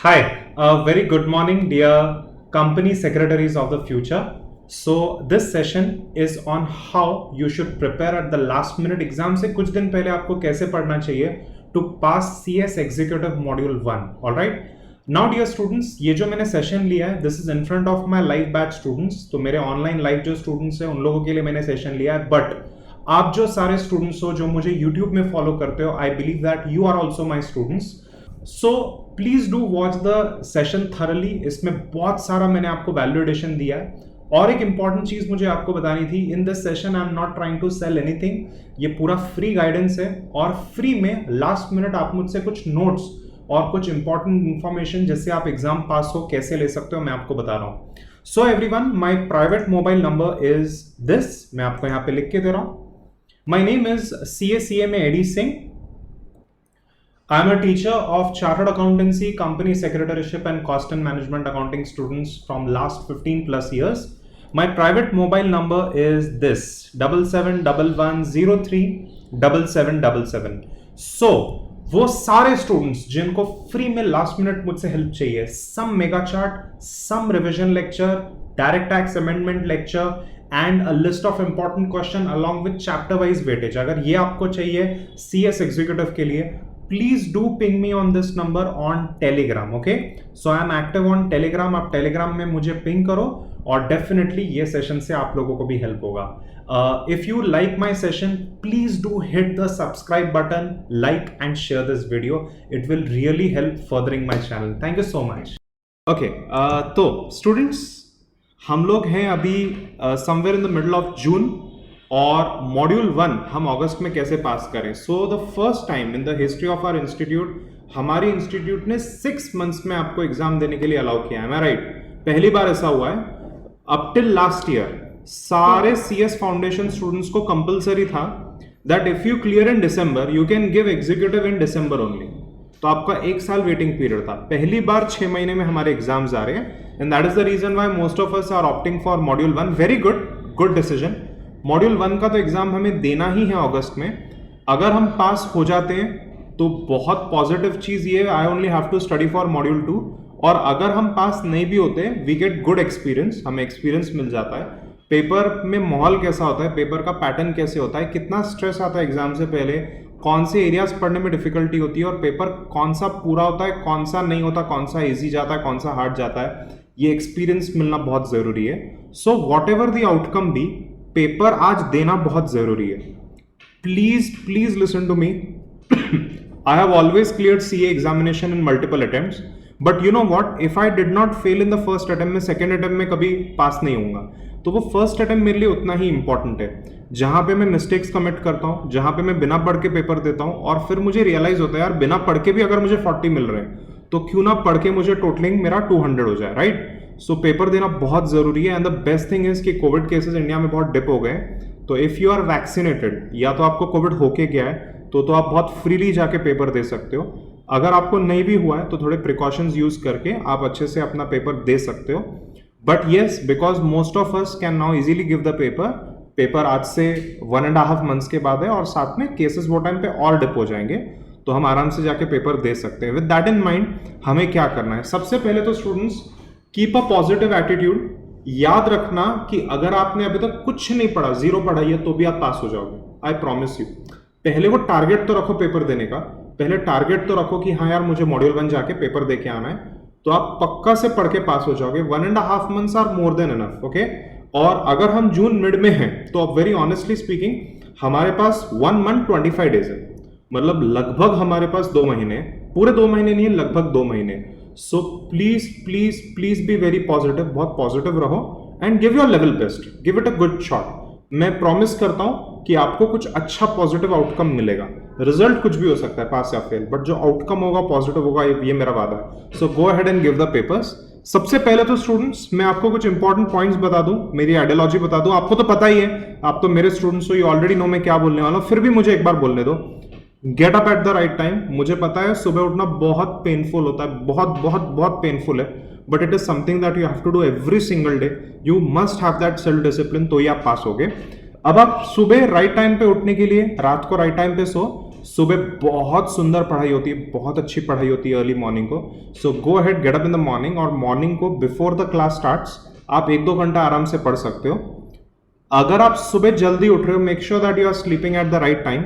Hi, very good morning, dear company secretaries of the future. So this session is on how you should prepare at the last minute exam से कुछ दिन पहले आपको कैसे पढ़ना चाहिए to pass CS Executive Module 1. All right. Now dear students, ये जो मैंने सेशन लिया है this is in front of my live batch students. तो मेरे ऑनलाइन लाइव जो स्टूडेंट्स हैं उन लोगों के लिए मैंने सेशन लिया है, बट आप जो सारे स्टूडेंट्स हो जो मुझे YouTube में फॉलो करते हो, I believe that you are also my students. So please do watch the session thoroughly. इसमें बहुत सारा मैंने आपको वैल्यू एडिशन दिया है. और एक इंपॉर्टेंट चीज मुझे आपको बतानी थी, in this session I am not trying to sell anything. ये पूरा फ्री गाइडेंस है और फ्री में लास्ट मिनट आप मुझसे कुछ नोट्स और कुछ इंपॉर्टेंट इंफॉर्मेशन जिससे आप एग्जाम पास हो कैसे ले सकते हो मैं आपको बता रहा हूं. So everyone, my private mobile number is this. मैं आपको यहां पे लिख के दे रहा हूं. माय नेम इज CACMA एडी Singh. I am a teacher of Chartered Accountancy, Company Secretaryship and Cost and Management Accounting students from last 15 plus years. My private mobile number is this 7711037777. So, वो सारे स्टूडेंट्स जिनको free में last minute मुझसे help चाहिए, some mega chart, some revision lecture, direct tax amendment lecture and a list of important question along with chapter wise weightage, अगर ये आपको चाहिए CS एग्जीक्यूटिव के लिए, please do ping me on this number on Telegram. Okay, so I am active on Telegram. आप Telegram में मुझे ping करो और डेफिनेटली ये सेशन से आप लोगों को भी हेल्प होगा. If you like my session, please do hit the subscribe button, like and share this video. It will really help furthering my channel. Thank you so much. Okay, तो students, हम लोग हैं अभी somewhere in the middle of June और module 1 हम अगस्त में कैसे पास करें. So the first time in the history of our institute हमारे इंस्टीट्यूट ने 6 मंथ्स में आपको एग्जाम देने के लिए अलाउ किया है. मैं राइट? पहली बार ऐसा हुआ है. अप टिल लास्ट ईयर सारे CS फाउंडेशन स्टूडेंट्स को कंपलसरी था that if you clear in December you can give executive in December only. तो आपका 1 साल वेटिंग पीरियड था. पहली बार 6 महीने में हमारे एग्जाम्स आ रहे हैं and that is the reason why most of us are opting for module 1. Very good decision. Module 1 का तो एग्जाम हमें देना ही है अगस्त में. अगर हम पास हो जाते हैं तो बहुत पॉजिटिव चीज ये, I only have to study for module 2. और अगर हम पास नहीं भी होते, वी गेट गुड एक्सपीरियंस, हमें एक्सपीरियंस मिल जाता है. पेपर में माहौल कैसा होता है, पेपर का पैटर्न कैसे होता है, कितना स्ट्रेस आता है एग्जाम से पहले, कौन से एरियाज पढ़ने में डिफिकल्टी होती है और पेपर कौन सा पूरा होता है, कौन सा नहीं होता, कौन सा ईजी जाता है, कौन सा हार्ड जाता है, ये एक्सपीरियंस मिलना बहुत जरूरी है. So whatever the outcome be, paper आज देना बहुत जरूरी है. Please listen to me. I have always cleared CA examination in multiple attempts, but you know what, if I did not fail in the first attempt, में second attempt में कभी पास नहीं होऊंगा. तो वो फर्स्ट अटेम्प्ट मेरे लिए उतना ही इंपॉर्टेंट है जहां पे मैं मिस्टेक्स कमिट करता हूं, जहां पे मैं बिना पढ़ के पेपर देता हूं और फिर मुझे रियलाइज होता है यार बिना पढ़ के भी अगर मुझे 40 मिल रहे हैं तो क्यों ना पढ़ के मुझे टोटलिंग मेरा 200 हो जाए. राइट? सो पेपर देना बहुत जरूरी है. And the best thing is कि कोविड केसेस इंडिया में बहुत डिप हो गए. तो इफ यू आर वैक्सीनेटेड या तो आपको कोविड होके गया है तो आप बहुत फ्रीली जाके पेपर दे सकते हो. अगर आपको नहीं भी हुआ है तो थोड़े प्रिकॉशंस यूज करके आप अच्छे से अपना पेपर दे सकते हो. But yes, because most of us can now easily give the paper आज से 1.5 मंथ्स के बाद है और साथ में केसेस वो टाइम पे और डिप हो जाएंगे तो हम आराम से जाके पेपर दे सकते हैं. विद दैट इन माइंड हमें क्या करना है, सबसे पहले तो students keep a positive attitude. याद रखना कि अगर आपने अभी तक कुछ नहीं पढ़ा, 0 पढ़ाई है तो भी आप पास हो जाओगे. I promise you. पहले वो टारगेट तो रखो पेपर देने का. पहले टारगेट तो रखो कि हाँ यार मुझे मॉड्यूल 1 जाके पेपर दे के आना है, तो आप पक्का से पढ़ के पास हो जाओगे. 1.5 months are more than enough. Okay. और अगर हम जून मिड में हैं तो अब वेरी ऑनेस्टली स्पीकिंग हमारे पास 1 मंथ 25 डेज है. मतलब लगभग हमारे पास 2 महीने, पूरे 2 महीने नहीं है, लगभग 2 महीने. So please be very positive. बहुत पॉजिटिव रहो and give your level best. Give it a good shot. मैं प्रॉमिस करता हूं कि आपको कुछ अच्छा पॉजिटिव आउटकम मिलेगा. रिजल्ट कुछ भी हो सकता है, पास या फेल, बट जो आउटकम होगा पॉजिटिव होगा, ये मेरा वादा है. So go ahead and give the papers. सबसे पहले तो स्टूडेंट्स मैं आपको कुछ इंपॉर्टेंट पॉइंट्स बता दूं, मेरी आइडियोलॉजी बता दूं. आपको तो पता ही है, आप तो मेरे स्टूडेंट्स हो, यू ऑलरेडी नो मैं क्या बोलने वाला हूं, फिर भी मुझे एक बार बोलने दो. Get up at the right time. मुझे पता है सुबह उठना बहुत पेनफुल होता है, बहुत पेनफुल है, but it is something that you have to do every single day. You must have that self discipline, तो ही आप पास होगे. अब आप सुबह राइट टाइम पे उठने के लिए, रात को राइट टाइम पे सो सुबह बहुत सुंदर पढ़ाई होती है, बहुत अच्छी पढ़ाई होती है अर्ली मॉर्निंग को. So go ahead, get up in the morning, और मॉर्निंग को बिफोर द क्लास स्टार्ट्स आप 1-2 घंटा आराम से पढ़ सकते हो. अगर आप सुबह जल्दी उठ रहे हो, make sure that you are sleeping at the right time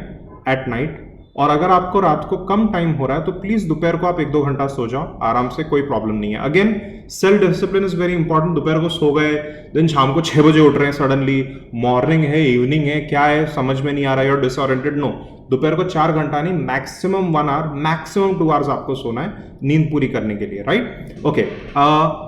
at night. और अगर आपको रात को कम टाइम हो रहा है तो प्लीज दोपहर को आप 1-2 घंटा सो जाओ आराम से, कोई प्रॉब्लम नहीं है. Again self discipline is very important. दोपहर को सो गए, देन शाम को 6 बजे उठ रहे हैं सडनली, मॉर्निंग है इवनिंग है क्या है समझ में नहीं आ रहा है, और डिसऑरिएंटेड. नो, दोपहर को 4 घंटा नहीं, मैक्सिमम 1 आवर, मैक्सिमम 2 आवर्स आपको सोना है नींद पूरी करने के लिए, राइट. ओके,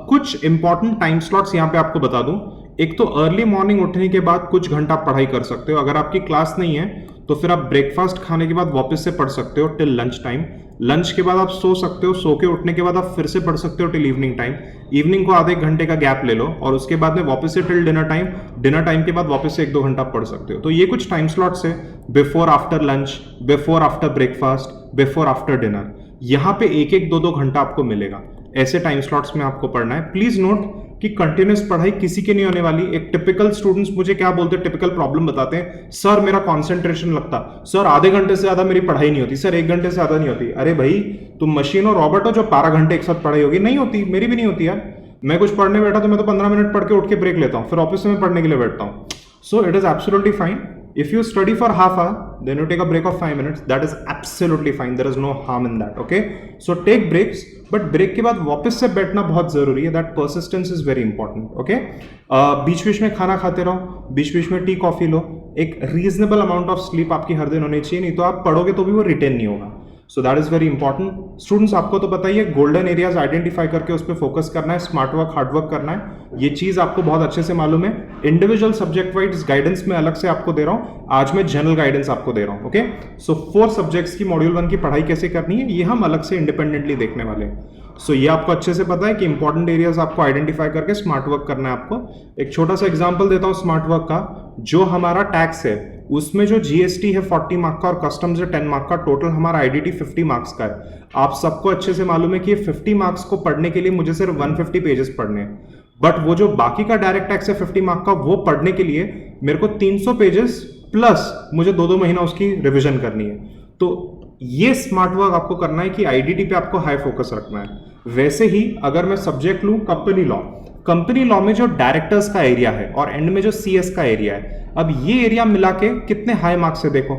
कुछ इंपॉर्टेंट टाइम स्लॉट्स यहाँ पे आपको बता दूं. एक तो अर्ली मॉर्निंग उठने के बाद कुछ घंटा पढ़ाई कर सकते हो. अगर आपकी क्लास नहीं है तो फिर आप ब्रेकफास्ट खाने के बाद वापस से पढ़ सकते हो टिल लंच टाइम. लंच के बाद आप सो सकते हो, सो के उठने के बाद आप फिर से पढ़ सकते हो टिल इवनिंग टाइम. इवनिंग को आधे घंटे का गैप ले लो और उसके बाद में वापस से till dinner time. Dinner time के बाद वापस से 1-2 घंटा पढ़ सकते हो. तो ये कुछ टाइम स्लॉट्स है, before after lunch, before after breakfast, before after dinner. यहाँ पे 1-1, 2-2 घंटा आपको मिलेगा. ऐसे टाइम स्लॉट्स में आपको पढ़ना है. प्लीज नोट कि कंटिन्यूस पढ़ाई किसी की नहीं होने वाली. एक टिपिकल स्टूडेंट्स मुझे क्या बोलते हैं, टिपिकल प्रॉब्लम बताते हैं, सर मेरा कंसंट्रेशन लगता, सर आधे घंटे से ज्यादा मेरी पढ़ाई नहीं होती, सर 1 घंटे से ज्यादा नहीं होती. अरे भाई तुम मशीन और रॉबोट हो जो 12 घंटे एक साथ पढ़ाई होगी? नहीं होती, मेरी भी नहीं होती यार. मैं कुछ पढ़ने बैठा तो मैं तो 15 मिनट पढ़ के उठ के ब्रेक लेता हूँ, फिर ऑफिस में पढ़ने के लिए बैठता हूँ. So it is absolutely fine. If you study for half hour, then you take a break of 5 minutes. That is absolutely fine. There is no harm in that. Okay. So take breaks, but break के बाद वापस से बैठना बहुत जरूरी है. That persistence is very important. Okay. बीच बीच में खाना खाते रहो, बीच बीच में टी कॉफी लो. एक रीजनेबल अमाउंट ऑफ स्लीप आपकी हर दिन होनी चाहिए, नहीं तो आप पढ़ोगे तो भी वो रिटेन नहीं होगा. So that is very important. Students आपको तो पता ही है, गोल्डन एरियाज आइडेंटिफाई करके उस पर फोकस करना है, स्मार्ट वर्क हार्ड वर्क करना है. ये चीज आपको बहुत अच्छे से मालूम है. इंडिविजुअल सब्जेक्ट वाइज गाइडेंस में अलग से आपको दे रहा हूं, आज मैं जनरल गाइडेंस आपको दे रहा हूं. ओके. सो 4 सब्जेक्ट्स की मॉड्यूल 1 की पढ़ाई कैसे करनी है ये हम अलग से इंडिपेंडेंटली देखने वाले हैं. सो ये आपको अच्छे से पता है कि इंपॉर्टेंट एरियाज आपको आइडेंटिफाई करके स्मार्ट वर्क करना है आपको. एक छोटा सा एग्जांपल देता हूं स्मार्ट वर्क का. जो हमारा टैक्स है उसमें जो जीएसटी है 40 मार्क का और कस्टम्स है 10 मार्क का, टोटल हमारा आईडीटी 50 मार्क्स का है. आप सबको अच्छे से मालूम है कि ये 50 मार्क्स को पढ़ने के लिए मुझे सिर्फ 150 पेजेस पढ़ने हैं. बट वो जो बाकी का डायरेक्ट टैक्स है 50 मार्क का, वो पढ़ने के लिए मेरे को 300 पेजेस प्लस मुझे 2-2 महीना उसकी रिविजन करनी है. तो ये स्मार्ट वर्क आपको करना है कि आईडीटी पे आपको हाई फोकस रखना है. वैसे ही अगर मैं सब्जेक्ट लूं कंपनी लॉ, कंपनी लॉ में जो डायरेक्टर्स का एरिया है और एंड में जो सीएस का एरिया है, अब ये एरिया मिला के कितने हाई मार्क्स है देखो,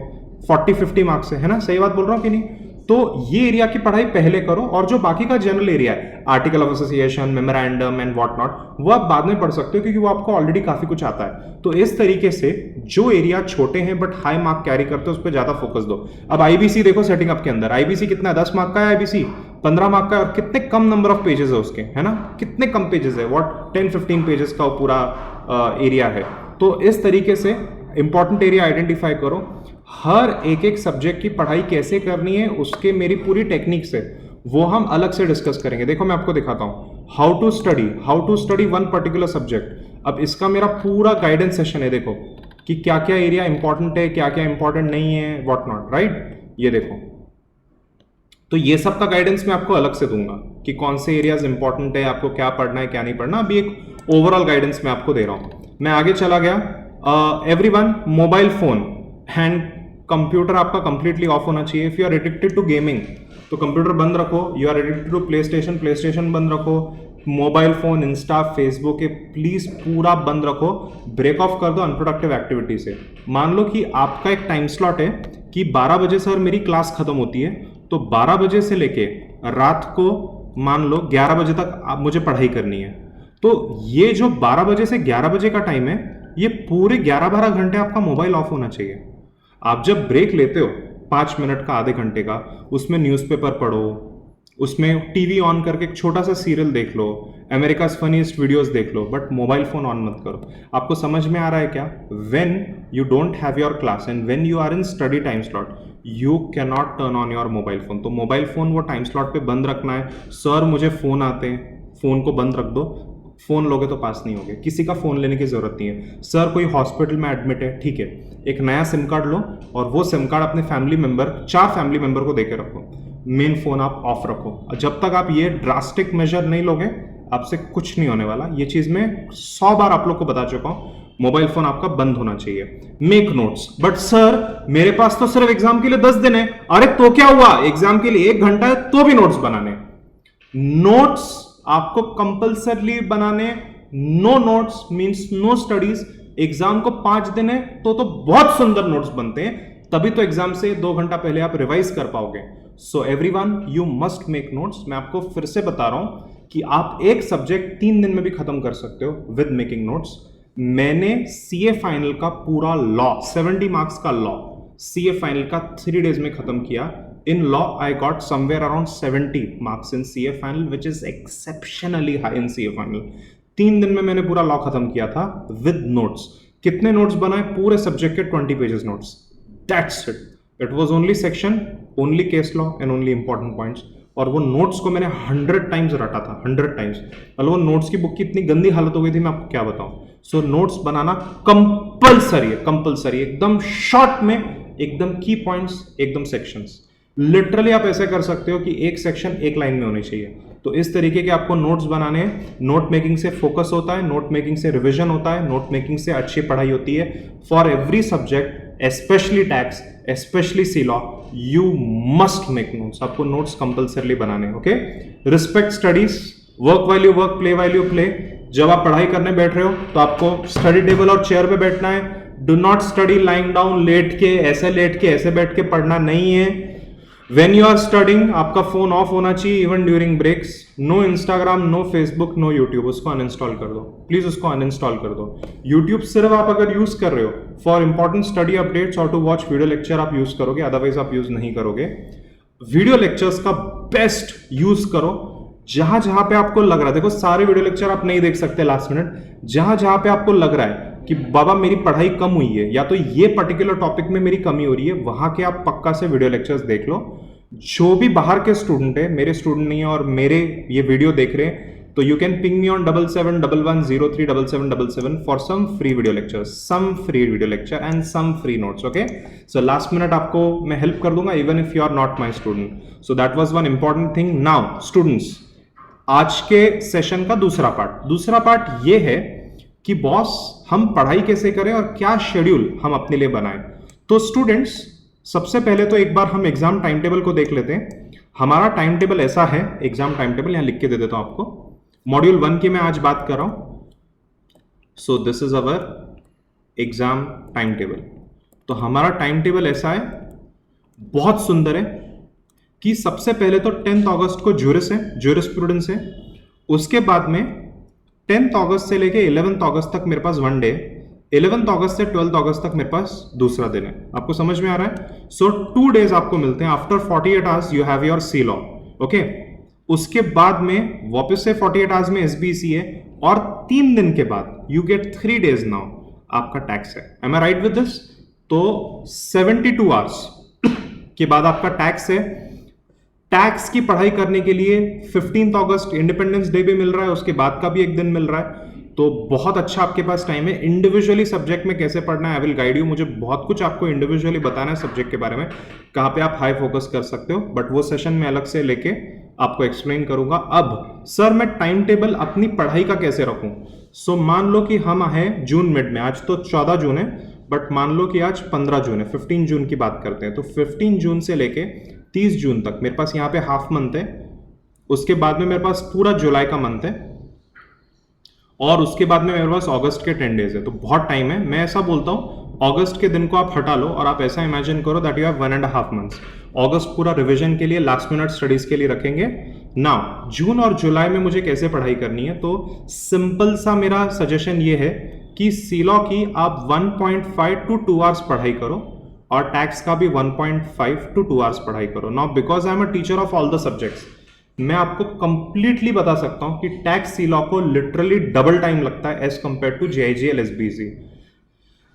40-50 मार्क्स है ना. सही बात बोल रहा हूं कि नहीं? तो ये एरिया की पढ़ाई पहले करो और जो बाकी का जनरल एरिया है, article of association, memorandum and what not, वो आप बाद में पढ़ सकते हो क्योंकि वो आपको ऑलरेडी काफी कुछ आता है. तो इस तरीके से जो एरिया छोटे हैं बट हाई मार्क कैरी करते हैं उस पर ज्यादा फोकस दो. अब आईबीसी देखो सेटिंग अप के अंदर, आईबीसी कितना है, 10 मार्क का है आईबीसी, 15 मार्क का है, और कितने कम नंबर ऑफ पेजेस है उसके, है ना, कितने कम पेजेस है, व्हाट 10-15 पेजेस का पूरा एरिया है. तो इस तरीके से इंपॉर्टेंट एरिया आइडेंटिफाई करो. हर एक सब्जेक्ट की पढ़ाई कैसे करनी है उसके मेरी पूरी टेक्निक्स है, वो हम अलग से डिस्कस करेंगे. देखो मैं आपको दिखाता हूं how to study one particular subject. अब इसका मेरा पूरा गाइडेंस सेशन है. देखो कि क्या क्या एरिया इंपॉर्टेंट है, क्या क्या इंपॉर्टेंट नहीं है, व्हाट नॉट, राइट. ये देखो, तो ये सब का गाइडेंस मैं आपको अलग से दूंगा कि कौन से एरियाज इंपॉर्टेंट है, आपको क्या पढ़ना है क्या नहीं पढ़ना. अभी एक ओवरऑल गाइडेंस मैं आपको दे रहा हूं. मैं आगे चला गया. Everyone, mobile phone and computer आपका कंप्लीटली ऑफ होना चाहिए. If you are addicted to gaming तो कंप्यूटर बंद रखो. You are addicted to PlayStation बंद रखो. मोबाइल फोन, इंस्टा, फेसबुक, ये प्लीज पूरा बंद रखो. ब्रेक ऑफ कर दो अनप्रोडक्टिव एक्टिविटी से. मान लो कि आपका एक टाइम स्लॉट है कि 12 बजे सर मेरी क्लास खत्म होती है, तो 12 बजे से लेके रात को मान लो 11 बजे तक मुझे पढ़ाई करनी है. तो ये जो 12 बजे से 11 बजे का टाइम है, ये पूरे 11-12 घंटे आपका मोबाइल ऑफ होना चाहिए. आप जब ब्रेक लेते हो 5 मिनट का, आधे घंटे का, उसमें न्यूज़पेपर पढ़ो, उसमें टीवी ऑन करके एक छोटा सा सीरियल देख लो, अमेरिकाज फनीस्ट वीडियोस देख लो, बट मोबाइल फोन ऑन मत करो. आपको समझ में आ रहा है क्या? When you don't have your class and when you are in study time slot, you can not turn on your mobile phone. तो मोबाइल फोन वो टाइम स्लॉट पे बंद रखना है. सर मुझे फोन आते हैं, फोन को बंद रख दो. फोन लोगे तो पास नहीं होगे. किसी का फोन लेने की जरूरत नहीं है. सर कोई हॉस्पिटल में एडमिट है, ठीक है, एक नया सिम कार्ड लो और वो सिम कार्ड अपने फैमिली मेंबर, 4 फैमिली मेंबर को देके रखो. मेन फोन आप ऑफ रखो. जब तक आप ये ड्रास्टिक मेजर नहीं लोगे आपसे कुछ नहीं होने वाला. ये चीज मैं 100 बार आप लोग को बता चुका हूं. मोबाइल फोन आपका बंद होना चाहिए। Make notes. बट सर मेरे पास तो सिर्फ एग्जाम के लिए 10 दिन है। अरे तो क्या हुआ, एग्जाम के लिए 1 घंटा है तो भी नोट्स बनाने। नोट्स आपको कंपल्सरली बनाने। No notes means no studies. Exam को 5 दिन है तो बहुत सुंदर नोट्स बनते हैं, तभी तो एग्जाम से 2 घंटा पहले आप रिवाइज कर पाओगे। So everyone you must make notes. मैं आपको फिर से बता रहा हूं कि आप एक सब्जेक्ट 3 दिन में भी खत्म कर सकते हो विद मेकिंग नोट्स। मैंने सीए फाइनल का पूरा लॉ 70 मार्क्स का लॉ सीए फाइनल का 3 डेज में खत्म किया। In law I got somewhere around 70 marks in CA final which is exceptionally high in CA final. 3 दिन में मैंने पूरा लॉ खत्म किया था विद नोट्स। कितने नोट्स बनाए? पूरे सब्जेक्ट के 20 pages notes. That's it. It was only section, only case law and only important points. और वो नोट्स को मैंने 100 टाइम्स रटा था, 100 टाइम्स। मतलब वो नोट्स की बुक की इतनी गंदी हालत हो गई थी, मैं आपको क्या बताऊं। सो नोट्स बनाना कंपल्सरी है, कंपल्सरी, एकदम शॉर्ट में, एकदम की पॉइंट्स, एकदम सेक्शंस। लिटरली आप ऐसे कर सकते हो कि एक सेक्शन एक लाइन में होनी चाहिए। तो इस तरीके के आपको नोट्स बनाने हैं। नोट मेकिंग से फोकस होता है, नोट मेकिंग से रिवीजन होता है, नोट मेकिंग से अच्छी पढ़ाई होती है। For every subject, specially tax, specially C law, you must make notes. आपको नोट्स कंपल्सरली बनाने, okay. Respect studies, work while you work, play while you play. जब आप पढ़ाई करने बैठ रहे हो तो आपको स्टडी टेबल और चेयर पे बैठना है। Do not study lying down, लेट के, ऐसे बैठ के पढ़ना नहीं है। When you are studying, आपका फोन ऑफ होना चाहिए even during breaks. No Instagram, no Facebook, no YouTube. उसको अनइंस्टॉल कर दो प्लीज, उसको अनइंस्टॉल कर दो। यूट्यूब सिर्फ आप अगर यूज कर रहे हो फॉर इंपॉर्टेंट स्टडी अपडेट्स और टू वॉच वीडियो लेक्चर आप यूज करोगे, अदरवाइज आप यूज नहीं करोगे। वीडियो लेक्चर्स का बेस्ट यूज करो जहां जहां पे आपको लग रहा है। देखो सारे वीडियो लेक्चर आप नहीं देख सकते लास्ट मिनट। जहां जहां पे आपको लग रहा है कि बाबा मेरी पढ़ाई कम हुई है या तो ये पर्टिकुलर टॉपिक में मेरी कमी हो रही है, वहां के आप पक्का से वीडियो लेक्चर्स देख लो। जो भी बाहर के स्टूडेंट है, मेरे स्टूडेंट नहीं है और मेरे ये वीडियो देख रहे हैं, तो you can ping me on 7711037777 for some free video lectures, some free video lecture and some free notes, okay. So last minute आपको मैं हेल्प कर दूंगा even if you are not my student. So that was one important thing. Now students, आज के session का दूसरा part ये है कि बॉस हम पढ़ाई कैसे करें और क्या शेड्यूल हम अपने लिए बनाएं। तो स्टूडेंट्स, सबसे पहले तो एक बार हम एग्जाम टाइम टेबल को देख लेते हैं। हमारा टाइम टेबल ऐसा है, एग्जाम टाइम टेबल यहां लिख के दे देता हूं आपको। मॉड्यूल 1 की मैं आज बात कर रहा हूं। So this is our exam time table. तो हमारा टाइम टेबल ऐसा है, बहुत सुंदर है, कि सबसे पहले तो 10th अगस्त को ज्यूरिस्प्रूडेंस है। उसके बाद में 10th अगस्त से लेके 11th अगस्त तक मेरे पास 1 डे, 11th अगस्त से 12th अगस्त तक मेरे पास दूसरा दिन है। आपको समझ में आ रहा है? सो 2 डेज आपको मिलते हैं। After 48 hours you have your C law, okay. उसके बाद में वापस से 48 आवर्स में एसबीसी है और 3 दिन के बाद यू गेट 3 डेज नाउ आपका टैक्स है। Am I right with this? तो 72 आवर्स के बाद आपका टैक्स है। टैक्स की पढ़ाई करने के लिए 15th अगस्त इंडिपेंडेंस डे भी मिल रहा है, उसके बाद का भी एक दिन मिल रहा है। तो बहुत अच्छा आपके पास टाइम है। इंडिविजुअली सब्जेक्ट में कैसे पढ़ना है आई विल गाइड यू। मुझे बहुत कुछ आपको इंडिविजुअली बताना है सब्जेक्ट के बारे में, कहाँ पे आप हाई फोकस कर सकते हो, बट वो सेशन में अलग से लेके आपको एक्सप्लेन करूंगा। अब सर मैं टाइम टेबल अपनी पढ़ाई का कैसे रखूं? सो मान लो कि हम हैं जून मिड में, आज तो 14 जून है, बट मान लो कि आज 15 जून है, 15 जून की बात करते हैं। तो 15 जून से लेके 30 जून तक मेरे पास यहाँ पे हाफ मंथ है। उसके बाद में मेरे पास पूरा जुलाई का मंथ है और उसके बाद में मेरे पास अगस्त के 10 डेज है। तो बहुत टाइम है। मैं ऐसा बोलता हूँ अगस्त के दिन को आप हटा लो और आप ऐसा इमेजिन करो दैट यू हैव 1.5 मंथ्स। अगस्त पूरा रिवीजन के लिए, लास्ट मिनट स्टडीज के लिए रखेंगे। नाउ जून और जुलाई में मुझे कैसे पढ़ाई करनी है? तो सिंपल सा मेरा सजेशन ये है कि सी लॉ की आप 1.5 to 2 आवर्स पढ़ाई करो और टैक्स का भी 1.5 to 2 आवर्स पढ़ाई करो। Now because I am a teacher of all the subjects, मैं आपको कंप्लीटली बता सकता हूं कि टैक्स सी लॉ को लिटरली डबल टाइम लगता है as compared to JIGL SBC.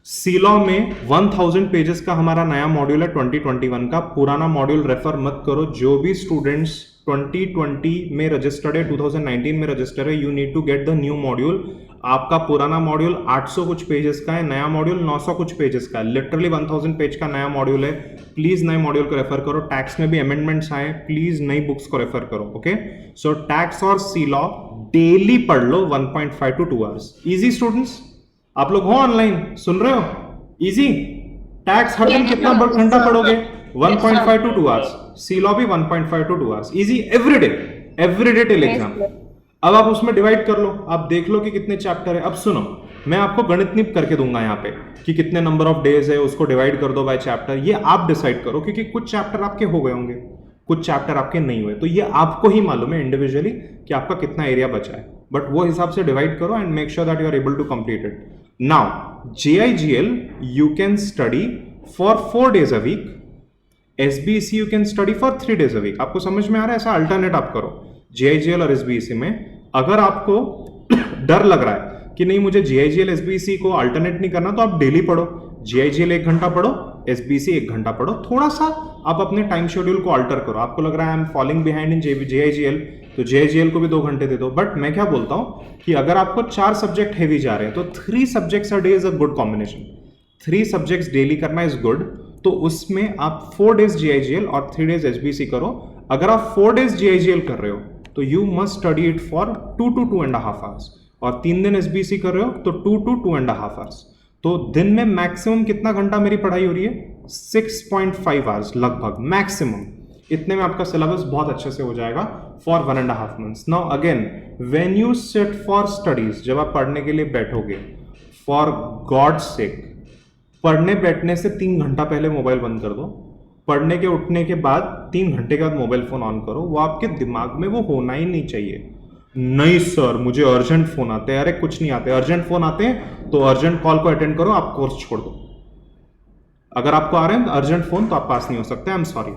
C law में 1000 पेजेस का हमारा नया मॉड्यूल है 2021 का। पुराना मॉड्यूल रेफर मत करो। जो भी स्टूडेंट्स 2020 में रजिस्टर्ड है, 2019 में रजिस्टर्ड है, you need to get the new module. आपका पुराना मॉड्यूल 800 कुछ पेजेस का है, नया मॉड्यूल 900 कुछ पेजेस का है। लिटरली 1000 पेज का नया मॉड्यूल है। प्लीज नए मॉड्यूल को रेफर करो। टैक्स में भी अमेंडमेंट्स आए, प्लीज नई बुक्स को रेफर करो, ओके। सो टैक्स और सी लॉ डेली पढ़ लो 1.5 to 2 आवर्स। Easy students? आप लोग हो ऑनलाइन, सुन रहे हो? इजी। टैक्स हर दिन Yes, कितना sir. घंटा पढ़ोगे? Yes, 1.5 sir. to 2 hours. C law भी 1.5 to 2 hours. Easy every day till Yes, exam. sir. अब आप उसमें डिवाइड कर लो, आप देख लो कि कितने चैप्टर है। अब सुनो, मैं आपको गणित करके दूंगा यहाँ पे कि कितने नंबर ऑफ डेज है, उसको डिवाइड कर दो बाय चैप्टर। ये आप डिसाइड करो, क्योंकि कुछ चैप्टर आपके हो गए होंगे, कुछ चैप्टर आपके नहीं हुए, तो ये आपको ही मालूम है इंडिविजुअली कि आपका कितना एरिया बचा है। बट वो हिसाब से डिवाइड करो and make sure that you are able to complete it. Now JIGL you can study for 4 days a week, SBEC you can study for 3 days a week। आपको समझ में आ रहा है? ऐसा अल्टरनेट आप करो JIGL और SBEC में। अगर आपको डर लग रहा है कि नहीं मुझे JIGL SBEC को अल्टरनेट नहीं करना, तो आप डेली पढ़ो। JIGL 1 घंटा पढ़ो, SBEC 1 घंटा पढ़ो। थोड़ा सा आप अपने टाइम शेड्यूल को अल्टर करो। आपको लग रहा है I am falling behind in JIGL, तो JIGL को भी 2 घंटे दे दो। बट मैं क्या बोलता हूं कि अगर आपको 4 सब्जेक्ट हैवी जा रहे हैं तो 3 subjects a day is a good combination. 3 subjects daily करना इज गुड। तो उसमें आप 4 days JIGL और 3 days SBEC करो। अगर आप 4 days JIGL कर रहे हो तो you must study it for 2 to 2.5 hours, और 3 दिन SBEC कर रहे हो तो 2 to 2.5 hours। तो दिन में मैक्सिमम कितना घंटा मेरी पढ़ाई हो रही है? 6.5 hours लगभग मैक्सिमम। इतने में आपका सिलेबस बहुत अच्छे से हो जाएगा for 1.5 months। Now again when you sit for studies, जब आप पढ़ने के लिए बैठोगे, फॉर गॉड सेक, पढ़ने बैठने से 3 घंटा पहले मोबाइल बंद कर दो। पढ़ने के उठने के बाद 3 घंटे के बाद मोबाइल फोन ऑन करो। वो आपके दिमाग में वो होना ही नहीं चाहिए। नहीं सर मुझे अर्जेंट फोन आते हैं। अरे कुछ नहीं आते, अर्जेंट फोन आते हैं तो अर्जेंट कॉल को अटेंड करो, आप कोर्स छोड़ दो। अगर आपको आ रहे हैं अर्जेंट फोन तो आप पास नहीं हो सकते। आई एम सॉरी,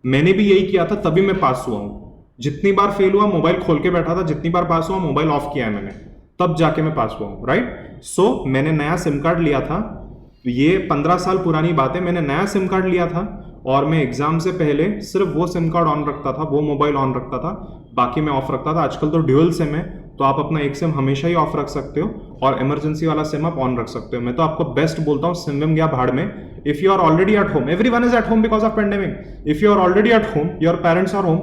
मैंने भी यही किया था, तभी मैं पास हुआ हूं। जितनी बार फेल हुआ मोबाइल खोल के बैठा था, जितनी बार पास हुआ मोबाइल ऑफ किया है मैंने, तब जाके मैं पास हुआ हूं। राइट? सो मैंने नया सिम कार्ड लिया था, ये 15 साल पुरानी बात है। मैंने नया सिम कार्ड लिया था और मैं एग्जाम से पहले सिर्फ वो सिम कार्ड ऑन रखता था, वो मोबाइल ऑन रखता था, बाकी मैं ऑफ रखता था। आजकल तो ड्यूअल सिम है, तो आप अपना एक सिम हमेशा ही ऑफ रख सकते हो और इमरजेंसी वाला सिम आप ऑन रख सकते हो। मैं तो आपको बेस्ट बोलता हूँ, सिम विम गया भाड़ में। If you are already at home, everyone is at home because of pandemic. If you are already at home, your parents are home,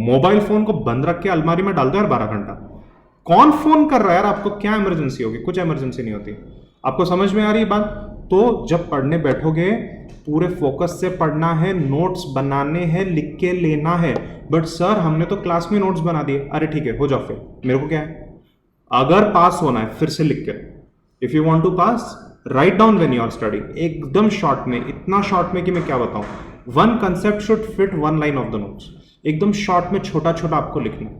mobile phone को बंद रख के अलमारी में डाल दो यार 12 घंटा। कौन फोन कर रहा है यार? आपको क्या इमरजेंसी होगी? कुछ इमरजेंसी नहीं होती। आपको समझ में आ रही है बात? तो जब पढ़ने बैठोगे पूरे फोकस से पढ़ना है, नोट्स बनाने हैं, लिख के लेना है। बट सर हमने तो क्लास में नोट्स बना दिए। अरे ठीक है, हो जाओ फिर, मेरे को क्या है। अगर पास होना है फिर से लिख के, if you want to pass write down when you are studying, एकदम शॉर्ट में, इतना शॉर्ट में कि मैं क्या बताऊं। 1 concept should fit 1 line of the notes. एकदम शॉर्ट में छोटा छोटा आपको लिखना।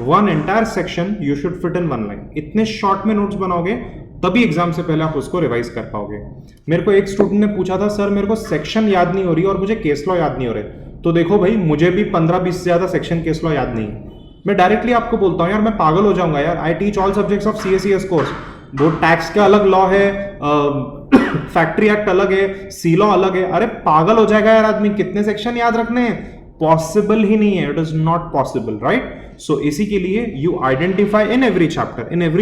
1 entire section you should fit in 1 line। इतने शॉर्ट में नोट्स बनाओगे तभी एग्जाम से पहले आप उसको रिवाइज कर पाओगे। मेरे को एक स्टूडेंट ने पूछा था, सर मेरे को सेक्शन याद नहीं हो रही और मुझे केस लॉ याद नहीं हो रहे। तो देखो भाई, मुझे भी 15-20 से ज्यादा सेक्शन केस लॉ याद नहीं। मैं डायरेक्टली आपको बोलता हूँ यार, मैं पागल हो जाऊंगा यार। I teach all subjects of CACS course. वो टैक्स का अलग लॉ है, फैक्ट्री एक्ट अलग है, सी लॉ अलग है। अरे पागल हो जाएगा यार आदमी, कितने सेक्शन याद रखने हैं? पॉसिबल ही नहीं है, it is not possible. Right? So इसी के लिए you identify in every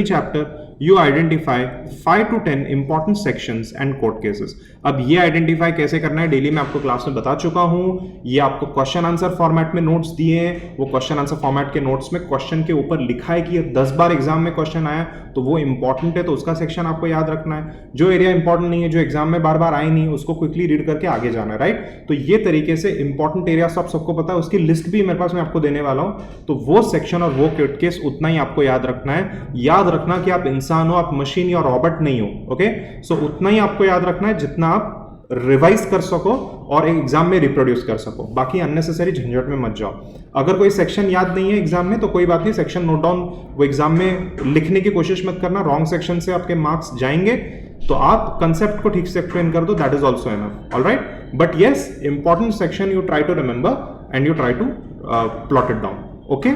chapter you identify 5 to 10 important sections and court cases। अब ये आइडेंटिफाई कैसे करना है डेली मैं आपको क्लास में बता चुका हूं। ये आपको क्वेश्चन आंसर फॉर्मेट में नोट्स दिए हैं। वो क्वेश्चन आंसर फॉर्मेट के नोट्स में क्वेश्चन के ऊपर लिखा है कि ये 10 बार एग्जाम में क्वेश्चन आया तो वो इंपॉर्टेंट है, तो उसका सेक्शन आपको याद रखना है। जो एरिया इंपॉर्टेंट नहीं है, जो एग्जाम में बार बार आए नहीं, उसको क्विकली रीड करके आगे जाना है। राइट? तो ये तरीके से इंपॉर्टेंट एरिया आप सबको पता है, उसकी लिस्ट भी मेरे पास मैं आपको देने वाला हूं। तो वो सेक्शन और वो कोर्ट केस उतना ही आपको याद रखना है। याद रखना कि आप इंसान हो, आप मशीन या रॉबोट नहीं हो। ओके? सो उतना ही आपको याद रखना है जितना आप रिवाइज कर सको और एक एग्जाम में रिप्रोड्यूस कर सको। बाकी अननेसेसरी झंझट में मत जाओ। अगर कोई सेक्शन याद नहीं है एग्जाम में तो कोई बात नहीं, सेक्शन नोट डाउन वो एग्जाम में लिखने की कोशिश मत करना। रॉन्ग सेक्शन से आपके मार्क्स जाएंगे, तो आप कंसेप्ट को ठीक से एक्सप्लेन कर दो, that is also enough. Alright? But yes, important section you try to remember and you try to plot it down. Okay?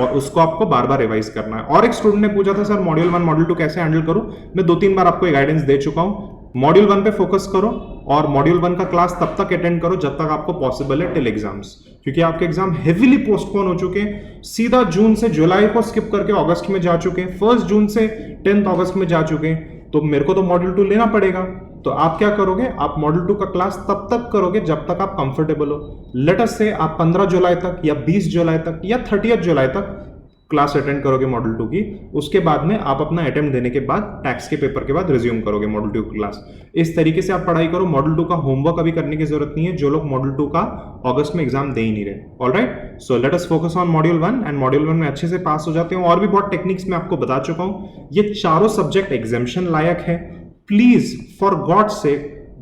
और उसको आपको बार बार रिवाइज करना है। और एक स्टूडेंट ने पूछा था, सर मॉड्यूल 1 मॉड्यूल 2 कैसे हैंडल करूं? मैं 2-3 बार आपको गाइडेंस दे चुका हूं। मॉड्यूल 1 पे फोकस करो और मॉड्यूल 1 का क्लास तब तक अटेंड करो जब तक आपको पॉसिबल है टिल एग्जाम्स, क्योंकि आपके एग्जाम हेवीली पोस्टपोन हो चुके हैं। सीधा जून से जुलाई को स्किप करके अगस्त में जा चुके हैं, 1 जून से 10 अगस्त में जा चुके हैं। तो मेरे को तो मॉड्यूल 2 लेना पड़ेगा। तो आप क्या करोगे? आप मॉड्यूल 2 का क्लास तब तक करोगे जब तक आप कंफर्टेबल हो। लेट अस से आप 15 जुलाई तक या 20 जुलाई तक या 30 जुलाई तक क्लास अटेंड करोगे मॉडल 2 की, उसके बाद में आप अपना अटेम्प्ट देने के बाद टैक्स के पेपर के बाद रिज्यूम करोगे मॉडल 2 की क्लास। इस तरीके से आप पढ़ाई करो। मॉडल 2 का होमवर्क अभी करने की जरूरत नहीं है, जो लोग मॉडल 2 का अगस्त में एग्जाम दे ही नहीं रहे। Alright, so let us focus on module 1 and module 1 में अच्छे से पास हो जाते हो। और भी बहुत टेक्निक्स मैं आपको बता चुका हूं। ये चारों सब्जेक्ट एग्जामिशन लायक है। प्लीज फॉर गॉड से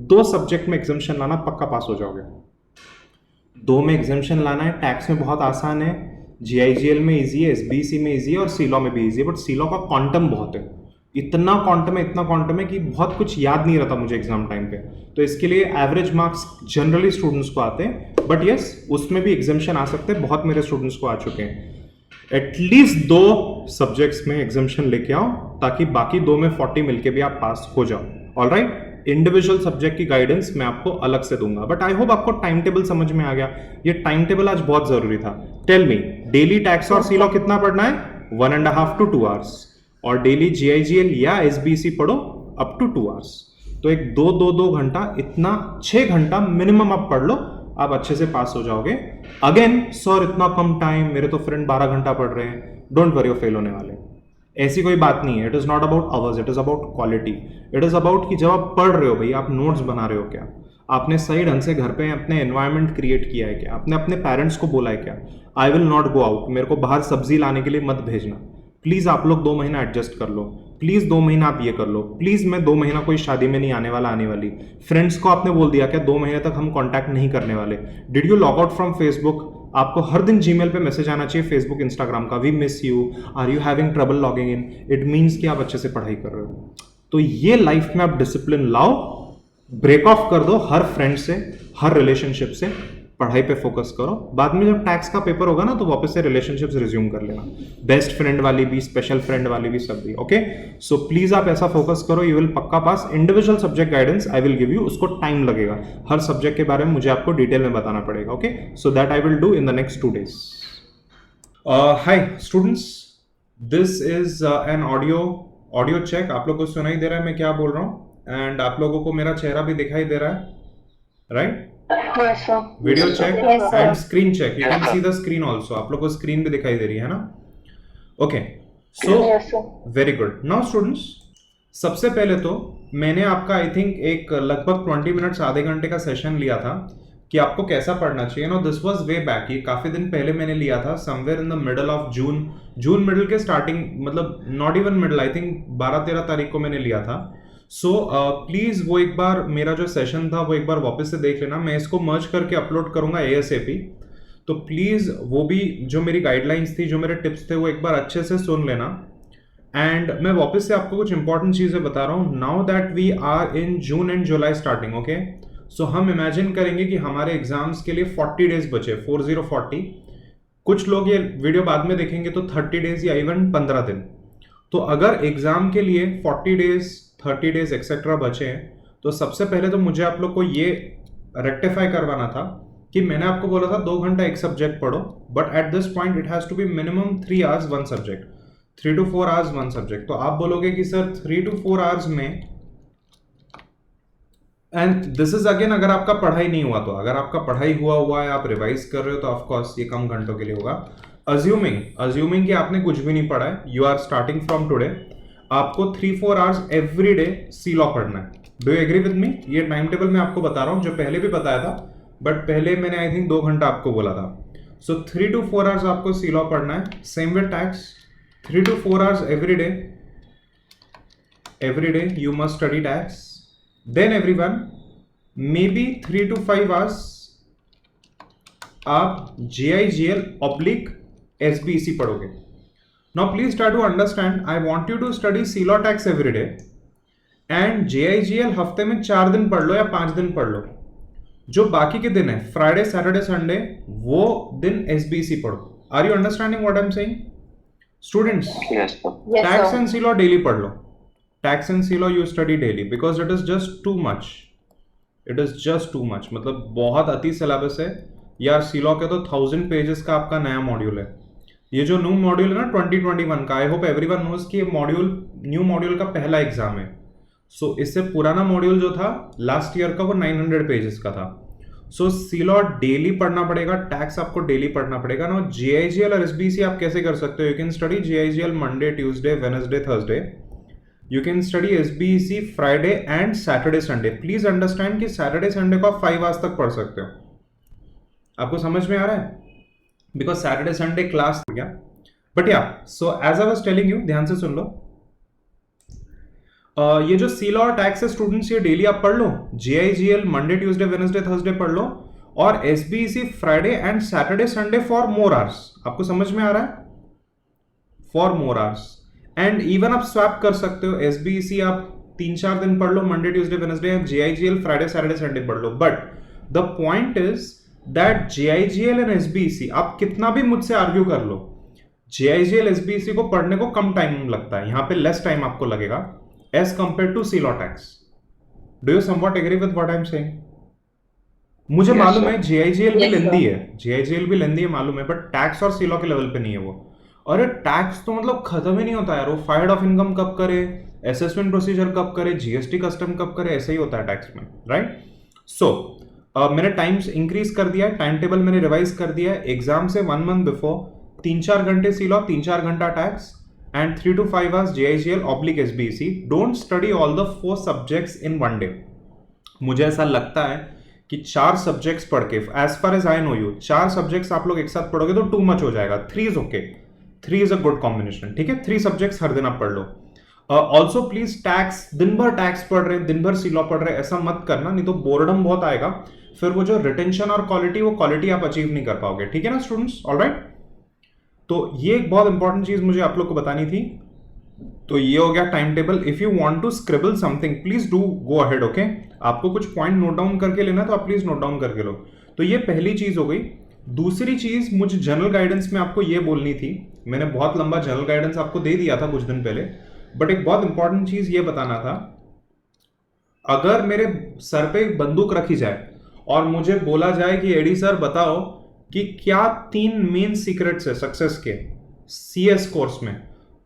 2 सब्जेक्ट में एग्जामिशन लाना, पक्का पास हो जाओगे। 2 में एग्जामिशन लाना है। टैक्स में बहुत आसान है, जीआईजीएल में इजी है, एसबीसी में इजी है और सीलॉ में भी इजी है। बट सीलॉ का क्वांटम बहुत है, इतना क्वांटम है कि बहुत कुछ याद नहीं रहता मुझे एग्जाम टाइम पे। तो इसके लिए एवरेज मार्क्स जनरली स्टूडेंट्स को आते हैं, बट यस उसमें भी एग्जामिशन आ सकते हैं। बहुत मेरे स्टूडेंट्स को आ चुके हैं। एटलीस्ट 2 सब्जेक्ट्स में एग्जामिशन लेके आओ, ताकि बाकी 2 में 40 मिलके भी आप पास हो जाओ। ऑलराइट, इंडिविजुअल सब्जेक्ट की गाइडेंस मैं आपको अलग से दूंगा। बट आई होप आपको टाइम टेबल समझ में आ गया। ये टाइम टेबल आज बहुत जरूरी था। टेल मी, डेली टैक्स और सीलॉ कितना पढ़ना है? 1.5 to 2 hours। और डेली जीआईजीएल या एसबीसी पढ़ो अप टू 2 hours। तो एक 2 घंटा, इतना 6 घंटा मिनिमम आप पढ़ लो, आप अच्छे से पास हो जाओगे। अगेन सर इतना कम टाइम, मेरे तो फ्रेंड 12 घंटा पढ़ रहे हैं। डोंट वरी, फेल होने वाले, ऐसी कोई बात नहीं है। It is not about hours, it is about quality. It is about कि जब आप पढ़ रहे हो भाई, आप नोट्स बना रहे हो क्या, आपने सही ढंग से घर पे अपने एनवायरनमेंट क्रिएट किया है क्या, आपने अपने पेरेंट्स को बोला है क्या, I will not go out, मेरे को बाहर सब्जी लाने के लिए मत भेजना। प्लीज आप लोग 2 महीना एडजस्ट कर लो, प्लीज 2 महीना आप ये कर लो, प्लीज मैं 2 महीना कोई शादी में नहीं आने वाला, आने वाली। फ्रेंड्स को आपने बोल दिया क्या 2 महीने तक हम कांटेक्ट नहीं करने वाले? Did you log out from Facebook? आपको हर दिन जीमेल पे मैसेज आना चाहिए फेसबुक इंस्टाग्राम का, we miss you, are you having trouble logging in. It means कि आप अच्छे से पढ़ाई कर रहे हो। तो ये लाइफ में आप डिसिप्लिन लाओ, ब्रेक ऑफ कर दो हर फ्रेंड से, हर रिलेशनशिप से, पढ़ाई पे फोकस करो। बाद में जब टैक्स का पेपर होगा ना, तो वापस से रिलेशनशिप्स रिज्यूम कर लेना, बेस्ट फ्रेंड वाली भी, स्पेशल फ्रेंड वाली भी, सब भी। ओके, सो प्लीज आप ऐसा फोकस करो, यू विल पक्का pass. Individual subject guidance I will give you, उसको टाइम लगेगा। हर सब्जेक्ट के बारे में मुझे आपको डिटेल में बताना पड़ेगा। Okay, so that I will do in the next 2 days। Hi students, this is an audio check. आप लोग को सुनाई दे रहा है मैं क्या बोल रहा हूँ? एंड आप लोगों को मेरा चेहरा भी दिखाई दे रहा है, right? Video check and screen check, you can see the screen also. आप लोग को स्क्रीन भी दिखाई दे रही है ना? Okay, so very good. Now students, सबसे पहले तो मैंने आपका आई थिंक एक लगभग 20 मिनट्स, आधे घंटे का सेशन लिया था कि आपको कैसा पढ़ना चाहिए। No, this was way back, ये काफी दिन पहले मैंने लिया था, somewhere in the middle of June middle के स्टार्टिंग, मतलब not even middle, I think 12-13 तारीख को मैंने लिया था। सो प्लीज वो एक बार मेरा जो सेशन था वो एक बार वापस से देख लेना। मैं इसको मर्ज करके अपलोड करूंगा ASAP, तो प्लीज वो भी जो मेरी गाइडलाइंस थी, जो मेरे टिप्स थे, वो एक बार अच्छे से सुन लेना। एंड मैं वापस से आपको कुछ इंपॉर्टेंट चीजें बता रहा हूँ। Now that we are in June and July starting, okay, so हम इमेजिन करेंगे कि हमारे एग्जाम्स के लिए 40 डेज बचे, 40। कुछ लोग ये वीडियो बाद में देखेंगे तो 30 डेज या इवन 15 दिन। तो अगर एग्जाम के लिए 40 डेज, 30 डेज एक्सेट्रा बचे हैं, तो सबसे पहले तो मुझे आप लोग को ये रेक्टिफाई करवाना था कि मैंने आपको बोला था 2 घंटा एक सब्जेक्ट पढ़ो, but at this point it has to be minimum 3 hours 1 subject, 3 to 4 hours 1 subject. तो आप बोलोगे कि सर 3 to 4 hours में, एंड दिस इज अगेन अगर आपका पढ़ाई नहीं हुआ, तो अगर आपका पढ़ाई हुआ है, आप रिवाइज कर रहे हो, तो ऑफकोर्स ये कम घंटों के लिए होगा। अज्यूमिंग कि आपने कुछ भी नहीं पढ़ा है, you are starting from today, आपको 3-4 hours every day C law पढ़ना है। Do you agree with me? ये टाइम टेबल मैं आपको बता रहा हूँ, जो पहले भी बताया था, बट पहले मैंने आई थिंक 2 घंटा आपको बोला था। सो 3 to 4 hours आपको सी लॉ पढ़ना है। Same with tax, 3 to 4 hours every day you must study tax. Then everyone, maybe 3 to 5 hours आप JIGL / SBC पढ़ोगे। Now please try to understand, I want you to study CLAW tax every day and JIGL हफ्ते में 4 दिन पढ़ लो या 5 दिन पढ़ लो। जो बाकी के दिन है, फ्राइडे, सैटरडे, संडे, वो दिन SBC पढ़ो। Are you understanding what I'm saying? Students, Yes, sir. tax and CLAW daily पढ़ लो। Tax and C law you study daily, because it is just too much, मतलब बहुत अति सिलेबस है यार। सी लॉ के तो 1000 पेजेस का आपका नया मॉड्यूल है। ये जो न्यू मॉड्यूल है ना 2021 का, आई होप एवरीवन नोज कि ये न्यू मॉड्यूल का पहला एग्जाम है। सो इससे पुराना मॉड्यूल जो था लास्ट ईयर का, वो 900 पेजेस का था। सो सीलॉ डेली पढ़ना पड़ेगा, टैक्स आपको डेली पढ़ना पड़ेगा ना। जेआईजीएल और एसबीसी आप कैसे कर सकते हो? You can study JIGL Monday, Tuesday, Wednesday, Thursday. You can study SBC Friday and Saturday Sunday. Please understand कि सैटरडे संडे को आप 5 आवर्स तक पढ़ सकते हो। आपको समझ में आ रहा है? बिकॉज सैटरडे संडे क्लास हो गया। बट या so as I was telling you, ध्यान से सुन लो। ये जो सीलॉ और टैक्स है स्टूडेंट्स, ये डेली आप पढ़ लो। JIGL Monday, Tuesday, Wednesday, Thursday पढ़ लो, और SBC Friday and Saturday Sunday for more hours. आपको समझ में आ रहा है? For more hours. And even आप स्वैप कर सकते हो, एसबीसी आप 3-4 दिन पढ़ लो, Monday, Tuesday, Wednesday, JIGL Friday, Saturday, Sunday पढ़ लो। But the point is that JIGL and SBC, आप कितना भी मुझसे आर्ग्यू कर लो, जेआईजीएल एसबीसी को पढ़ने को कम टाइम लगता है, यहां पे लेस टाइम आपको लगेगा as compared to CLAW tax. Do you somewhat agree with what I'm saying? मुझे मालूम है JIGL भी लेंदी है, JIGL भी लेंदी है मालूम है, बट टैक्स और CLAW के लेवल पे नहीं है वो। और टैक्स तो मतलब खत्म ही नहीं होता यार, वो फाइड ऑफ इनकम कब करे, असेसमेंट प्रोसीजर कब करे, जीएसटी कस्टम कब करे, ऐसे ही होता है टैक्स में, राइट? सो मैंने टाइम्स इंक्रीज कर दिया है, टाइम टेबल मैंने रिवाइज कर दिया है। एग्जाम से 1 मंथ बिफोर 3-4 घंटे CLAW, 3-4 घंटा tax, and 3 to 5 hours JIGL/SBC. Don't study all the 4 subjects in one day. मुझे ऐसा लगता है कि 4 सब्जेक्ट्स पढ़ के, as far as I know you, 4 subjects आप लोग एक साथ पढ़ोगे तो टू मच हो जाएगा। 3 is okay. 3 is a good combination. ठीक है, 3 सब्जेक्ट्स हर दिन आप पढ़ लो। ऑल्सो प्लीज टैक्स, दिन भर टैक्स पढ़ रहे हैं, दिन भर CLAW पढ़ रहे हैं, ऐसा मत करना, नहीं तो बोर्डम बहुत आएगा। फिर वो जो रिटेंशन और क्वालिटी, वो क्वालिटी आप अचीव नहीं कर पाओगे। ठीक है ना स्टूडेंट्स? ऑलराइट, तो ये एक बहुत इंपॉर्टेंट चीज मुझे आप लोग को बतानी थी। तो ये हो गया time table. If you want to scribble something, please do go ahead, okay? आपको कुछ पॉइंट नोट डाउन करके लेना तो आप प्लीज नोट डाउन करके लो। तो ये पहली चीज हो गई। दूसरी चीज मुझे जनरल गाइडेंस में आपको ये बोलनी थी, मैंने बहुत लंबा जनरल गाइडेंस आपको दे दिया था कुछ दिन पहले, बट एक बहुत इंपॉर्टेंट चीज ये बताना था। अगर मेरे सर पे एक बंदूक रखी जाए और मुझे बोला जाए कि एडी सर बताओ कि क्या 3 मेन सीक्रेट्स है सक्सेस के CS कोर्स में,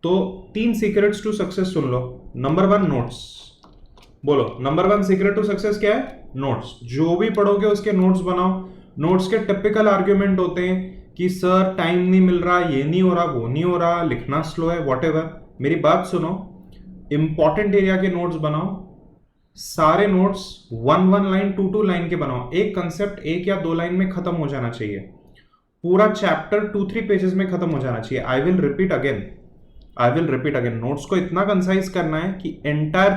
तो 3 सीक्रेट्स टू सक्सेस सुन लो। Number 1 notes. बोलो, नंबर 1 सीक्रेट टू सक्सेस क्या है? नोट्स। जो भी पढ़ोगे उसके नोट्स बनाओ। नोट्स के टिपिकल आर्ग्यूमेंट होते हैं कि सर टाइम नहीं मिल रहा, ये नहीं हो रहा, वो नहीं हो रहा, लिखना स्लो है, व्हाटएवर। मेरी बात सुनो, इंपॉर्टेंट एरिया के नोट्स बनाओ। सारे नोट्स 1-1 लाइन, 2-2 लाइन के बनाओ। एक कंसेप्ट 1 या 2 लाइन में खत्म हो जाना चाहिए। पूरा चैप्टर 2-3 पेजेस में खत्म हो जाना चाहिए। I will repeat again, notes को इतना कंसाइज करना है कि एंटायर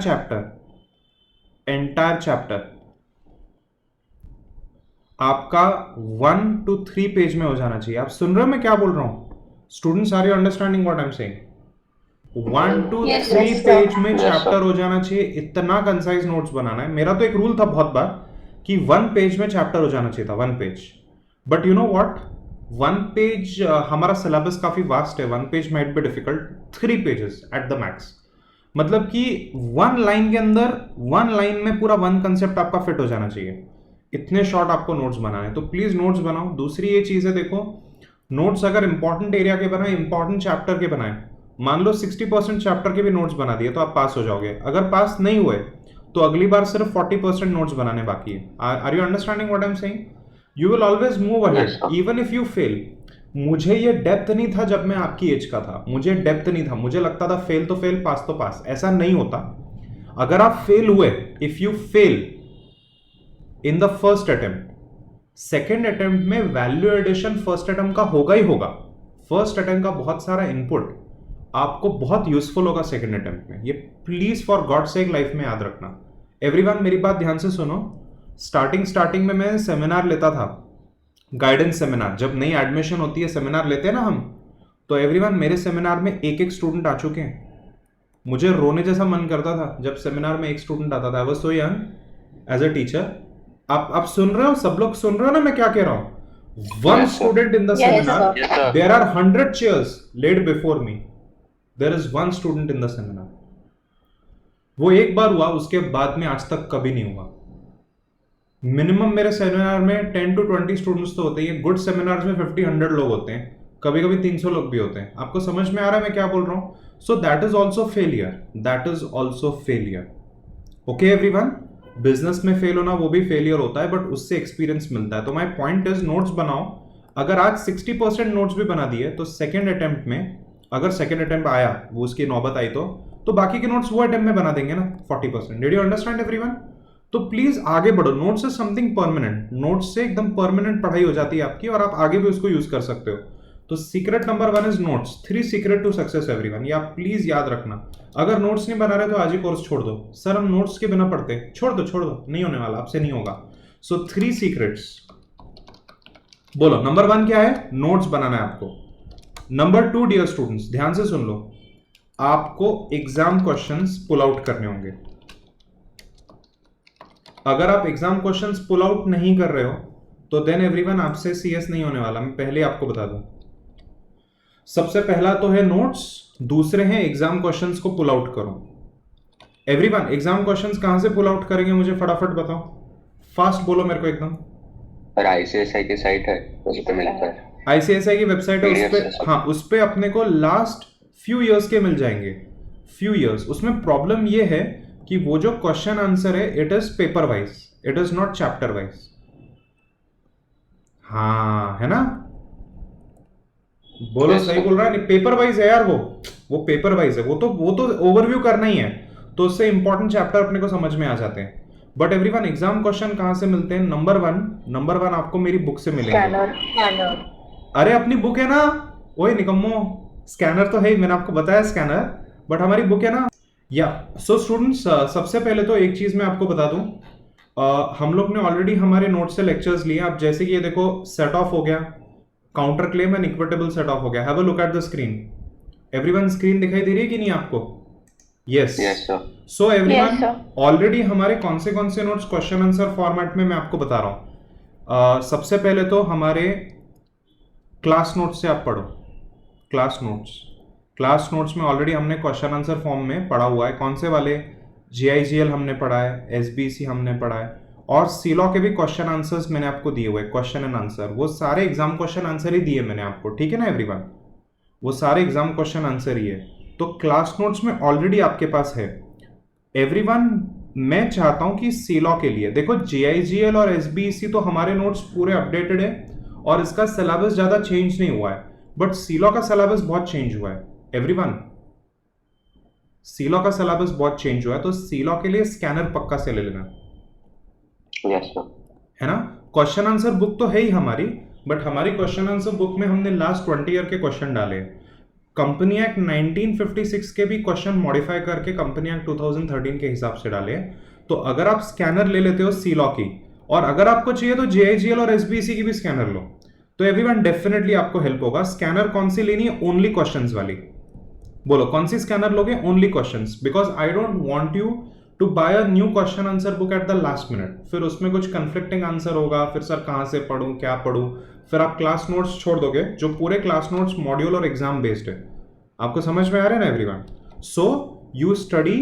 चैप्टर आपका 1 to 3 पेज में हो जाना चाहिए। आप सुन रहे हो मैं क्या बोल रहा हूं? Students, are you understanding what I am saying? 1 to 3 page में चैप्टर हो जाना चाहिए, इतना कंसाइज नोट्स बनाना है। मेरा तो एक रूल था बहुत बार कि 1 पेज में चैप्टर हो जाना चाहिए था, 1 page. But you know what, 1 page, हमारा सिलेबस काफी वास्ट है, 1 page might be difficult, 3 pages at the max. मतलब कि 1 लाइन के अंदर, 1 लाइन में पूरा 1 कंसेप्ट आपका फिट हो जाना चाहिए। इतने शॉर्ट आपको नोट्स बनाने, तो प्लीज नोट्स बनाओ। दूसरी ये चीज है, देखो नोट्स अगर इंपॉर्टेंट एरिया के बनाए, इंपॉर्टेंट चैप्टर के बनाए, मान लो 60% चैप्टर के भी नोट्स बना दिए तो आप पास हो जाओगे। अगर पास नहीं हुए तो अगली बार सिर्फ 40% नोट्स बनाने बाकी है। Are you understanding what I am saying? You will always move ahead even if you fail. मुझे ये डेप्थ नहीं था जब मैं आपकी एज का था, मुझे डेप्थ नहीं था, मुझे लगता था फेल तो फेल, पास तो पास। ऐसा नहीं होता। अगर आप फेल हुए, if you fail in the first attempt, second attempt में वैल्यू एडिशन फर्स्ट अटेम्प्ट का होगा ही होगा। फर्स्ट अटेम्प्ट का बहुत सारा इनपुट आपको बहुत यूजफुल होगा सेकेंड अटेम्प्ट में। ये please for God sake life में याद रखना। एवरीवन मेरी बात ध्यान से सुनो। स्टार्टिंग में मैं सेमिनार लेता था, गाइडेंस सेमिनार। जब नई एडमिशन होती है सेमिनार लेते हैं ना हम, तो एवरीवन मेरे सेमिनार में एक स्टूडेंट आ चुके हैं। मुझे रोने जैसा मन करता था जब सेमिनार में एक स्टूडेंट आता था। I was so young as a teacher. आप सुन रहे हो? सब लोग सुन रहे हो ना मैं क्या कह रहा हूं? 1 student in the seminar, there are 100 chairs laid before me, there is 1 student in the seminar. वो एक बार हुआ, उसके बाद में आज तक कभी नहीं हुआ। मिनिमम मेरे सेमिनार में 10 to 20 स्टूडेंट्स तो होते हैं। गुड सेमिनार्स में 50-100 लोग होते हैं, कभी कभी 300 लोग भी होते हैं। आपको समझ में आ रहा है मैं क्या बोल रहा हूं? So that is also failure, okay everyone? Business में फेल होना वो भी फेलियर होता है, बट उससे एक्सपीरियंस मिलता है। तो माई पॉइंट इज नोट्स बनाओ। अगर आज 60% नोट्स भी बना दिए तो सेकेंड अटेम्प्ट में, अगर सेकेंड अटेम्प्ट आया, वो उसकी नौबत आई तो बाकी के नोट्स वो अटेम्प्ट में बना देंगे ना 40%। Did you understand everyone? तो प्लीज आगे बढ़ो। Notes is something permanent. Notes से एकदम परमानेंट पढ़ाई हो जाती है आपकी, और आप आगे भी उसको यूज कर सकते हो। तो secret number 1 is notes. 3 secret to success everyone, ये आप प्लीज याद रखना। अगर नोट्स नहीं बना रहे तो आज ही कोर्स छोड़ दो। सर हम नोट्स के बिना पढ़ते, छोड़ दो, नहीं होने वाला, आपसे नहीं होगा। सो 3 सीक्रेट्स बोलो। नंबर 1 क्या है? नोट्स बनाना है आपको। नंबर 2 डियर स्टूडेंट्स, ध्यान से सुन लो, आपको एग्जाम क्वेश्चंस पुल आउट करने होंगे। अगर आप एग्जाम क्वेश्चंस पुल आउट नहीं कर रहे हो तो देन एवरीवन आपसे सीएस नहीं होने वाला। मैं पहले आपको बता दूं, सबसे पहला तो है नोट्स, दूसरे हैं एग्जाम क्वेश्चंस को पुल आउट करो। एवरीवन एग्जाम क्वेश्चंस कहां से पुल आउट करेंगे मुझे फटाफट बताओ, फास्ट बोलो मेरे को एकदम। और आईसीएसआई की साइट है, उस पे मिलता है। आईसीएसआई की वेबसाइट है, उस पे, हाँ, उस पे अपने को लास्ट फ्यू इयर्स के मिल जाएंगे, फ्यू इयर्स। उसमें प्रॉब्लम ये है कि वो जो क्वेश्चन आंसर है it is paper wise, it is not chapter wise. हाँ है ना, बोलो सही बोल रहा है नहीं? पेपर वाइज है यार, वो पेपर वाइज है। वो तो ओवरव्यू करना ही है, तो उससे इंपॉर्टेंट चैप्टर अपने को समझ में आ जाते हैं। बट एवरीवन एग्जाम क्वेश्चन कहां से मिलते हैं? नंबर वन आपको मेरी बुक से मिलेंगे। स्कैनर। अरे अपनी बुक है ना, ओए निकम्मो, स्कैनर तो है ही, मैंने आपको बताया स्कैनर, बट हमारी बुक है ना। या सो स्टूडेंट्स, सबसे पहले तो एक चीज मैं आपको बता दूं, हम लोग ने ऑलरेडी हमारे नोट से लेक्चर्स लिए। अब जैसे कि ये देखो, सेट ऑफ हो गया, counter claim and equitable set of हो गया। Have a look at the screen. Everyone screen दिखाई दे रही है कि नहीं आपको? Yes sir. So everyone already हमारे कौन से नोट्स क्वेश्चन आंसर फॉर्मेट में मैं आपको बता रहा हूं। सबसे पहले तो हमारे क्लास नोट्स से आप पढ़ो। क्लास नोट्स में ऑलरेडी हमने क्वेश्चन आंसर फॉर्म में पढ़ा हुआ है। कौन से वाले? जीआईजीएल हमने पढ़ा है, एसबीसी हमने पढ़ा है, और सीलॉ के भी क्वेश्चन आंसर्स मैंने आपको दिए हुए, क्वेश्चन एंड आंसर। वो सारे एग्जाम क्वेश्चन आंसर ही दिए मैंने आपको, ठीक है ना एवरीवन? वो सारे एग्जाम क्वेश्चन आंसर ही है। तो क्लास नोट्स में ऑलरेडी आपके पास है। एवरीवन मैं चाहता हूं कि सीलॉ के लिए देखो, जीआईजीएल और एसबीसी तो हमारे नोट्स पूरे अपडेटेड है और इसका सिलेबस ज्यादा चेंज नहीं हुआ है, बट सीलॉ का सिलेबस बहुत चेंज हुआ है। एवरीवन सीलॉ का सिलेबस बहुत चेंज हुआ है, तो सीलॉ के लिए स्कैनर पक्का से ले लेना। Yes sir. है ना? क्वेश्चन आंसर बुक तो है ही हमारी, बट हमारी क्वेश्चन आंसर बुक में हमने लास्ट 20 ईयर के क्वेश्चन डाले। कंपनी एक्ट 1956 के भी क्वेश्चन मॉडिफाई करके कंपनी एक्ट 2013 के हिसाब से डाले। तो अगर आप स्कैनर ले लेते हो सीलॉ की, और अगर आपको चाहिए तो जेआईजीएल और एसबीसी की भी स्कैनर लो, तो एवरीवन डेफिनेटली आपको हेल्प होगा। स्कैनर कौन सी लेनी है? ओनली क्वेश्चंस वाली। बोलो कौन सी स्कैनर लोगे? Only questions, because I don't want you to buy a new question answer book at the last minute. फिर उसमें कुछ कंफ्लिक्टिंग आंसर होगा, फिर सर कहां से पढ़ूं, क्या पढ़ूं, फिर आप क्लास नोट्स छोड़ दोगे, जो पूरे क्लास नोट्स मॉड्यूल और एग्जाम बेस्ड है। आपको समझ में आ रहा है ना everyone? So you study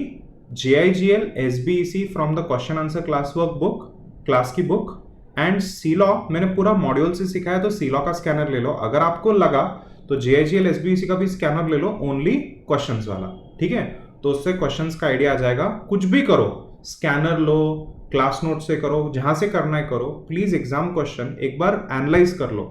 JIGL SBC from the question answer class work book, class की बुक, एंड सीलॉ मैंने पूरा मॉड्यूल से सिखाया, तो सीलॉ का स्कैनर ले लो। अगर आपको लगा तो जेआईजीएल एसबीसी का भी स्कैनर ले लो, ओनली क्वेश्चंस वाला, ठीक है? तो उससे क्वेश्चंस का आइडिया आ जाएगा। कुछ भी करो, स्कैनर लो, क्लास नोट से करो, जहां से करना है करो, प्लीज एग्जाम क्वेश्चन एक बार एनालाइज कर लो,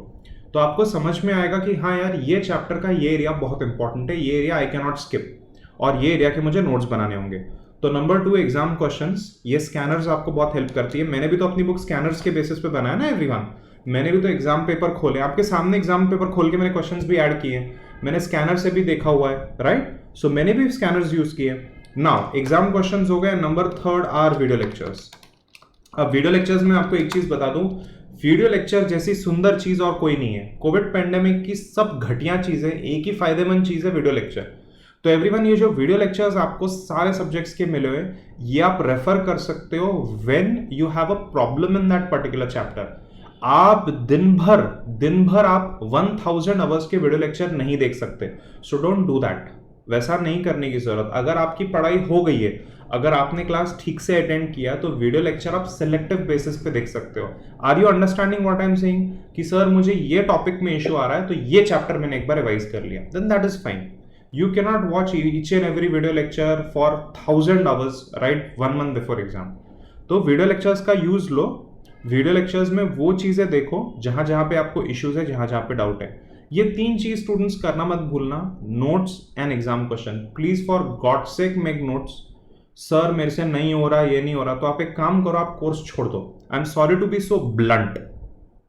तो आपको समझ में आएगा कि हाँ यार ये चैप्टर का ये एरिया बहुत इंपॉर्टेंट है, ये area I can not skip, और ये एरिया के मुझे नोट्स बनाने होंगे। तो नंबर 2 एग्जाम क्वेश्चंस, ये स्कैनर्स आपको बहुत हेल्प करती है। मैंने भी तो अपनी बुक स्कैनर्स के बेसिस पे बनाया ना एवरीवन। मैंने भी तो एग्जाम पेपर खोले, आपके सामने एग्जाम पेपर खोल के मैंने क्वेश्चंस भी ऐड किए, मैंने स्कैनर से भी देखा हुआ है, राइट? सो मैंने भी स्कैनर्स यूज किए। नाउ एग्जाम क्वेश्चंस हो गए। Number 3 are video lectures. अब वीडियो लेक्चर्स में आपको एक चीज बता दूं, वीडियो लेक्चर जैसी सुंदर चीज और कोई नहीं है। कोविड पेंडेमिक की सब घटिया चीजें, एक ही फायदेमंद चीज है वीडियो लेक्चर। तो एवरीवन ये जो वीडियो लेक्चर्स आपको सारे सब्जेक्ट्स के मिले हुए, ये आप रेफर कर सकते हो when you have a problem in that particular chapter. आप दिन भर आप 1000 आवर्स के वीडियो लेक्चर नहीं देख सकते, सो डोंट डू दैट। वैसा नहीं करने की जरूरत। अगर आपकी पढ़ाई हो गई है, अगर आपने क्लास ठीक से अटेंड किया, तो वीडियो लेक्चर आप सिलेक्टिव बेसिस पे देख सकते हो। Are you understanding what I am saying? कि सर मुझे ये टॉपिक में इश्यू आ रहा है, तो ये चैप्टर मैंने एक बार रिवाइज कर लिया, then that is fine. You cannot watch each and every video lecture for 1000 hours, right? 1 month before exam. तो वीडियो लेक्चर्स का यूज लो, वीडियो लेक्चर्स में वो चीजें देखो जहां जहां पे आपको इश्यूज है, जहां जहां पे डाउट है। ये 3 चीज स्टूडेंट्स करना मत भूलना, notes and exam question. Please for God sake make notes. Sir मेरे से नहीं हो रहा, ये नहीं हो रहा, तो आप एक काम करो, आप कोर्स छोड़ दो। I am sorry to be so blunt,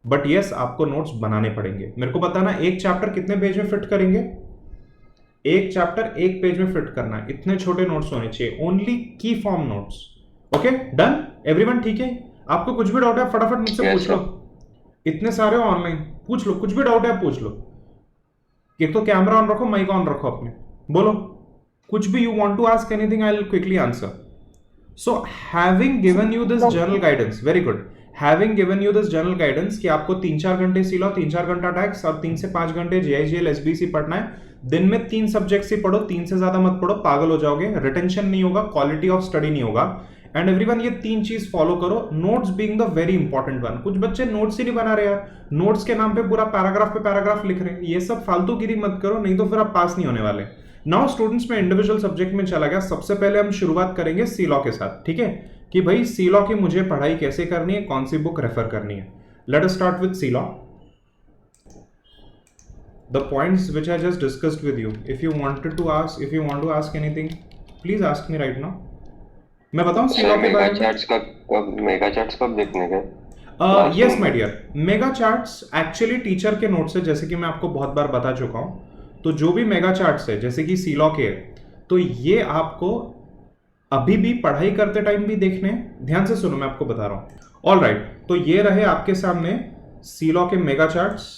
but yes आपको नोट्स बनाने पड़ेंगे। मेरे को पता ना एक चैप्टर कितने पेज में फिट करेंगे, एक चैप्टर एक पेज में फिट करना है, इतने छोटे नोट्स होने चाहिए, ओनली की form notes. Okay done everyone, ठीक है? आपको कुछ भी डाउट है फटाफट मुझसे पूछ लो, इतने सारे ऑनलाइन, पूछ लो, कुछ भी डाउट है पूछ लो। एक तो कैमरा ऑन रखो, माइक ऑन रखो अपने, बोलो कुछ भी, you want to ask anything, I will quickly answer. So having given you this general guidance, very good, having given you this general guidance कि आपको 3-4 घंटे सीलो, 3-4 घंटा टैक्स और 3 से 5 घंटे JIGL SBC पढ़ना है। दिन में 3 सब्जेक्ट्स ही पढ़ो, 3 से ज्यादा मत पढ़ो, पागल हो जाओगे, रिटेंशन नहीं होगा, क्वालिटी ऑफ स्टडी नहीं होगा। एंड एवरीवन ये 3 चीज फॉलो करो, notes being the very important one. कुछ बच्चे नोट्स ही नहीं बना रहे यार, नोट्स के नाम पे पूरा पैराग्राफ पे पैराग्राफ लिख रहे हैं, ये सब फालतूगिरी मत करो, नहीं तो फिर आप पास नहीं होने वाले। नाउ स्टूडेंट्स में इंडिविजुअल सब्जेक्ट में चला गया। सबसे पहले हम शुरुआत करेंगे सी लॉ के साथ, ठीक है? कि भाई सी लॉ की मुझे पढ़ाई कैसे करनी है, कौन सी बुक रेफर करनी है। Let us start with C law. The points which I just discussed with you, if you want to ask anything, please ask me right now. मैं बताऊं सी लॉ के बारे में? मेगा चार्ट्स कब देखने के? Yes my dear, mega charts actually teacher के notes है, जैसे कि मैं आपको बहुत बार बता चुका हूं। तो जो भी मेगा चार्ट्स है जैसे कि सी लॉ के, तो ये आपको अभी भी पढ़ाई करते टाइम भी देखने, ध्यान से सुनो मैं आपको बता रहा हूं। ऑल राइट, तो ये रहे आपके सामने सी लॉ के मेगा चार्ट्स,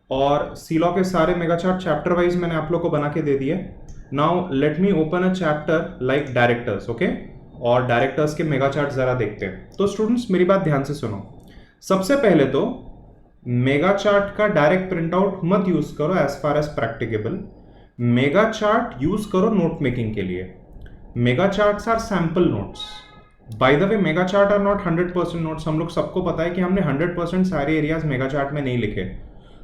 और सी लॉ के सारे मेगा चार्ट चैप्टर वाइज मैंने आप लोग को बना के दे दिए। Now let me open a chapter like directors, okay? और डायरेक्टर्स के मेगा चार्ट जरा देखते हैं। तो स्टूडेंट्स मेरी बात ध्यान से सुनो, सबसे पहले तो मेगा चार्ट का डायरेक्ट प्रिंट आउट मत यूज करो as far as practicable. Mega chart use करो नोट मेकिंग के लिए। Mega charts are sample notes. By the way mega chart are not 100% notes. हम लोग सबको पता है कि हमने 100% सारे एरियाज मेगा चार्ट में नहीं लिखे।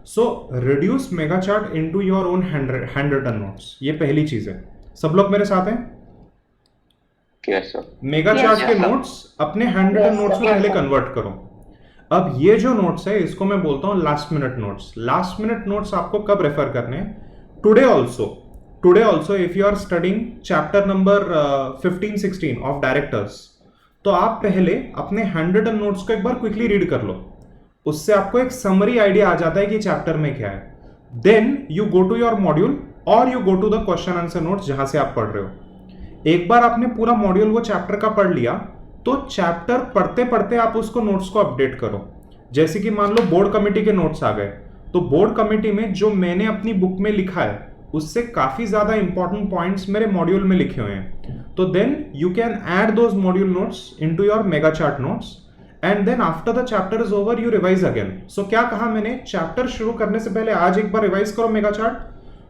So reduce mega chart into your own handwritten notes, ये पहली चीज है। सब लोग मेरे साथ हैं? Yes sir. मेगा चार्ट के नोट्स अपने हैंड रिटन नोट्स में पहले कन्वर्ट करो। अब ये जो नोट्स है इसको मैं बोलता हूं last minute notes. Last minute notes आपको कब रेफर करने हैं? Today also if you are studying chapter number 15-16 of directors, तो आप पहले अपने हैंड रिटन नोट्स को एक बार क्विकली रीड कर लो, उससे आपको एक समरी आइडिया आ जाता है कि चैप्टर में क्या है। Then you go to your module और you go to the question answer notes जहां से आप पढ़ रहे हो। एक बार आपने पूरा मॉड्यूल वो चैप्टर का पढ़ लिया, तो चैप्टर पढ़ते पढ़ते आप उसको नोट्स को अपडेट करो। जैसे कि मान लो बोर्ड कमेटी के नोट्स आ गए, तो बोर्ड कमेटी में जो मैंने अपनी बुक में लिखा है उससे काफी ज्यादा इंपॉर्टेंट पॉइंट्स मेरे मॉड्यूल में लिखे हुए हैं, तो then you can add those module notes into your mega chart notes and then after the chapter is over you revise again. So क्या कहा मैंने? चैप्टर शुरू करने से पहले आज एक बार रिवाइज करो मेगा चार्ट,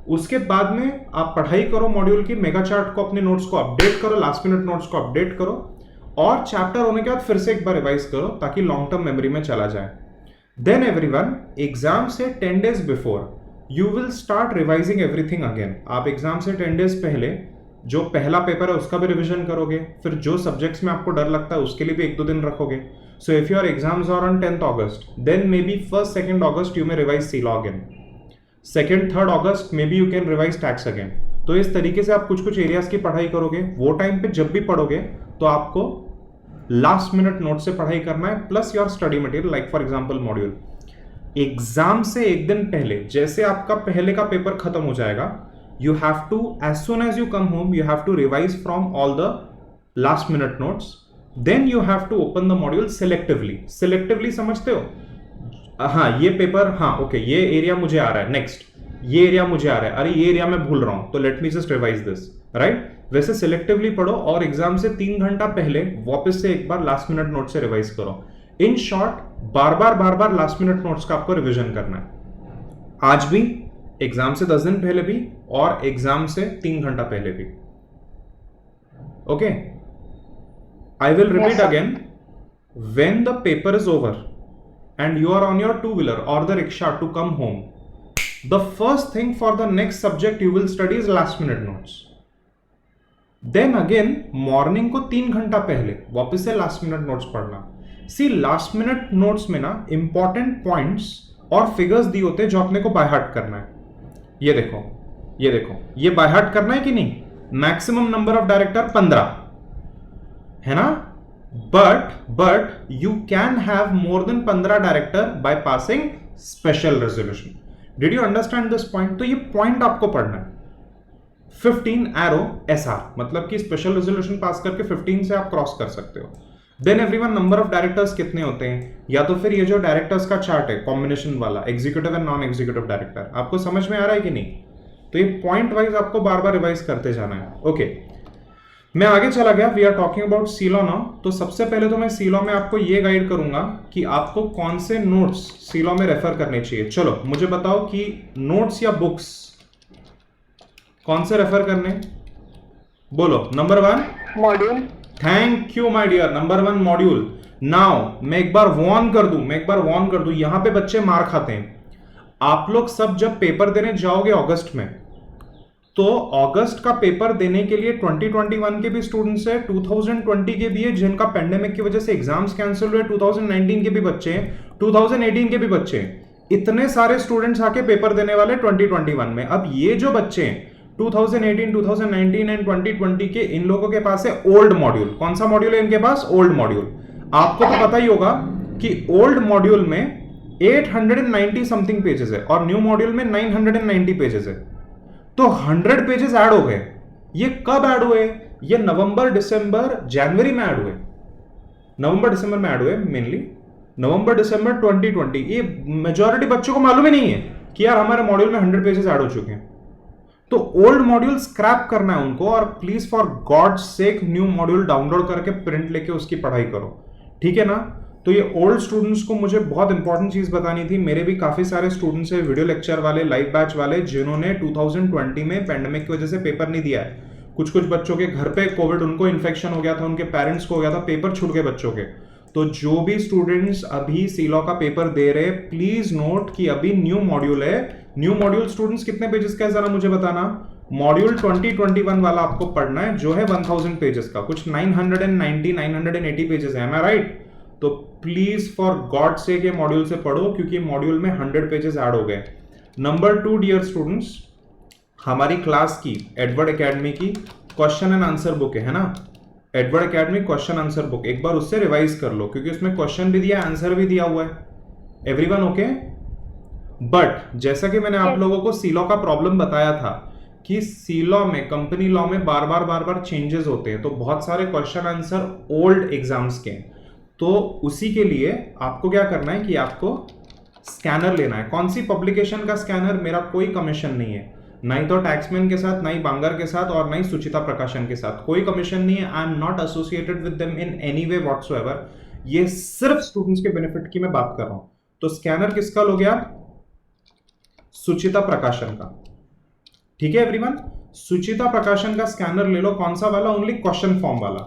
उसके बाद में आप पढ़ाई करो मॉड्यूल की, मेगा चार्ट को अपने नोट्स को अपडेट करो, लास्ट मिनट नोट्स को अपडेट करो, और चैप्टर होने के बाद फिर से एक बार रिवाइज करो ताकि लॉन्ग टर्म मेमोरी में चला जाए। देन एवरीवन, एग्जाम से 10 days before you will start revising everything again. आप एग्जाम से 10 डेज पहले जो पहला पेपर है उसका भी रिवीजन करोगे, फिर जो सब्जेक्ट्स में आपको डर लगता है उसके लिए भी 1-2 दिन रखोगे। So if your exams are on 10th August, then may be 1st-2nd August you may revise C law again, 2nd-3rd August may be you can revise tax again. तो इस तरीके से आप कुछ कुछ एरियाज की पढ़ाई करोगे। वो टाइम पे जब भी पढ़ोगे तो आपको लास्ट मिनट नोट से पढ़ाई करना है, plus your study material like for example module. Exam से एक दिन पहले जैसे आपका पहले का पेपर खत्म हो जाएगा, you have to, as soon as you come home, you have to revise from all the last minute notes. Then you have to open the module selectively समझते हो? हाँ ये पेपर, हाँ ओके ये एरिया मुझे आ रहा है, नेक्स्ट ये एरिया मुझे आ रहा है, अरे ये एरिया मैं भूल रहा हूं तो let me just revise this, right? वैसे सिलेक्टिवली पढ़ो और एग्जाम से 3 घंटा पहले वापस से एक बार लास्ट मिनट नोट से रिवाइज करो। In short bar bar last minute notes का आपको रिविजन करना है, आज भी, एग्जाम से 10 दिन पहले भी, और एग्जाम से 3 घंटा पहले भी। Okay, I will repeat again, when the paper is over and you are on your two-wheeler or the rickshaw to come home, the first thing for the next subject you will study is last minute notes. Then again morning को 3 घंटा पहले वापस से last minute notes पढ़ना। सी last minute notes में ना important points और figures दिए होते हैं जो अपने को बाय हार्ट करना है। ये देखो ये देखो, ये बाय हार्ट करना है कि नहीं? मैक्सिमम नंबर ऑफ डायरेक्टर 15 है ना, but you can have more than 15 director by passing special resolution. Did you understand this point? तो ये पॉइंट आपको पढ़ना है। 15 एरो SR, मतलब कि स्पेशल रेजोल्यूशन पास करके 15 से आप क्रॉस कर सकते हो। Then everyone, number of directors कितने होते हैं, या तो फिर ये जो डायरेक्टर्स का चार्ट है कॉम्बिनेशन वाला, executive and non executive director, आपको समझ में आ रहा है कि नहीं? तो ये पॉइंट वाइज आपको बार बार रिवाइज करते जाना है। ओके, मैं आगे चला गया। We are talking about C law now. तो सबसे पहले तो मैं सीलॉ में आपको ये गाइड करूंगा कि आपको कौन से नोट्स सीलॉ में रेफर करने चाहिए। चलो मुझे बताओ कि नोट्स या बुक्स कौन से रेफर करने, बोलो। Number 1 module. Thank you my dear, number 1 module. Now मैं एक बार वार्न कर दूं, यहां पे बच्चे मार खाते हैं। आप लोग सब जब पेपर देने जाओगे अगस्त में, तो अगस्त का पेपर देने के लिए 2021 के भी स्टूडेंट्स है, 2020 के भी है जिनका पेंडेमिक की वजह से एग्जाम्स कैंसिल हुए, 2019 के भी बच्चे हैं, 2018 के भी बच्चे हैं। इतने सारे स्टूडेंट्स आके पेपर देने वाले 2021 में। अब ये जो बच्चे हैं 2018, 2019 एंड 2020 के, इन लोगों के पास है ओल्ड मॉड्यूल। कौन सा मॉड्यूल है इनके पास? Old module. आपको तो पता ही होगा कि ओल्ड मॉड्यूल में 890 समथिंग पेजेस है और न्यू मॉड्यूल में 990 पेजेस है। तो 100 पेजेस ऐड हो गए। ये कब ऐड हुए? ये नवंबर, दिसंबर, जनवरी में ऐड हुए। नवंबर दिसंबर में ऐड हुए मेनली, नवंबर दिसंबर 2020। ये मेजॉरिटी बच्चों को मालूम ही नहीं है कि यार हमारे मॉड्यूल में 100 पेजेस ऐड हो चुके हैं। तो ओल्ड मॉड्यूल स्क्रैप करना है उनको, और please for God sake new module download करके प्रिंट लेके उसकी पढ़ाई करो, ठीक है ना? तो ये ओल्ड स्टूडेंट्स को मुझे बहुत इंपॉर्टेंट चीज बतानी थी। मेरे भी काफी सारे स्टूडेंट्स हैं, वीडियो लेक्चर वाले, लाइव बैच वाले, जिन्होंने 2020 में पेंडेमिक की वजह से पेपर नहीं दिया है। कुछ बच्चों के घर पे कोविड, उनको इन्फेक्शन हो गया था, उनके पेरेंट्स को हो गया था, पेपर छूट गए बच्चों के। तो जो भी स्टूडेंट्स अभी सीलॉ का पेपर दे रहे, प्लीज नोट कि अभी न्यू मॉड्यूल है। न्यू मॉड्यूल स्टूडेंट्स कितने पेजेस का है जरा मुझे बताना। मॉड्यूल 2021 वाला आपको पढ़ना है जो है 1000 पेजेस का, कुछ 990 980 पेजेस है, एम आई राइट? तो प्लीज फॉर गॉड से के मॉड्यूल से पढ़ो, क्योंकि मॉड्यूल में 100 पेजेस ऐड हो गए। नंबर 2 डियर स्टूडेंट्स, हमारी क्लास की एडवर्ड एकेडमी की क्वेश्चन एंड आंसर बुक है ना, Edward academy question answer book, एक बार उससे रिवाइज कर लो, क्योंकि उसमें क्वेश्चन भी दिया, आंसर भी दिया हुआ है। Everyone okay? बट जैसा कि मैंने आप लोगों को सीलॉ का प्रॉब्लम बताया था कि सीलॉ में, कंपनी लॉ में बार बार चेंजेस होते हैं, तो बहुत सारे क्वेश्चन आंसर ओल्ड एग्जाम्स के हैं। तो उसी के लिए आपको क्या करना है कि आपको स्कैनर लेना है। कौन सी पब्लिकेशन का स्कैनर? मेरा कोई कमीशन नहीं है, ना ही तो टैक्समैन के साथ, ना ही बांगर के साथ, और ना ही सुचिता प्रकाशन के साथ, कोई कमीशन नहीं है। आई am not associated with them in any way whatsoever. ये सिर्फ स्टूडेंट्स के बेनिफिट की मैं बात कर रहा हूं। तो स्कैनर किसका लोगे आप? सुचिता प्रकाशन का, ठीक है एवरीवन? सुचिता प्रकाशन का स्कैनर ले लो। कौन सा वाला? ओनली क्वेश्चन फॉर्म वाला।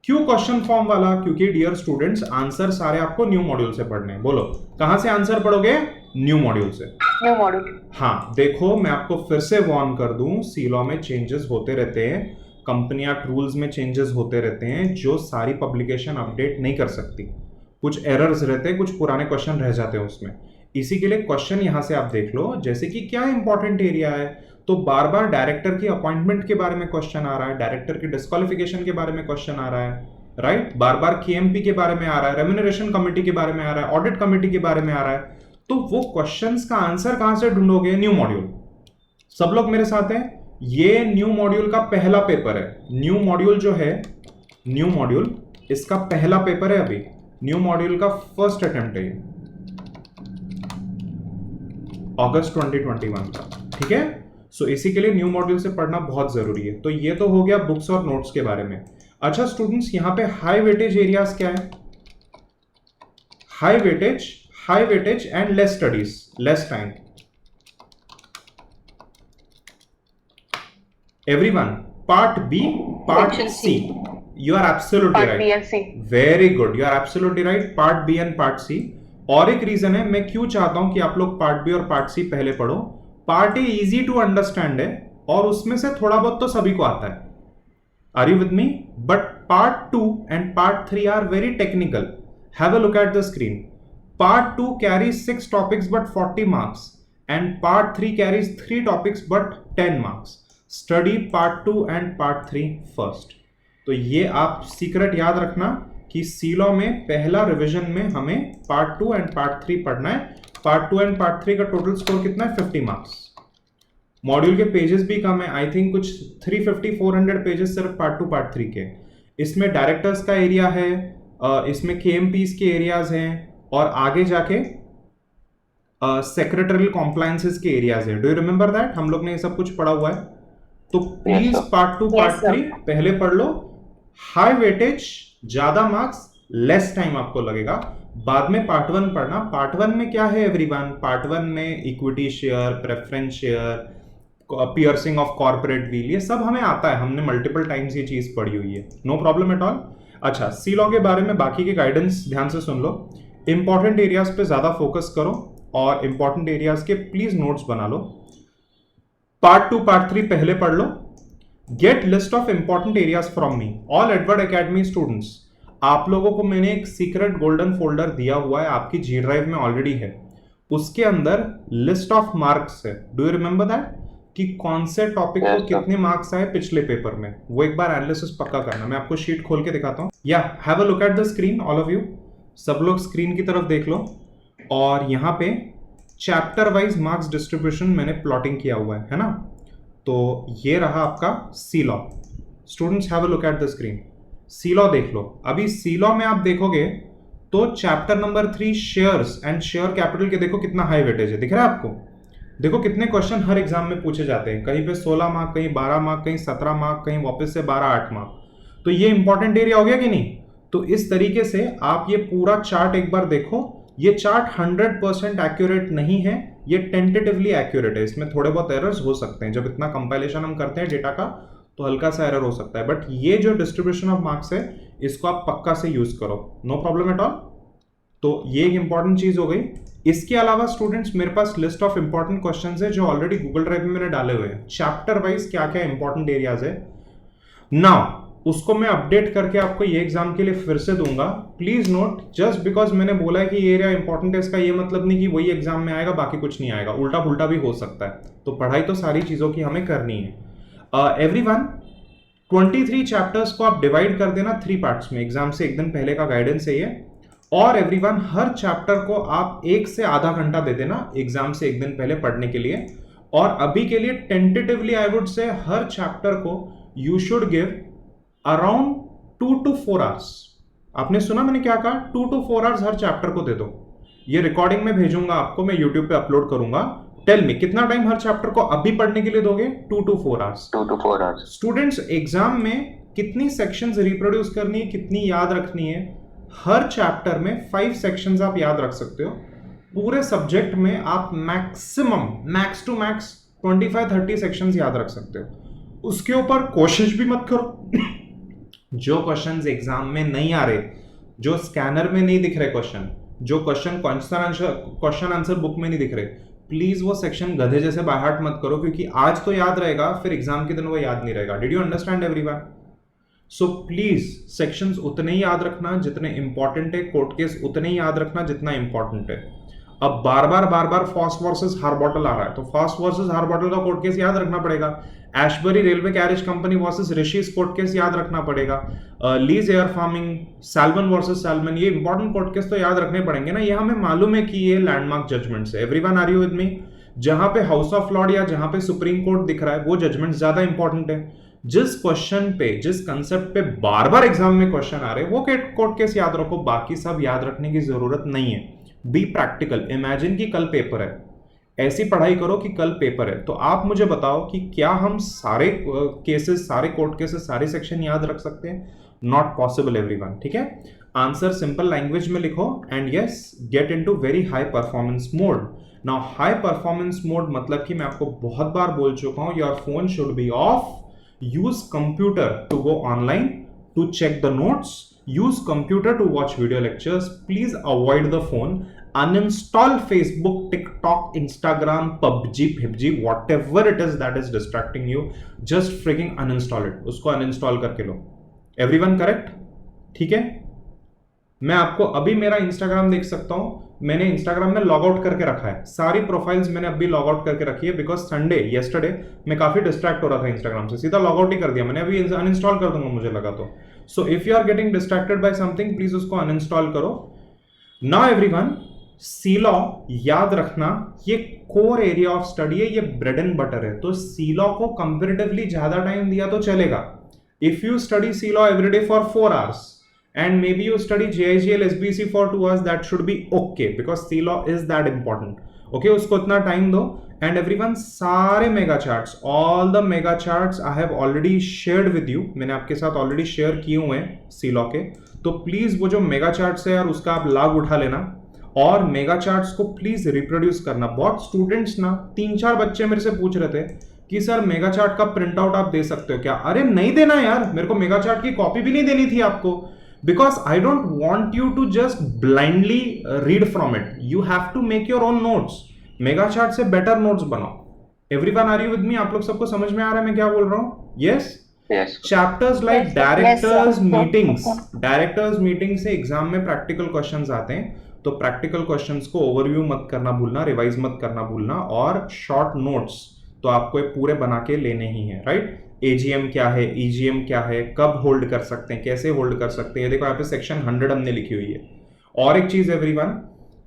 क्यों क्वेश्चन फॉर्म वाला? क्योंकि डियर स्टूडेंट्स आंसर सारे आपको न्यू मॉड्यूल से पढ़ने हैं। बोलो कहां से आंसर पढ़ोगे? न्यू मॉड्यूल से। New module. हाँ देखो, मैं आपको फिर से वार्न कर दूं, सीलॉ में चेंजेस होते रहते हैं, कंपनियां रूल्स में चेंजेस होते रहते हैं, जो सारी पब्लिकेशन अपडेट नहीं कर सकती। कुछ एरर्स रहते हैं, कुछ पुराने क्वेश्चन रह जाते हैं उसमें। इसी के लिए क्वेश्चन यहां से आप देख लो, जैसे कि क्या इंपॉर्टेंट एरिया है। तो बार बार डायरेक्टर की अपॉइंटमेंट के बारे में क्वेश्चन आ रहा है, डायरेक्टर की डिस्क्वालिफिकेशन के बारे में क्वेश्चन आ रहा है, राइट? बार बार केएमपी के बारे में आ रहा है, रेम्यूनरेशन कमेटी के बारे में आ रहा है, ऑडिट कमेटी के बारे में आ रहा है। तो वो क्वेश्चंस का आंसर कहां से ढूंढोगे? New module. सब लोग मेरे साथ हैं? ये न्यू मॉड्यूल का पहला पेपर है। न्यू मॉड्यूल जो है, न्यू मॉड्यूल इसका पहला पेपर है अभी, न्यू मॉड्यूल का फर्स्ट अटेम्प्ट है अगस्त 2021 का, ठीक है? सो इसी के लिए न्यू मॉड्यूल से पढ़ना बहुत जरूरी है। तो ये तो हो गया बुक्स और नोट्स के बारे में। अच्छा स्टूडेंट्स, यहां पे हाई वेटेज एरियाज क्या है? High weightage and less studies, less time. Everyone, part B, part C. You are absolutely right, very good, you are absolutely right. Part B and part C. और एक reason है मैं क्यों चाहता हूं कि आप लोग पार्ट बी और पार्ट सी पहले पढ़ो। Part A easy to understand है और उसमें से थोड़ा बहुत तो सभी को आता है, Are you with me? But part 2 and part 3 are very technical. Have a look at the screen. Part 2 carries 6 topics but 40 marks, and part 3 carries 3 topics but 10 marks. Study part 2 and part 3 first. तो ये आप secret याद रखना कि सीलॉ में पहला revision में हमें पार्ट 2 एंड पार्ट 3 पढ़ना है. पार्ट 2 एंड पार्ट 3 का टोटल स्कोर कितना है? 50 मार्क्स. मॉड्यूल के पेजेस भी कम है, आई थिंक कुछ 350-400 पेजेस सिर्फ पार्ट 2 पार्ट 3 के. इसमें डायरेक्टर्स का एरिया है, इसमें केएमपीज के एरियाज हैं, और आगे जाके सेक्रेटरियल कॉम्प्लायंसेस के एरियाज है. Do you remember that? हम लोग ने ये सब कुछ पढ़ा हुआ है. तो प्लीज पार्ट 2 पार्ट 3 पहले पढ़ लो. हाई वेटेज, ज्यादा मार्क्स, लेस टाइम आपको लगेगा. बाद में पार्ट 1 पढ़ना. पार्ट 1 में क्या है एवरीवन? पार्ट 1 में equity share, preference share, piercing of corporate wheel, ये सब हमें आता है. हमने मल्टीपल टाइम्स ये चीज पढ़ी हुई है. No problem at all. अच्छा, सी लॉ के बारे में बाकी के गाइडेंस ध्यान से सुन लो. इंपॉर्टेंट एरियाज पे ज्यादा फोकस करो और इंपॉर्टेंट एरियाज के प्लीज नोट्स बना लो. पार्ट 2 पार्ट 3 पहले पढ़ लो. Get list of important areas from me. All Edward academy students, आप लोगों को मैंने एक सीक्रेट गोल्डन फोल्डर दिया हुआ है, आपकी जी ड्राइव में ऑलरेडी है. उसके अंदर लिस्ट ऑफ मार्क्स है. Do you remember that? कि कौन से टॉपिक को कितने मार्क्स आए पिछले पेपर में, वो एक बार एनालिसिस पक्का करना. मैं आपको शीट खोल के दिखाता हूं. या have a look at the screen all of you. सब लोग स्क्रीन की तरफ देख लो. और यहाँ पे चैप्टर वाइज मार्क्स डिस्ट्रीब्यूशन मैंने प्लॉटिंग किया हुआ है ना. तो ये रहा आपका C law. Students have a look at the screen. C law देख लो. अभी सी लॉ में आप देखोगे तो chapter number 3 shares and share capital के देखो कितना हाई वेटेज है. दिख रहा है आपको? देखो कितने क्वेश्चन हर एग्जाम में पूछे जाते हैं. कहीं पे 16 मार्क, कहीं 12 मार्क, कहीं 17 मार्क, कहीं वापस से 12-8 मार्क. तो ये इंपॉर्टेंट एरिया हो गया कि नहीं? तो इस तरीके से आप ये पूरा चार्ट एक बार देखो. ये चार्ट 100% एक्यूरेट नहीं है, ये टेंटेटिवली एक्यूरेट है. इसमें थोड़े बहुत एरर्स हो सकते हैं. जब इतना कंपाइलेशन हम करते हैं डेटा का तो हल्का सा एरर हो सकता है. बट ये जो डिस्ट्रीब्यूशन ऑफ मार्क्स है इसको आप पक्का से यूज करो. No problem at all. तो ये एक इंपॉर्टेंट चीज हो गई. इसके अलावा स्टूडेंट्स मेरे पास लिस्ट ऑफ इंपॉर्टेंट क्वेश्चंस है जो ऑलरेडी गूगल ड्राइव में मैंने डाले हुए हैं. चैप्टर वाइज क्या क्या इंपॉर्टेंट एरियाज है नाउ उसको मैं अपडेट करके आपको ये एग्जाम के लिए फिर से दूंगा. प्लीज नोट, जस्ट बिकॉज मैंने बोला है कि ये एरिया इंपॉर्टेंट है, इसका ये मतलब नहीं कि वही एग्जाम में आएगा बाकी कुछ नहीं आएगा. उल्टा पुल्टा भी हो सकता है. तो पढ़ाई तो सारी चीजों की हमें करनी है. एवरीवन, 23 चैप्टर्स को आप डिवाइड कर देना 3 पार्ट्स में. एग्जाम से एक दिन पहले का गाइडेंस है ये. और एवरीवन, हर चैप्टर को आप 1 से आधा घंटा दे देना एग्जाम से एक दिन पहले पढ़ने के लिए. और अभी के लिए टेंटेटिवली आई वुड से हर चैप्टर को you should give around 2 to 4 hours. आपने सुना मैंने क्या कहा? 2 to 4 आवर्स हर चैप्टर को दे दो. ये रिकॉर्डिंग में भेजूंगा आपको, मैं यूट्यूब पे अपलोड करूंगा. टेल मी, कितना टाइम हर चैप्टर को अभी पढ़ने के लिए दोगे? 2 to 4 hours. 2 to 4 hours. Students, exam में कितनी सेक्शंस रिप्रोड्यूस करनी है, कितनी याद रखनी है? हर चैप्टर में 5 सेक्शंस आप याद रख सकते हो. पूरे सब्जेक्ट में आप maximum max to max 25-30 sections याद रख सकते हो. उसके ऊपर कोशिश भी मत करो जो क्वेश्चंस एग्जाम में नहीं आ रहे, जो स्कैनर में नहीं दिख रहे क्वेश्चन, जो क्वेश्चन आंसर बुक में नहीं दिख रहे, प्लीज वो सेक्शन गधे जैसे बाय हार्ट मत करो. क्योंकि आज तो याद रहेगा, फिर एग्जाम के दिन वो याद नहीं रहेगा. Did you understand everyone? So please sections उतने ही याद रखना जितने इंपॉर्टेंट है. कोर्ट केस उतने ही याद रखना जितना इंपॉर्टेंट है. अब बार बार फॉस्ट वर्सेस हार्बॉटल आ रहा है, तो फॉस्ट वर्सेस हार्बॉटल का कोर्ट केस याद रखना पड़ेगा. Ashbery railway carriage company versus rishis court case याद रखना पड़ेगा. Lease air farming, salmon versus salmon, ये इंपॉर्टेंट कोर्ट केस तो याद रखने पड़ेंगे ना. ये हमें मालूम है कि ये लैंडमार्क जजमेंट्स है. Everyone, are you with me? जहां पे हाउस ऑफ लॉर्ड या जहां पे सुप्रीम कोर्ट दिख रहा है वो जजमेंट ज्यादा इंपॉर्टेंट है. जिस क्वेश्चन पे, जिस कंसेप्ट पे बार बार एग्जाम में क्वेश्चन आ रहे हैं वो कोर्ट केस याद रखो. बाकी सब याद रखने की जरूरत नहीं है. Be practical. इमेजिन कि कल पेपर है, ऐसी पढ़ाई करो कि कल पेपर है. तो आप मुझे बताओ कि क्या हम सारे केसेस, सारे कोर्ट केसेस, सारे सेक्शन याद रख सकते हैं? Not possible everyone. ठीक है, आंसर सिंपल लैंग्वेज में लिखो and yes, get into very high performance mode. Now high performance mode मतलब कि मैं आपको बहुत बार बोल चुका हूं, your phone should be off. Use computer to go online to check the notes. use computer to watch video lectures. Please avoid the phone. uninstall Facebook, TikTok, Instagram, PUBG, whatever it is that is distracting you, just freaking uninstall it. उसको uninstall करके लो. Everyone correct? ठीक है? मैं आपको अभी मेरा Instagram देख सकता हूं. मैंने इंस्टाग्राम में लॉग आउट करके रखा है. सारी प्रोफाइल्स मैंने अभी लॉग आउट करके रखी है बिकॉज संडे येस्टरडे मैं काफी डिस्ट्रैक्ट हो रहा था इंस्टाग्राम से. सीधा लॉग आउट ही कर दिया मैंने. अभी अनइंस्टॉल कर दूंगा मुझे लगा तो. So if you are getting distracted by something, please उसको अनइंस्टॉल करो. नाउ एवरीवन, सी लॉ याद रखना, ये कोर एरिया ऑफ स्टडी है, ये ब्रेड एंड बटर है. तो सी लॉ को कंपेरेटिवली ज्यादा टाइम दिया तो चलेगा. If you study C law everyday for 4 hours and maybe you study JIGL SBC for 2 hours, that should be okay because C law is that important. Okay, उसको इतना time दो. And everyone, सारे mega charts, all the mega charts I have already shared with you. मैंने आपके साथ already share किए हुए हैं सी लॉ के. तो प्लीज वो जो मेगा चार्ट्स है यार, उसका आप लाभ उठा लेना और मेगा चार्ट्स को प्लीज रिप्रोड्यूस करना. बहुत स्टूडेंट्स ना, 3-4 बच्चे मेरे से पूछ रहे थे कि सर मेगा चार्ट का प्रिंट आउट आप दे सकते हो क्या. अरे नहीं देना यार, मेरे को मेगा चार्ट की कॉपी भी नहीं देनी थी आपको. Because I don't want you to just blindly read from it. You have to make your own notes. Mega chart से बेटर नोट्स बनाओ. Everyone, are you with me? आप लोग सबको समझ में आ रहा है मैं क्या बोल रहा हूँ? Yes? Yes. Chapters like directors meetings. Directors meeting से एग्जाम में प्रैक्टिकल क्वेश्चंस आते हैं. तो प्रैक्टिकल क्वेश्चंस को ओवरव्यू मत करना भूलना, रिवाइज मत करना भूलना, और शॉर्ट नोट्स तो आपको ये पूरे बना के लेने ही है. राइट? एजीएम क्या है, ईजीएम क्या है, कब होल्ड कर सकते हैं, कैसे होल्ड कर सकते हैं. देखो यहाँ पे सेक्शन 100 हमने लिखी हुई है. और एक चीज एवरीवन,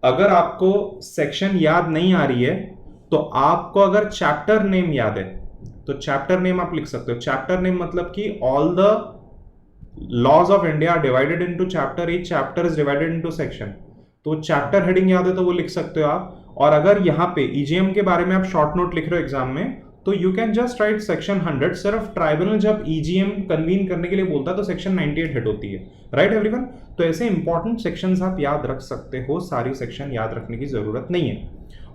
अगर आपको सेक्शन याद नहीं आ रही है तो आपको अगर चैप्टर नेम याद है तो चैप्टर नेम आप लिख सकते हो. चैप्टर नेम मतलब कि all the laws of India are divided into chapter, each chapter is divided into section. तो चैप्टर हेडिंग याद है तो वो लिख सकते हो आप. और अगर यहाँ पे ईजीएम के बारे में आप शॉर्ट नोट लिख रहे हो एग्जाम में, तो you can just right section 100. सिर्फ ट्राइब्यूनल जब ईजीएम कन्वीन करने के लिए बोलता है तो सेक्शन 98 हेड होती है. Right everyone? तो ऐसे इंपॉर्टेंट सेक्शंस आप याद रख सकते हो. सारी सेक्शन याद रखने की जरूरत नहीं है.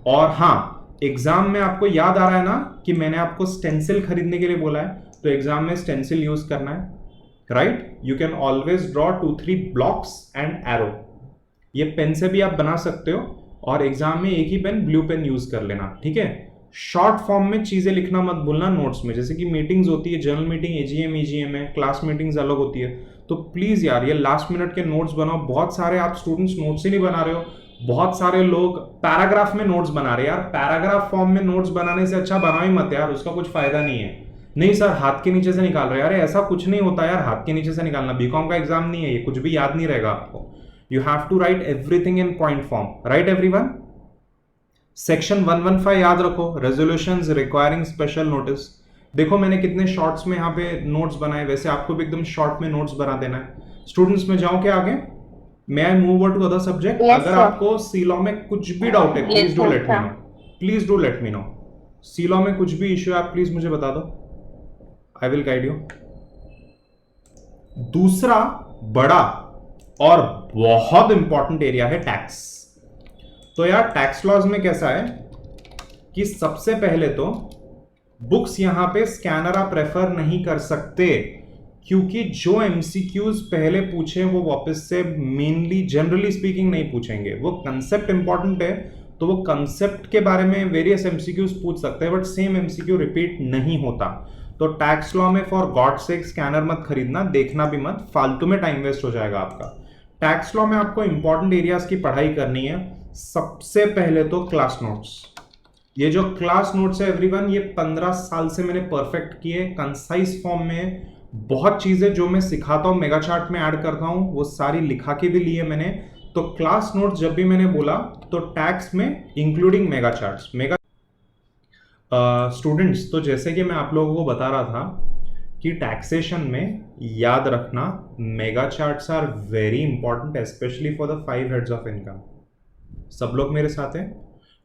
और हाँ, एग्जाम में आपको याद आ रहा है ना कि मैंने आपको स्टेंसिल खरीदने के लिए बोला है, तो एग्जाम में स्टेंसिल यूज करना है. Right? You can always draw 2-3 blocks and arrow. ये पेन से भी आप बना सकते हो और एग्जाम में एक ही पेन, ब्लू पेन यूज कर लेना. ठीक है? शॉर्ट फॉर्म में चीजें लिखना मत भूलना नोट्स में. जैसे कि मीटिंग्स होती है, जनरल मीटिंग एजीएम ईजीएम है, क्लास मीटिंग्स अलग होती है. तो प्लीज यार ये लास्ट मिनट के नोट्स बनाओ. बहुत सारे आप स्टूडेंट्स नोट्स ही नहीं बना रहे हो. बहुत सारे लोग पैराग्राफ में नोट्स बना रहे हैं. यार पैराग्राफ फॉर्म में नोट्स बनाने से अच्छा बनाओ ही मत यार, उसका कुछ फायदा नहीं है. नहीं सर हाथ के नीचे से निकाल रहे. अरे ऐसा कुछ नहीं होता यार हाथ के नीचे से निकालना. बीकॉम का एग्जाम नहीं है ये, कुछ भी याद नहीं रहेगा आपको. You have to write everything in point form. Right everyone? Section 115 याद रखो, रेजोल्यूशंस रिक्वायरिंग स्पेशल नोटिस. देखो मैंने कितने शॉर्ट्स में यहाँ पे नोट्स बनाए, वैसे आपको भी एकदम शॉर्ट में नोट्स बना देना है. स्टूडेंट्स में जाओ क्या आगे? May I move over to other subject? अगर आपको सी लॉ में कुछ भी डाउट है, please do let me know. Please do let me know. C law में कुछ भी इश्यू है आप प्लीज मुझे बता दो. I will guide you. दूसरा बड़ा और बहुत इंपॉर्टेंट एरिया है टैक्स. तो यार टैक्स लॉज में कैसा है कि सबसे पहले तो बुक्स यहां पे स्कैनर आप रेफर नहीं कर सकते, क्योंकि जो एमसीक्यूज पहले पूछे वो वापस से मेनली जनरली स्पीकिंग नहीं पूछेंगे. वो कंसेप्ट इंपॉर्टेंट है तो वो कंसेप्ट के बारे में वेरियस एमसीक्यूज पूछ सकते हैं, बट सेम एमसीक्यू रिपीट नहीं होता. तो टैक्स लॉ में फॉर गॉड सेक स्कैनर मत खरीदना, देखना भी मत, फालतू में टाइम वेस्ट हो जाएगा आपका. टैक्स लॉ में आपको इंपॉर्टेंट एरियाज की पढ़ाई करनी है. सबसे पहले तो क्लास नोट्स. ये जो क्लास नोट्स है एवरीवन, ये 15 साल से मैंने परफेक्ट किए कंसाइज फॉर्म में. बहुत चीजें जो मैं सिखाता हूं मेगा चार्ट में ऐड करता हूं, वो सारी लिखा के भी लिए मैंने. तो क्लास नोट्स जब भी मैंने बोला तो टैक्स में including mega charts. Mega students, तो जैसे कि मैं आप लोगों को बता रहा था कि टैक्सेशन में याद रखना mega charts are very important, specially for the 5 heads of income. सब लोग मेरे साथ हैं?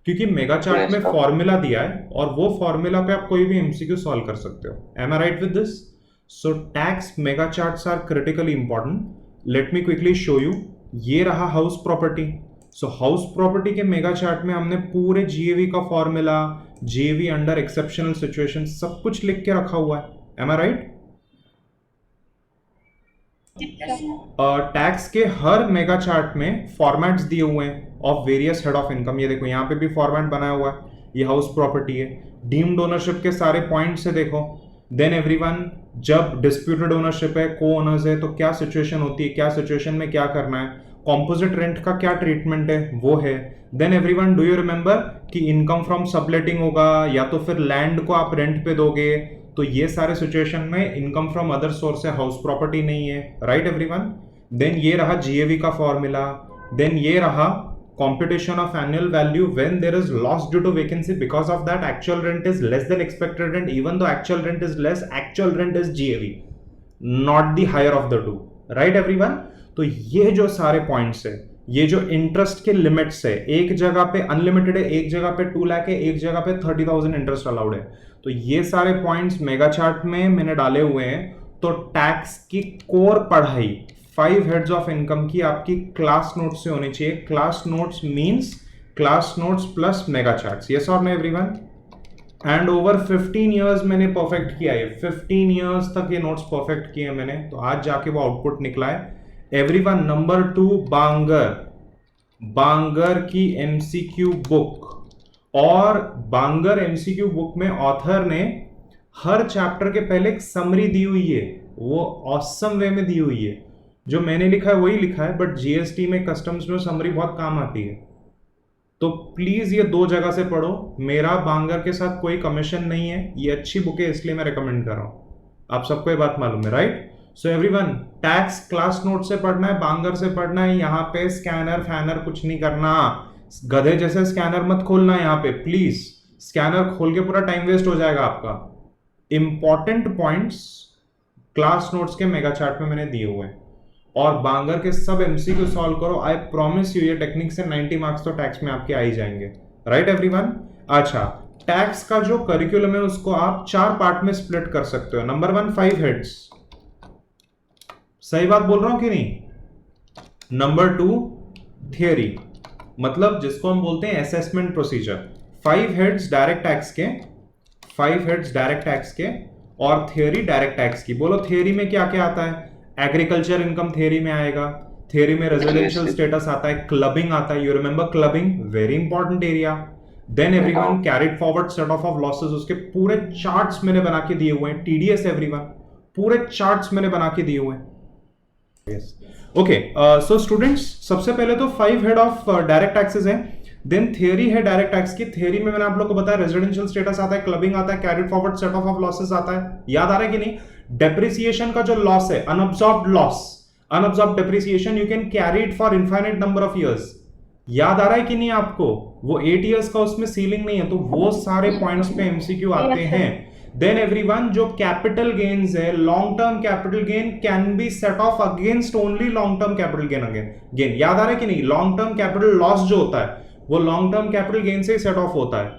क्योंकि मेगा चार्ट में फॉर्मूला दिया है और वो फॉर्मूला पे आप कोई भी एमसीक्यू सॉल्व कर सकते हो. Am I right with this? So tax mega charts are critically important. Let me quickly show you. ये रहा house property. So house property के मेगा चार्ट में हमने पूरे जीएवी का formula, GAV under exceptional situation, सब कुछ लिख के रखा हुआ है. Am I right? टैक्स के हर मेगा चार्ट में फॉर्मेट्स दिए हुए हैं of various head of income. ये देखो यहाँ पे भी फॉर्मेट बनाया हुआ है, ये हाउस प्रॉपर्टी है। डीम्ड ओनरशिप के सारे पॉइंट्स से देखो। देन एवरीवन, जब डिस्प्यूटेड ओनरशिप है, को ओनर्स है, तो क्या सिचुएशन होती है, क्या सिचुएशन में क्या करना है, कॉम्पोजिट रेंट का क्या ट्रीटमेंट है वो है। Then everyone, do you remember कि इनकम फ्रॉम सबलेटिंग होगा या तो फिर लैंड को आप रेंट पे दोगे, तो ये सारे सिचुएशन में इनकम फ्रॉम अदर सोर्स है, हाउस प्रॉपर्टी नहीं है, राइट एवरीवन। देन ये रहा जीएवी का फॉर्मूला। देन ये रहा computation of annual value when there is loss due to vacancy because of that actual rent is less than expected rent. Even though actual rent is less, actual rent is GAV, not the higher of the two, right everyone। तो ये जो सारे points है, ये जो interest के limits है, एक जगह पे अनलिमिटेड है, एक जगह पे 2 लाख है, एक जगह पे 30,000 इंटरेस्ट अलाउड है, तो ये सारे पॉइंट्स मेगा चार्ट में मैंने डाले हुए हैं। तो टैक्स की कोर पढ़ाई 5 हेड्स ऑफ इनकम की आपकी क्लास नोट्स से होनी चाहिए। Class notes means class notes plus mega charts, yes और no everyone. And over 15 years मैंने परफेक्ट किया है, 15 इयर्स तक ये नोट्स परफेक्ट किए मैंने, तो आज जाके वो आउटपुट निकला है एवरीवन। नंबर 2, बांगर की एमसीक्यू बुक, और बांगर एमसीक्यू बुक में ऑथर ने हर चैप्टर के पहले एक समरी दी हुई है, वो ऑसम वे में दी हुई है। जो मैंने लिखा है वही लिखा है, बट जीएसटी में, कस्टम्स में समरी बहुत काम आती है। तो प्लीज ये 2 जगह से पढ़ो। मेरा बांगर के साथ कोई कमीशन नहीं है, ये अच्छी बुक है इसलिए मैं रेकमेंड कर रहा हूं। आप सबको ये बात मालूम है, right. So everyone, tax class note से पढ़ना है, बांगर से पढ़ना है। यहाँ पे स्कैनर फैनर कुछ नहीं करना, गधे जैसे स्कैनर मत खोलना यहाँ पे प्लीज। स्कैनर खोल के पूरा टाइम वेस्ट हो जाएगा आपका। इंपॉर्टेंट पॉइंट्स क्लास नोट्स के मेगा चार्ट में मैंने दिए हुए हैं, और बांगर के सब एमसीक्यू सॉल्व करो। आई प्रॉमिस यू, ये टेक्निक से 90 मार्क्स तो टैक्स में आपके आ ही जाएंगे, राइट एवरीवन। अच्छा, टैक्स का जो करिकुलम है उसको आप 4 पार्ट में स्प्लिट कर सकते हो। नंबर 1, 5 हेड्स, सही बात बोल रहा हूं कि नहीं। नंबर 2, थियरी, मतलब जिसको हम बोलते हैं assessment procedure. 5 heads direct tax के, 5 हेड्स डायरेक्ट टैक्स के, और थियरी डायरेक्ट टैक्स की। बोलो थियरी में क्या क्या आता है। एग्रीकल्चर इनकम थियरी में आएगा, थियरी में रेजिडेंशियल स्टेटस आता है, क्लबिंग आता है, you remember clubbing, very important area. Then everyone, carried forward set off losses, उसके पूरे चार्ट्स मैंने बना के दिए हुए हैं। टीडीएस एवरीवन, पूरे चार्ट्स मैंने बना के दिए हुए हैं। Yes, okay. सो स्टूडेंट्स, सबसे पहले तो 5 हेड ऑफ डायरेक्ट टैक्सेस है। देन थियरी है डायरेक्ट टैक्स की। थियरी में मैंने आप लोग को बताया रेजिडेंशियल स्टेटस आता है, क्लबिंग आता है, carried forward set off losses आता है। याद आ रहा है कि नहीं। डेप्रिसिएशन का जो लॉस है, unabsorbed loss, unabsorbed depreciation, you can carry it for infinite number of years. याद आ रहा है कि नहीं आपको। वो 8 इयर्स का उसमें सीलिंग नहीं है, तो वो सारे पॉइंट्स पे एमसीक्यू आते हैं। देन एवरीवन, जो कैपिटल गेन्स है, long term capital gain can be set of against only long term capital gain. याद आ रहा है कि नहीं। लॉन्ग टर्म कैपिटल लॉस जो होता है वो लॉन्ग टर्म कैपिटल गेन से सेट ऑफ होता है,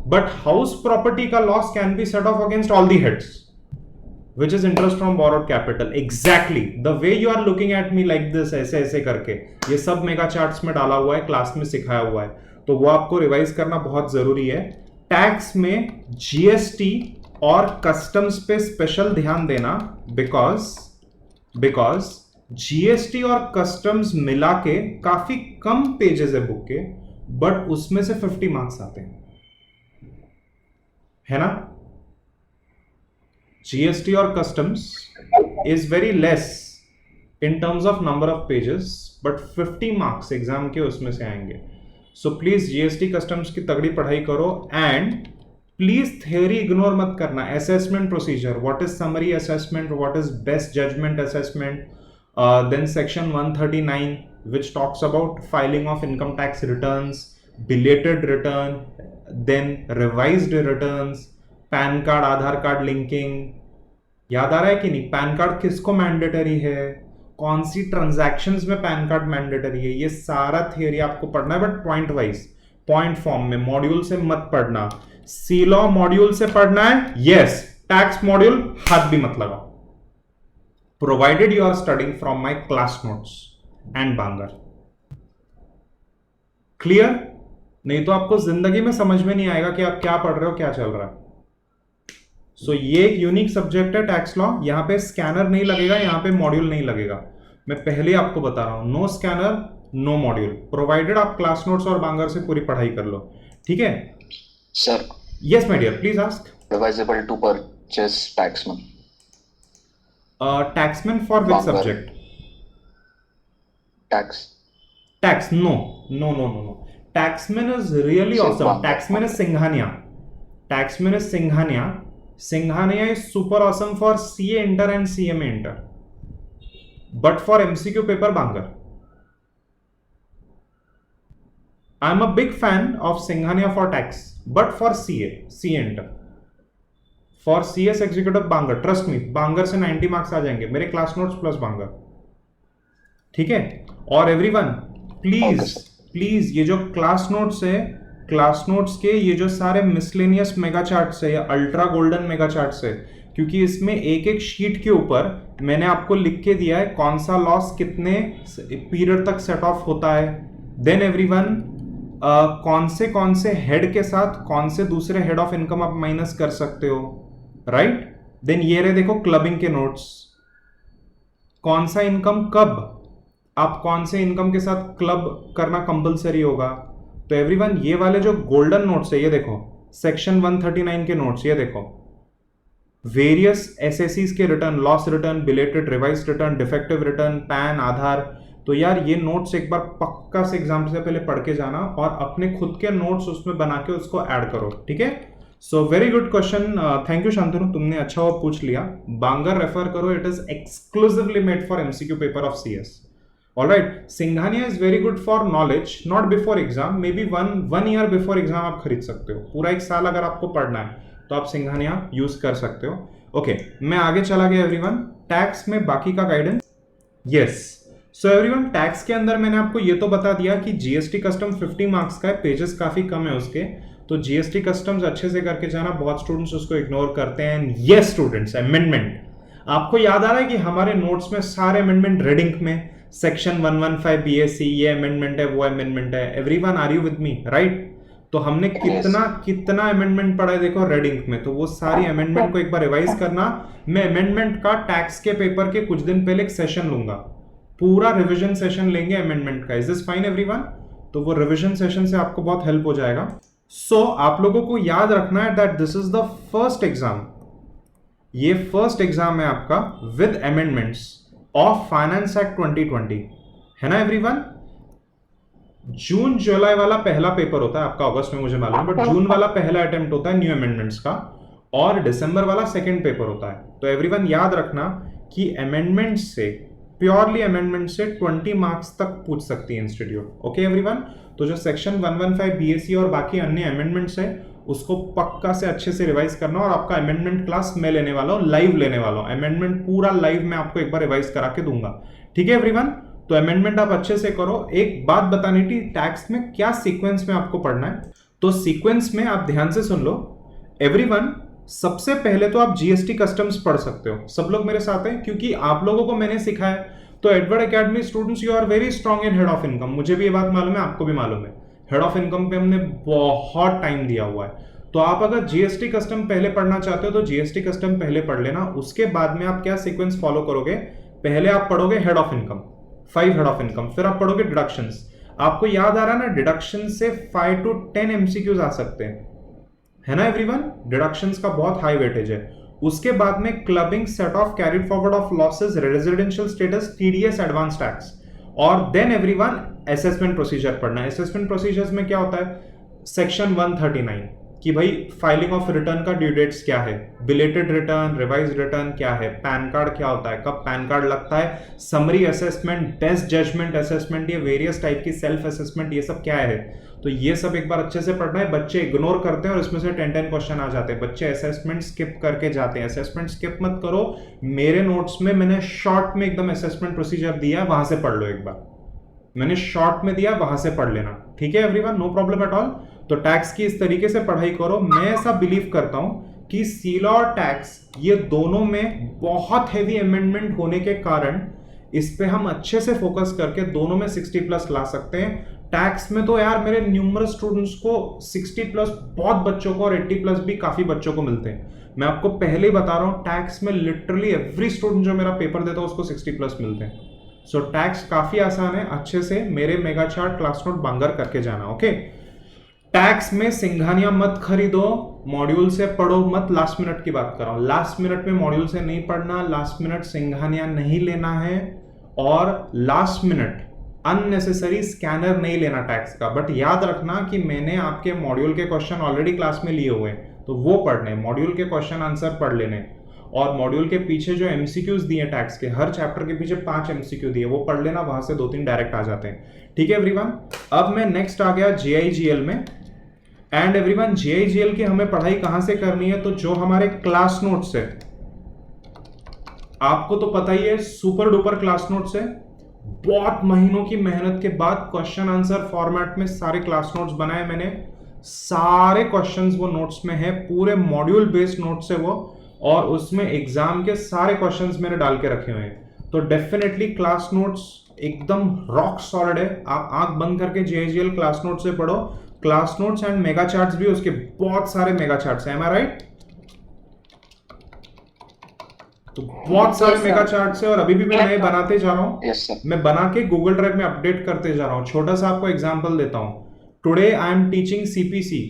बट हाउस प्रॉपर्टी का loss can be set of against all the heads, which is interest from borrowed capital। exactly the way you are looking at me like this, ऐसे ऐसे करके, ये सब mega charts में डाला हुआ है, क्लास में सिखाया हुआ है, तो वो आपको रिवाइज करना बहुत जरूरी है। टैक्स में जीएसटी और कस्टम्स पे स्पेशल ध्यान देना, बिकॉज जीएसटी और कस्टम्स मिला के काफी कम पेजेस है बुक के, बट उसमें से 50 मार्क्स आते हैं, है ना। GST or customs is very less in terms of number of pages, but 50 marks exam के उसमें से आएंगे। सो प्लीज GST customs की तगड़ी पढ़ाई करो, एंड प्लीज थियरी इग्नोर मत करना। Assessment procedure, what is summary assessment, what is best judgment assessment, then section 139 which talks about filing of income tax returns, belated return, then revised returns, PAN card Aadhaar card linking. याद आ रहा है कि नहीं। Pan card किसको mandatory है, कौन सी transactions में पैन कार्ड मैंडेटरी है, ये सारा थियरी आपको पढ़ना है, but point wise, point form में। मॉड्यूल से मत पढ़ना। सी लॉ मॉड्यूल से पढ़ना है, यस। टैक्स मॉड्यूल हाथ भी मत लगाओ, provided you are studying from my class notes and Bangar. Clear. नहीं तो आपको जिंदगी में समझ में नहीं आएगा कि आप क्या पढ़ रहे हो, क्या चल रहा है। सो ये एक यूनिक सब्जेक्ट है टैक्स लॉ। यहाँ पे स्कैनर नहीं लगेगा, यहाँ पे मॉड्यूल नहीं लगेगा, मैं पहले आपको बता रहा हूं, no scanner no module, provided आप क्लास नोट्स और बांगर से पूरी पढ़ाई कर लो, ठीक है sir. Yes my dear, please ask. Advisable to purchase Taxmann. Taxmann for which Banger. Subject? Tax. Tax, no no no no no, Taxmann is really Sir, awesome. Banger. Taxmann is Singhania, Taxmann is Singhania, Singhania is super awesome for CA inter and CMA inter, but for MCQ paper Banger. I am a big fan of Singhania for tax, but for CA Inter, for CS Executive Banger, trust me, Banger से 90 marks आ जाएंगे, मेरे class notes plus Banger, ठीक है। और everyone please please ये जो class notes है, class notes के ये जो सारे मिसलेनियस मेगा चार्ट्स है या अल्ट्रा गोल्डन मेगा चार्ट्स है, क्योंकि इसमें एक एक शीट के ऊपर मैंने आपको लिख के दिया है कौन सा लॉस कितने पीरियड तक सेट ऑफ होता है, देन एवरीवन कौन से हेड के साथ कौन से दूसरे हेड ऑफ इनकम आप माइनस कर सकते हो, राइट। देन ये रहे देखो क्लबिंग के नोट्स, कौन सा इनकम कब आप कौन से इनकम के साथ क्लब करना कंपलसरी होगा। तो एवरीवन ये वाले जो गोल्डन नोट्स है, ये देखो सेक्शन 139 के नोट्स, ये देखो वेरियस एसएससीज के return, loss return, belated revise return, defective return, PAN, Aadhaar. तो यार ये नोट्स एक बार पक्का से एग्जाम से पहले पढ़ के जाना और अपने खुद के नोट्स उसमें बना के उसको ऐड करो, ठीक है। So very good question, thank you Shantanu, तुमने अच्छा वो पूछ लिया। बांगर रेफर करो, it is exclusively made for MCQ paper of CS. Alright, Singhania is very good for knowledge, not before exam, may be one year before exam आप खरीद सकते हो, पूरा एक साल अगर आपको पढ़ना है तो आप सिंघानिया यूज कर सकते हो। ओके, मैं आगे चला गया एवरीवन, टैक्स में बाकी का guidance. Yes, so everyone tax के अंदर मैंने आपको ये तो बता दिया कि जीएसटी कस्टम 50 मार्क्स का है, पेजेस काफी कम है उसके, तो जीएसटी कस्टम्स अच्छे से करके जाना, बहुत स्टूडेंट्स उसको इग्नोर करते हैं। यस स्टूडेंट्स, अमेंडमेंट आपको याद आ रहा है कि हमारे नोट्स में सारे अमेंडमेंट रेड इंक में, सेक्शन 115 बीएससी ये अमेंडमेंट है, वो अमेंडमेंट है। Everyone are you with me, right. तो हमने कितना अमेंडमेंट पढ़ा है देखो रेड इंक में, तो वो सारी अमेंडमेंट को एक बार रिवाइज करना। मैं अमेंडमेंट का टैक्स के पेपर के कुछ दिन पहले एक सेशन लूंगा, पूरा रिवीजन सेशन लेंगे अमेंडमेंट का। Is this fine everyone? तो वो रिवीजन सेशन से आपको बहुत हेल्प हो जाएगा। सो आप लोगों को याद रखना है that this is the first exam, ये फर्स्ट एग्जाम है आपका with amendments of finance act 2020, है ना एवरीवन। जून जुलाई वाला पहला पेपर होता है आपका, अगस्त में मुझे मालूम है, बट जून वाला पहला अटेम्प्ट होता है न्यू अमेंडमेंट्स का, और दिसंबर वाला सेकंड पेपर होता है। तो एवरीवन याद रखना कि अमेंडमेंट से, प्योरली अमेंडमेंट से 20 मार्क्स तक पूछ सकती है इंस्टीट्यूट। ओके एवरीवन, तो जो सेक्शन 115 बीएससी और बाकी अन्य अमेंडमेंट्स है उसको पक्का से अच्छे से रिवाइज करना, और आपका अमेंडमेंट क्लास मैं लेने वाला हूं, लाइव लेने वाला हूं, अमेंडमेंट पूरा लाइव मैं आपको एक बार रिवाइज करा के दूंगा, ठीक है एवरीवन। तो अमेंडमेंट आप अच्छे से करो। एक बात बतानी थी, टैक्स में क्या सीक्वेंस में आपको पढ़ना है, तो सीक्वेंस में आप ध्यान से सुन लो एवरीवन। सबसे पहले तो आप जीएसटी कस्टम्स पढ़ सकते हो, सब लोग मेरे साथ हैं, क्योंकि आप लोगों को मैंने सिखाया। तो Edward academy students, you are very strong in head of income, मुझे भी ये बात मालूम है, आपको भी मालूम है, हेड ऑफ इनकम पे हमने बहुत टाइम दिया हुआ है। तो आप अगर जीएसटी कस्टम पहले पढ़ना चाहते हो तो जीएसटी कस्टम पहले पढ़ लेना। उसके बाद में आप क्या सीक्वेंस फॉलो करोगे, पहले आप पढ़ोगे head of income, 5 head of income, फिर आप पढ़ोगे डिडक्शंस। आपको याद आ रहा है ना, डिडक्शन से 5 to 10 एमसीक्यूज आ सकते हैं, है ना एवरीवन। डिडक्शंस का बहुत हाई वेटेज है। उसके बाद में clubbing, set of, carried forward of losses, residential status, TDS, advance tax, और देन एवरीवन असेसमेंट प्रोसीजर पढ़ना है। असेसमेंट प्रोसीजर्स में क्या होता है, सेक्शन 139 कि भाई फाइलिंग ऑफ रिटर्न का ड्यू डेट्स क्या है, बिलेटेड रिटर्न, रिवाइज रिटर्न क्या है, पैन कार्ड क्या होता है, कब पैन कार्ड लगता है, summary assessment, best judgment assessment, ये वेरियस टाइप की सेल्फ असेसमेंट, ये सब क्या है। तो ये सब एक बार अच्छे से पढ़ना है। बच्चे इग्नोर करते हैं और इसमें से 10 क्वेश्चन आ जाते हैं, बच्चे असेसमेंट स्किप करके जाते हैं। असेसमेंट स्किप मत करो, मेरे नोट्स में मैंने शॉर्ट में एकदम असेसमेंट प्रोसीजर दिया, वहां से पढ़ लो एक बार, मैंने शॉर्ट में दिया, वहां से पढ़ लेना, ठीक है everyone, no problem at all. तो टैक्स की इस तरीके से पढ़ाई करो। मैं ऐसा बिलीव करता हूं कि सीलॉ और टैक्स ये दोनों में बहुत हेवी अमेंडमेंट होने के कारण इस पे हम अच्छे से फोकस करके दोनों में 60+ ला सकते हैं। टैक्स में तो यार मेरे न्यूमरस स्टूडेंट्स को 60+ बहुत बच्चों को और 80+ भी काफी बच्चों को मिलते हैं। मैं आपको पहले ही बता रहा हूँ, टैक्स में लिटरली एवरी स्टूडेंट जो मेरा पेपर देता है उसको 60 प्लस मिलते हैं। सो टैक्स काफी आसान है, अच्छे से मेरे mega chart class note Bangar करके जाना। ओके, टैक्स में सिंघानिया मत खरीदो, मॉड्यूल से पढ़ो मत। लास्ट मिनट की बात कर रहा हूं, लास्ट मिनट में मॉड्यूल से नहीं पढ़ना, लास्ट मिनट सिंघानिया नहीं लेना है, और लास्ट मिनट अननेसेसरी स्कैनर नहीं लेना टैक्स का। बट याद रखना कि मैंने आपके मॉड्यूल के क्वेश्चन ऑलरेडी क्लास में लिए हुए हैं, तो वो पढ़ने, मॉड्यूल के क्वेश्चन आंसर पढ़ लेने, और मॉड्यूल के पीछे जो एमसीक्यूज दिए टैक्स के, हर चैप्टर के पीछे 5 एमसीक्यू दिए, वो पढ़ लेना, वहां से 2-3 डायरेक्ट आ जाते हैं। ठीक है एवरीवन, अब मैं नेक्स्ट आ गया जेआईजीएल में। एंड एवरीवन, जेआईजीएल की हमें पढ़ाई कहां से करनी है, तो जो हमारे क्लास नोट्स है, आपको तो पता ही है, सुपर डुपर क्लास नोट्स है। बहुत महीनों की मेहनत के बाद क्वेश्चन आंसर फॉर्मेट में सारे क्लास नोट्स बनाए मैंने, सारे क्वेश्चंस वो नोट्स में है, पूरे मॉड्यूल बेस्ड नोट्स है वो, और उसमें एग्जाम के सारे क्वेश्चंस मैंने डाल के रखे हुए हैं। तो डेफिनेटली क्लास नोट्स एकदम रॉक सॉलिड है। आप आंख बंद करके जेआईजीएल क्लास नोट्स से पढ़ो, class notes and mega charts भी, उसके बहुत सारे मेगा चार्ट्स हैं, एम आई राइट? तो बहुत सारे मेगा चार्ट्स है, और अभी भी मैं नए बनाते जा रहा हूं। मैं बना के गूगल ड्राइव में अपडेट करते जा रहा हूं। छोटा सा आपको एग्जांपल देता हूं, today I am teaching CPC.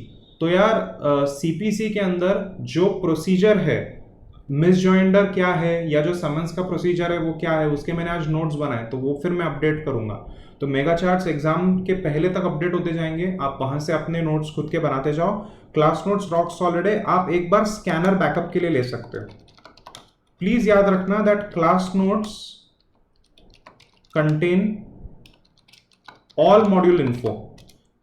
तो यार सीपीसी के अंदर जो प्रोसीजर है, मिसजॉइंडर क्या है, या जो समन्स का प्रोसीजर है वो क्या है, उसके मैंने आज नोट्स बनाए, तो वो फिर मैं अपडेट करूंगा। तो मेगा चार्ट्स एग्जाम के पहले तक अपडेट होते जाएंगे, आप वहां से अपने नोट्स खुद के बनाते जाओ। क्लास नोट्स रॉक सॉलिड है, आप एक बार स्कैनर बैकअप के लिए ले सकते हो। प्लीज याद रखना that class notes contain all module info.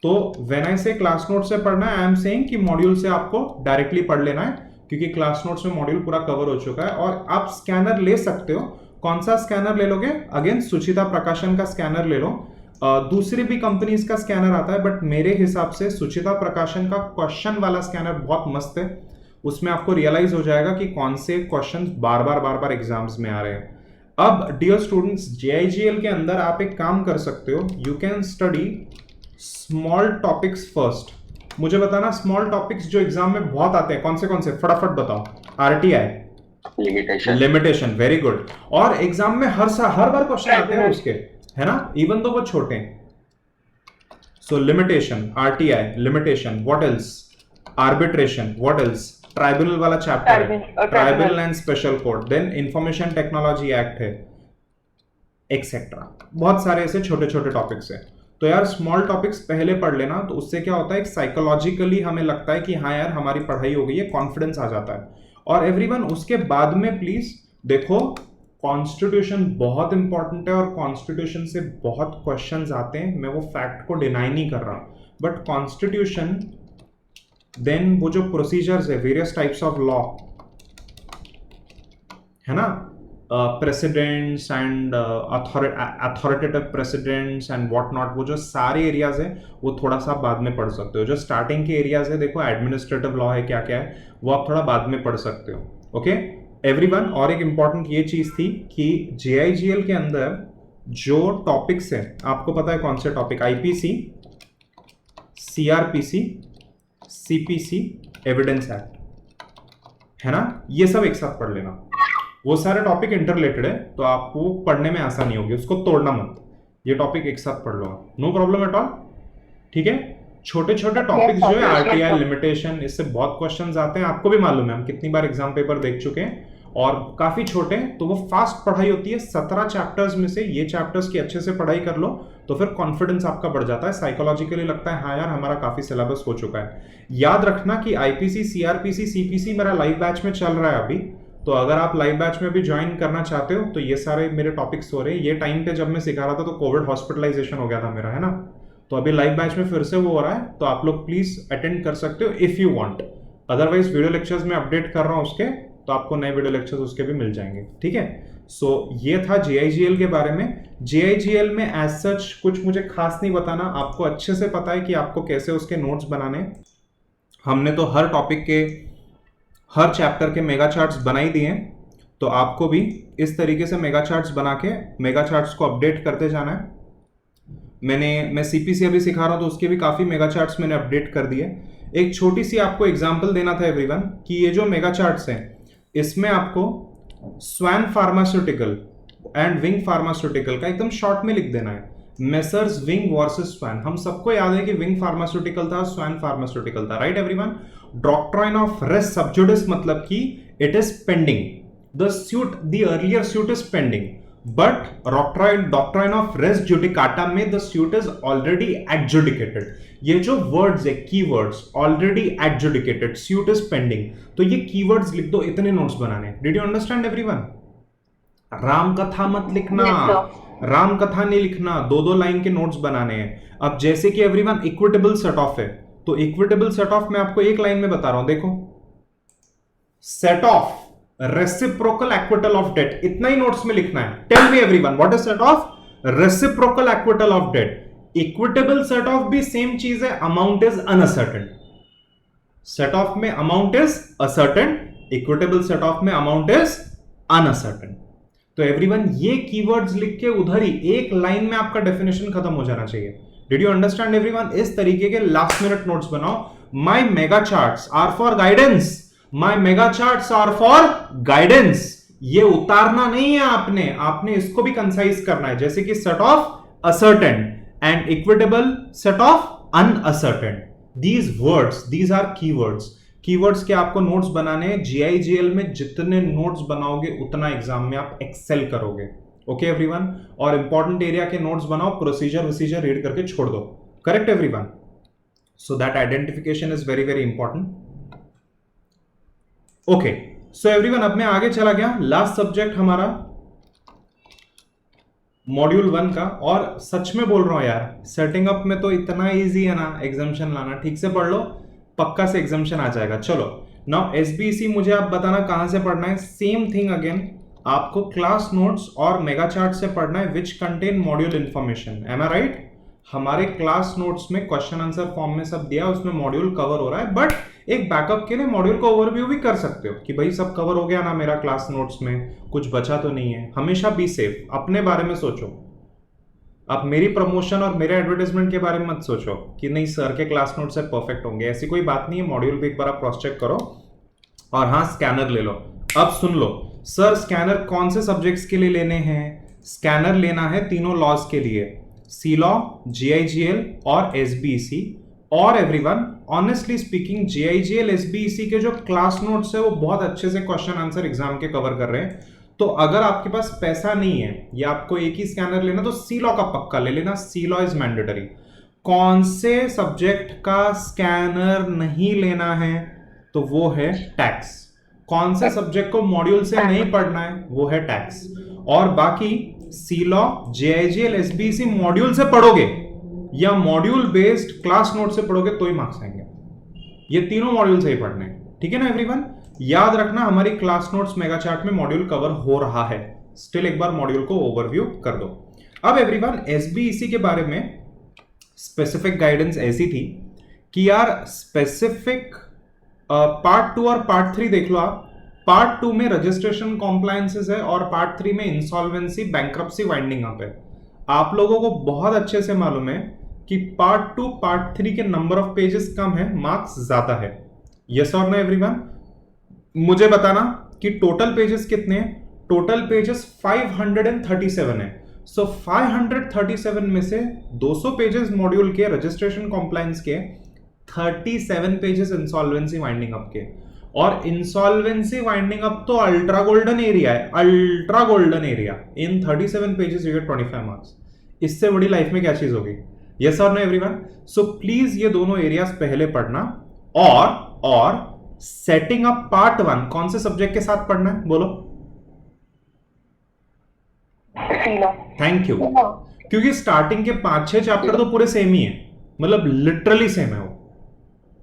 तो व्हेन आई से क्लास नोट से पढ़ना है, आई एम सेइंग कि मॉड्यूल से आपको डायरेक्टली पढ़ लेना है, क्योंकि क्लास नोट्स में मॉड्यूल पूरा कवर हो चुका है। और आप स्कैनर ले सकते हो, कौन सा स्कैनर ले लोगे? अगेन सुचिता प्रकाशन का स्कैनर ले लो। दूसरी भी कंपनीज का स्कैनर आता है, बट मेरे हिसाब से सुचिता प्रकाशन का क्वेश्चन वाला स्कैनर बहुत मस्त है। उसमें आपको रियलाइज हो जाएगा कि कौन से क्वेश्चन बार बार एग्जाम्स में आ रहे हैं। अब डियर स्टूडेंट्स, जेआईजीएल के अंदर आप एक काम कर सकते हो, you can study small topics first. मुझे बताना स्मॉल टॉपिक्स जो एग्जाम में बहुत आते हैं, कौन से फटाफट बताओ। RTI, limitation, very good. और एग्जाम में हर बार क्वेश्चन आते हैं उसके, है ना, इवन दो वो छोटे। So limitation, RTI, limitation, what else? Arbitration, what else? Tribunal वाला चैप्टर है, tribunal and special court, then information technology act है, एक्सेट्रा। बहुत सारे ऐसे छोटे छोटे टॉपिक्स है। तो यार स्मॉल टॉपिक्स पहले पढ़ लेना, तो उससे क्या होता है, साइकोलॉजिकली हमें लगता है कि हाँ यार हमारी पढ़ाई हो गई है, कॉन्फिडेंस आ जाता है। और एवरीवन, उसके बाद में प्लीज देखो, कॉन्स्टिट्यूशन बहुत इंपॉर्टेंट है, और कॉन्स्टिट्यूशन से बहुत क्वेश्चंस आते हैं, मैं वो फैक्ट को डिनाई नहीं कर रहा, बट कॉन्स्टिट्यूशन, देन वो जो प्रोसीजर्स है, वेरियस टाइप्स ऑफ लॉ है ना, precedents and authoritative precedents and what not, वो जो सारे एरियाज है वो थोड़ा सा बाद में पढ़ सकते हो। जो स्टार्टिंग के एरियाज है, देखो एडमिनिस्ट्रेटिव लॉ है, क्या क्या है, वो आप थोड़ा बाद में पढ़ सकते हो। ओके एवरीवन, और एक इंपॉर्टेंट ये चीज थी कि जेआईजीएल के अंदर जो टॉपिक्स है, आपको पता है कौन से topic? IPC, CrPC, CPC, evidence act, है ना, ये सब एक साथ पढ़ लेना। वो सारे टॉपिक इंटररिलेटेड है, तो आपको पढ़ने में आसानी होगी, उसको तोड़ना मत, ये टॉपिक एक साथ पढ़ लो, नो प्रॉब्लम एट ऑल। ठीक है, छोटे छोटे टॉपिक्स जो है, आरटीआई, लिमिटेशन, इससे बहुत क्वेश्चंस आते हैं, आपको भी मालूम है, हम कितनी बार एग्जाम पेपर देख चुके हैं, और काफी छोटे, तो वो फास्ट पढ़ाई होती है। 17 चैप्टर्स में से ये चैप्टर्स की अच्छे से पढ़ाई कर लो, तो फिर कॉन्फिडेंस आपका बढ़ जाता है, साइकोलॉजिकली लगता है हाँ यार हमारा काफी सिलेबस हो चुका है। याद रखना कि आईपीसी, सीआरपीसी, सीपीसी मेरा लाइव बैच में चल रहा है अभी, तो अगर आप लाइव बैच में भी ज्वाइन करना चाहते हो, तो ये सारे मेरे टॉपिक्स हो रहे हैं। ये टाइम पे जब मैं सिखा रहा था तो कोविड हॉस्पिटलाइजेशन हो गया था मेरा, है ना, तो अभी लाइव बैच में फिर से वो हो रहा है, तो आप लोग प्लीज अटेंड कर सकते हो if you want. Otherwise video lectures में अपडेट कर रहा हूँ उसके, तो आपको नए वीडियो लेक्चर्स उसके भी मिल जाएंगे। ठीक है, सो ये था जेआईजीएल के बारे में। जेआईजीएल में एज सच कुछ मुझे खास नहीं बताना, आपको अच्छे से पता है कि आपको कैसे उसके नोट्स बनाने। हमने तो हर टॉपिक के, हर चैप्टर के मेगा चार्ट्स बना ही दिए, तो आपको भी इस तरीके से मेगा चार्ट्स बना के मेगा चार्ट्स को अपडेट करते जाना है। मैं सीपीसी अभी सिखा रहा हूं, तो उसके भी काफी मेगा चार्ट्स मैंने अपडेट कर दिए। एक छोटी सी आपको एग्जांपल देना था एवरीवन कि ये जो मेगा चार्ट्स हैं इसमें आपको swan pharmaceutical and wing pharmaceutical का एकदम शॉर्ट में लिख देना है। मेसर्स विंग वर्सेस स्वैन, हम सबको याद है कि विंग फार्मास्यूटिकल था, स्वैन फार्मास्यूटिकल था, right everyone. Doctrine of res sub judice मतलब कि it is pending, the earlier suit is pending, but doctrine of res judicata में the suit is already adjudicated. ये जो वर्ड्स है keywords, already adjudicated, suit is pending, तो ये keywords लिख दो, इतने नोट्स बनाने। Did you understand everyone? Ram कथा मत लिखना, राम कथा नहीं लिखना, दो दो लाइन के नोट्स बनाने हैं। अब जैसे कि एवरीवन इक्विटेबल सेट ऑफ है, तो इक्विटेबल सेट ऑफ मैं आपको एक लाइन में बता रहा हूं, देखो set off reciprocal acquittal of debt, इतना ही नोट्स में लिखना है। Tell me everyone what is set off reciprocal acquittal of debt. Equitable set off भी सेम चीज है, amount is uncertain. Set off में amount is ascertain, equitable set off में अमाउंट इज अनसर्टेन। तो एवरीवन ये कीवर्ड्स लिख के उधर ही एक लाइन में आपका डेफिनेशन खत्म हो जाना चाहिए। Did you understand everyone? इस तरीके के लास्ट मिनट नोट्स बनाओ। My mega charts are for guidance, my mega charts are for guidance. ये उतारना नहीं है आपने इसको भी कंसाइज करना है, जैसे कि set off ascertain and equitable set off unascertain. These words, these are keywords. Keywords के आपको नोट्स बनाने हैं। जीआईजीएल में जितने नोट्स बनाओगे उतना एग्जाम में आप एक्सेल करोगे। Okay everyone? और इंपॉर्टेंट एरिया के नोट्स बनाओ, प्रोसीजर रीड करके छोड़ दो। Correct everyone? So that identification is very very important. Okay so everyone, अब मैं आगे चला गया। लास्ट सब्जेक्ट हमारा मॉड्यूल 1 का, और सच में बोल रहा हूं यार, सेटिंग अप में तो इतना इजी है ना एग्जाम्शन लाना। ठीक से पढ़ लो, पक्का से एग्जाम्शन आ जाएगा। चलो नाउ एसबीसी मुझे आप बताना कहां से पढ़ना है। सेम थिंग अगेन, आपको क्लास नोट्स और मेगा चार्ट से पढ़ना है which contain module information. Am I right? हमारे क्लास नोट्स में क्वेश्चन आंसर फॉर्म में सब दिया, उसमें मॉड्यूल कवर हो रहा है, बट एक बैकअप के लिए मॉड्यूल का ओवरव्यू भी कर सकते हो कि भाई सब कवर हो गया ना मेरा क्लास नोट्स में, कुछ बचा तो नहीं है। हमेशा बी सेफ, अपने बारे में सोचो। आप मेरी प्रमोशन और मेरे एडवर्टाइजमेंट के बारे में मत सोचो कि नहीं सर के क्लास नोट से परफेक्ट होंगे, ऐसी कोई बात नहीं है। मॉड्यूल भी एक बार आप क्रॉस चेक करो। और हाँ, स्कैनर ले लो। अब सुन लो सर, स्कैनर कौन से सब्जेक्ट्स के लिए लेने हैं? स्कैनर लेना है तीनों लॉज के लिए, सी लॉ, जीआईजीएल और एसबीसी। और everyone honestly speaking, GIGL SBC के जो क्लास नोट्स है वो बहुत अच्छे से क्वेश्चन आंसर एग्जाम के कवर कर रहे हैं। तो अगर आपके पास पैसा नहीं है या आपको एक ही स्कैनर लेना, तो सी लॉ का पक्का ले लेना। सी लॉ इज मैंडेटरी। कौन से सब्जेक्ट का स्कैनर नहीं लेना है? तो वो है टैक्स। कौन से सब्जेक्ट को मॉड्यूल से नहीं पढ़ना है? वो है टैक्स। और बाकी सी लॉ, जेआईजीएल, एसबीसी मॉड्यूल से पढ़ोगे या मॉड्यूल बेस्ड क्लास नोट से पढ़ोगे तो ही मार्क्स आएंगे। ये तीनों मॉड्यूल से ही पढ़ने हैं, ठीक है ना एवरीवन? याद रखना, हमारी क्लास नोट्स मेगा चार्ट में मॉड्यूल कवर हो रहा है। स्टिल एक बार मॉड्यूल को ओवरव्यू कर दो। अब एवरीवन एसबीसी के बारे में स्पेसिफिक गाइडेंस ऐसी थी कि यार स्पेसिफिक पार्ट 2 और पार्ट 3 देख लो आप। पार्ट 2 में रजिस्ट्रेशन कॉम्प्लायंसेस है और पार्ट 3 में इंसॉल्वेंसी, बैंक्रप्सी, वाइंडिंग अप है। आप लोगों को बहुत अच्छे से मालूम है कि पार्ट 2 पार्ट 3 के नंबर ऑफ पेजेस कम है, मार्क्स ज्यादा है। यस और नो एवरीवन? मुझे बताना कि टोटल पेजेस कितने हैं। टोटल पेजेस 537 है। सो 537 में से 200 पेजेस मॉड्यूल के रजिस्ट्रेशन कॉम्प्लायंस के, 37 पेजेस इंसॉल्वेंसी वाइंडिंग अप के। और इंसॉल्वेंसी वाइंडिंग अप तो अल्ट्रा गोल्डन एरिया है, ultra golden area. In 37 pages you get 25 marks. इससे बड़ी लाइफ में क्या चीज होगी? यस और नो एवरीवन? सो प्लीज ये दोनों एरियाज पहले पढ़ना। और सेटिंग अप पार्ट 1 कौन से सब्जेक्ट के साथ पढ़ना है? बोलो। Thank you. क्योंकि स्टार्टिंग के 5-6 चैप्टर तो पूरे सेम ही है, मतलब लिटरली सेम है वो।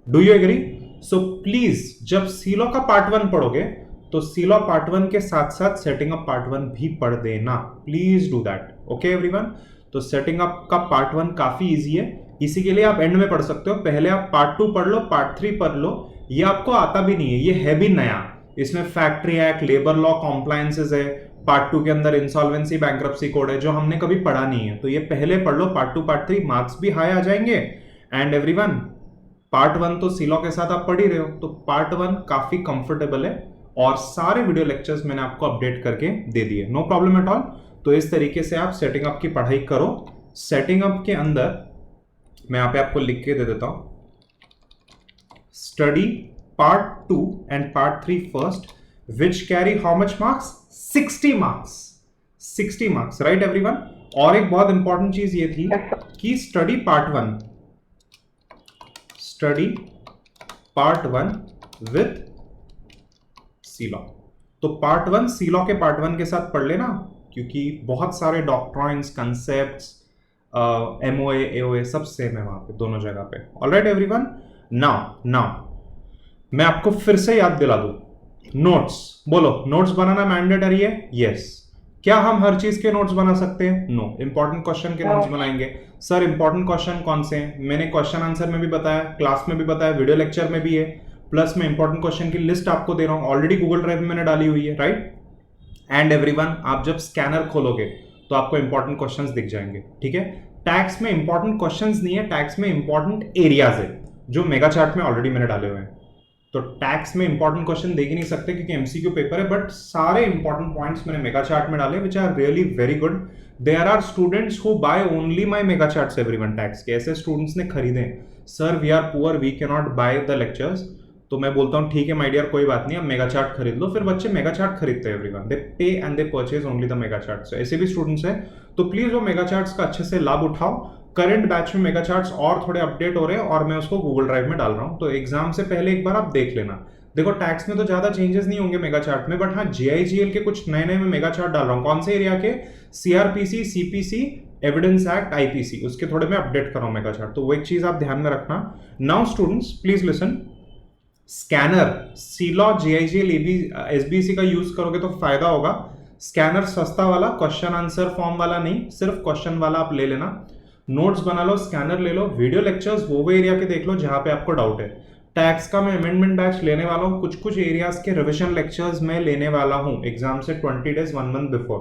Do you agree? So please जब सीलो का पार्ट 1 पढ़ोगे तो सीलो पार्ट 1 के साथ साथ सेटिंग अप पार्ट 1 भी पढ़ देना। Please do that. Okay everyone? तो सेटिंग अप का पार्ट 1 काफी इजी है, इसी के लिए आप एंड में पढ़ सकते हो। पहले आप पार्ट 2 पढ़ लो, पार्ट 3 पढ़ लो। ये आपको आता भी नहीं है, ये है भी नया। इसमें factory act, labour law, compliances है। पार्ट 2 के अंदर इंसॉल्वेंसी, बैंक्रप्सी कोड है जो हमने कभी पढ़ा नहीं है। तो ये पहले पढ़ लो, पार्ट 2 पार्ट 3, मार्क्स भी हाई आ जाएंगे। एंड एवरीवन पार्ट 1 तो सीलॉ के साथ आप पढ़ ही रहे हो, तो पार्ट 1 काफी कंफर्टेबल है और सारे वीडियो लेक्चर्स मैंने आपको अपडेट करके दे दिए, नो प्रॉब्लम एट ऑल। तो इस तरीके से आप सेटिंग अप की पढ़ाई करो। सेटिंग अप के अंदर मैं यहाँ पे आपको लिख के दे देता हूं, study part 2 and part 3 first, which carry how much marks, 60 marks, 60 marks, right everyone. और एक बहुत इंपॉर्टेंट चीज ये थी कि स्टडी पार्ट 1 विथ सीलॉ। तो पार्ट 1 सीलॉ के पार्ट 1 के साथ पढ़ लेना, क्योंकि बहुत सारे डॉक्ट्राइन्स, कंसेप्ट्स, एमओए, एओए सब सेम है वहां पे, दोनों जगह पे। ऑलराइट एवरीवन, नाउ मैं आपको फिर से याद दिला दूं, नोट्स बोलो, नोट्स बनाना मैंडेटरी है? यस। क्या हम हर चीज के नोट्स बना सकते हैं? नो। इंपॉर्टेंट क्वेश्चन के नोट्स बनाएंगे। सर इंपॉर्टेंट क्वेश्चन कौन से हैं? मैंने क्वेश्चन आंसर में भी बताया, क्लास में भी बताया, वीडियो लेक्चर में भी है, प्लस मैं इंपॉर्टेंट क्वेश्चन की लिस्ट आपको दे रहा हूं, ऑलरेडी गूगल ड्राइव में मैंने डाली हुई है, राइट। एंड एवरीवन, आप जब स्कैनर खोलोगे तो आपको इंपॉर्टेंट क्वेश्चंस दिख जाएंगे, ठीक है। टैक्स में इंपॉर्टेंट क्वेश्चंस नहीं है, टैक्स में इंपॉर्टेंट एरियाज है जो मेगा चार्ट में ऑलरेडी मैंने डाले हुए हैं। तो टैक्स में इंपॉर्टेंट क्वेश्चन देख ही नहीं सकते क्योंकि एमसीक्यू पेपर है, बट सारे इंपॉर्टेंट पॉइंट्स मैंने मेगा चार्ट में डाले, which are really very good. There are students who buy only my mega charts everyone tax के, ऐसे स्टूडेंट्स ने खरीदे। Sir we are poor, we can not buy the lectures. तो मैं बोलता हूं ठीक है माय डियर, कोई बात नहीं, आप मेगा चार्ट खरीद लो। फिर बच्चे मेगा चार्ट खरीदते हैं एवरीवन, दे पे and they purchase only the mega chart. ऐसे भी स्टूडेंट्स हैं, तो प्लीज वो मेगा चार्ट्स का अच्छे से लाभ उठाओ। करंट बैच में मेगा चार्ट्स और थोड़े अपडेट हो रहे हैं और मैं उसको गूगल ड्राइव में डाल रहा हूं, तो एग्जाम से पहले एक बार आप देख लेना। देखो टैक्स में तो ज्यादा चेंजेस नहीं होंगे मेगा चार्ट में, बट हाँ जीआईजीएल के कुछ नए नए में मेगा चार्ट डाल रहा हूं। कौन से एरिया के? CrPC, CPC, evidence act, IPC, उसके थोड़े मैं अपडेट कर रहा हूं मेगा चार्ट, तो वो एक चीज आप ध्यान में रखना। Now students please listen, scanner C law, GIGL, SBC का यूज करोगे तो फायदा होगा। स्कैनर सस्ता वाला, क्वेश्चन आंसर फॉर्म वाला नहीं, सिर्फ क्वेश्चन वाला आप ले लेना। नोट्स बना लो, स्कैनर ले लो, वीडियो लेक्चर्स वो एरिया के देख लो जहां पे आपको डाउट है। टैक्स का मैं अमेंडमेंट बैच लेने वाला हूं, कुछ कुछ एरियाज के रिविजन लेक्चर्स मैं लेने वाला हूं एग्जाम से 20 डेज 1 मंथ बिफोर।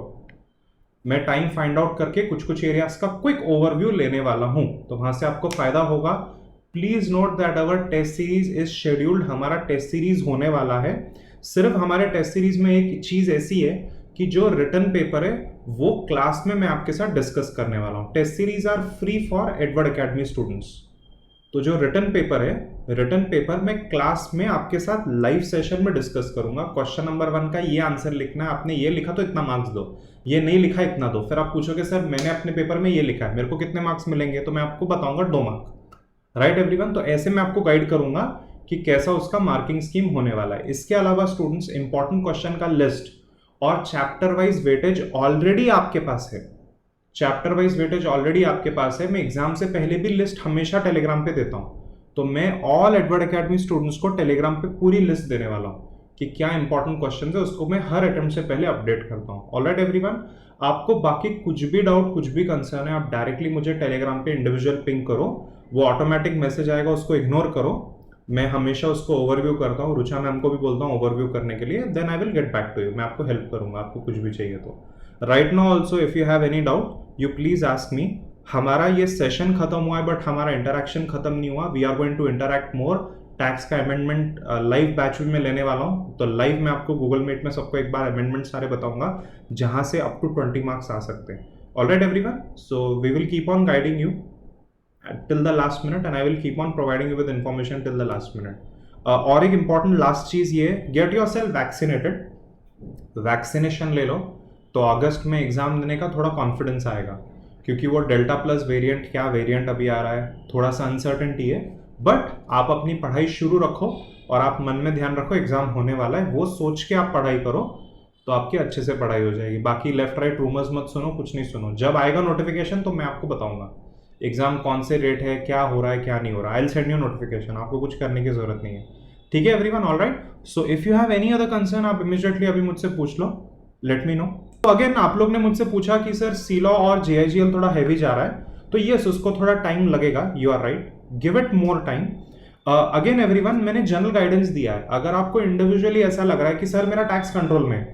मैं टाइम फाइंड आउट करके कुछ कुछ एरियाज का क्विक ओवरव्यू लेने वाला हूं, तो वहां से आपको फायदा होगा। Please note that our test series is scheduled, हमारा टेस्ट सीरीज होने वाला है। सिर्फ हमारे टेस्ट सीरीज में एक चीज ऐसी है कि जो रिटन पेपर है वो क्लास में मैं आपके साथ डिस्कस करने वाला हूं। Test series are free for Edward academy students. तो जो रिटन पेपर है, रिटन पेपर मैं क्लास में आपके साथ लाइव सेशन में डिस्कस करूंगा। क्वेश्चन नंबर 1 का ये आंसर लिखना है, आपने ये लिखा तो इतना मार्क्स दो, ये नहीं लिखा इतना दो। फिर आप पूछोगे सर मैंने अपने पेपर में ये लिखा है, मेरे को कितने मार्क्स मिलेंगे? तो मैं आपको बताऊंगा 2 मार्क, राइट एवरीवन। तो ऐसे मैं आपको गाइड करूंगा कि कैसा उसका मार्किंग स्कीम होने वाला है। इसके अलावा स्टूडेंट्स इंपॉर्टेंट क्वेश्चन का लिस्ट और चैप्टर वाइज वेटेज ऑलरेडी आपके पास है, चैप्टर वाइज वेटेज ऑलरेडी आपके पास है। मैं एग्जाम से पहले भी लिस्ट हमेशा टेलीग्राम पे देता हूं, तो मैं ऑल एडवर्ड एकेडमी स्टूडेंट्स को टेलीग्राम पे पूरी लिस्ट देने वाला हूं कि क्या इंपॉर्टेंट क्वेश्चन है, उसको मैं हर अटेम्प्ट से पहले अपडेट करता हूं। ऑलराइट एवरीवन, आपको बाकी कुछ भी डाउट, कुछ भी कंसर्न है, आप डायरेक्टली मुझे टेलीग्राम पे इंडिविजुअल पिंग करो, वो ऑटोमेटिक मैसेज आएगा, उसको इग्नोर करो। मैं हमेशा उसको ओवरव्यू करता हूँ, रुचा मैम को भी बोलता हूँ ओवरव्यू करने के लिए, then I will get back to you. मैं आपको हेल्प करूंगा, आपको कुछ भी चाहिए तो। Right now also if you have any doubt you please ask me. हमारा ये सेशन खत्म हुआ है बट हमारा इंटरेक्शन खत्म नहीं हुआ। We are going to interact more. Tax का अमेंडमेंट लाइव बैच में लेने वाला हूँ, तो लाइव में आपको गूगल मीट में सबको एक बार अमेंडमेंट सारे बताऊंगा जहां से अप टू 20 मार्क्स आ सकते हैं। Alright everyone, so we will keep on guiding you till the last minute and I will keep on providing you with information till the last minute. और एक important last चीज ये, get yourself vaccinated. Vaccination ले लो तो अगस्त में exam देने का थोड़ा कॉन्फिडेंस आएगा, क्योंकि वो डेल्टा प्लस वेरिएंट, क्या वेरिएंट अभी आ रहा है, थोड़ा सा अनसर्टेनिटी है। बट आप अपनी पढ़ाई शुरू रखो और आप मन में ध्यान रखो एग्जाम होने वाला है, वो सोच के आप पढ़ाई करो तो आपकी अच्छे से पढ़ाई हो जाएगी। बाकी लेफ्ट राइट रूमर्स मत सुनो, कुछ नहीं सुनो। जब आएगा नोटिफिकेशन तो मैं आपको बताऊंगा एग्जाम कौन से रेट है, क्या हो रहा है, क्या नहीं हो रहा है। I will send you notification, आपको कुछ करने की जरूरत नहीं है, ठीक है everyone. Alright, so if you have any other concern आप इमीडिएटली अभी मुझसे पूछ लो, लेट मी नो। तो अगेन आप लोग ने मुझसे पूछा कि सर सीलॉ और जेआईजीएल थोड़ा हैवी जा रहा है, तो यस उसको थोड़ा टाइम लगेगा, you are right, give it more time. Again everyone, मैंने जनरल गाइडेंस दिया है। अगर आपको इंडिविजुअली ऐसा लग रहा है कि सर मेरा टैक्स कंट्रोल में है,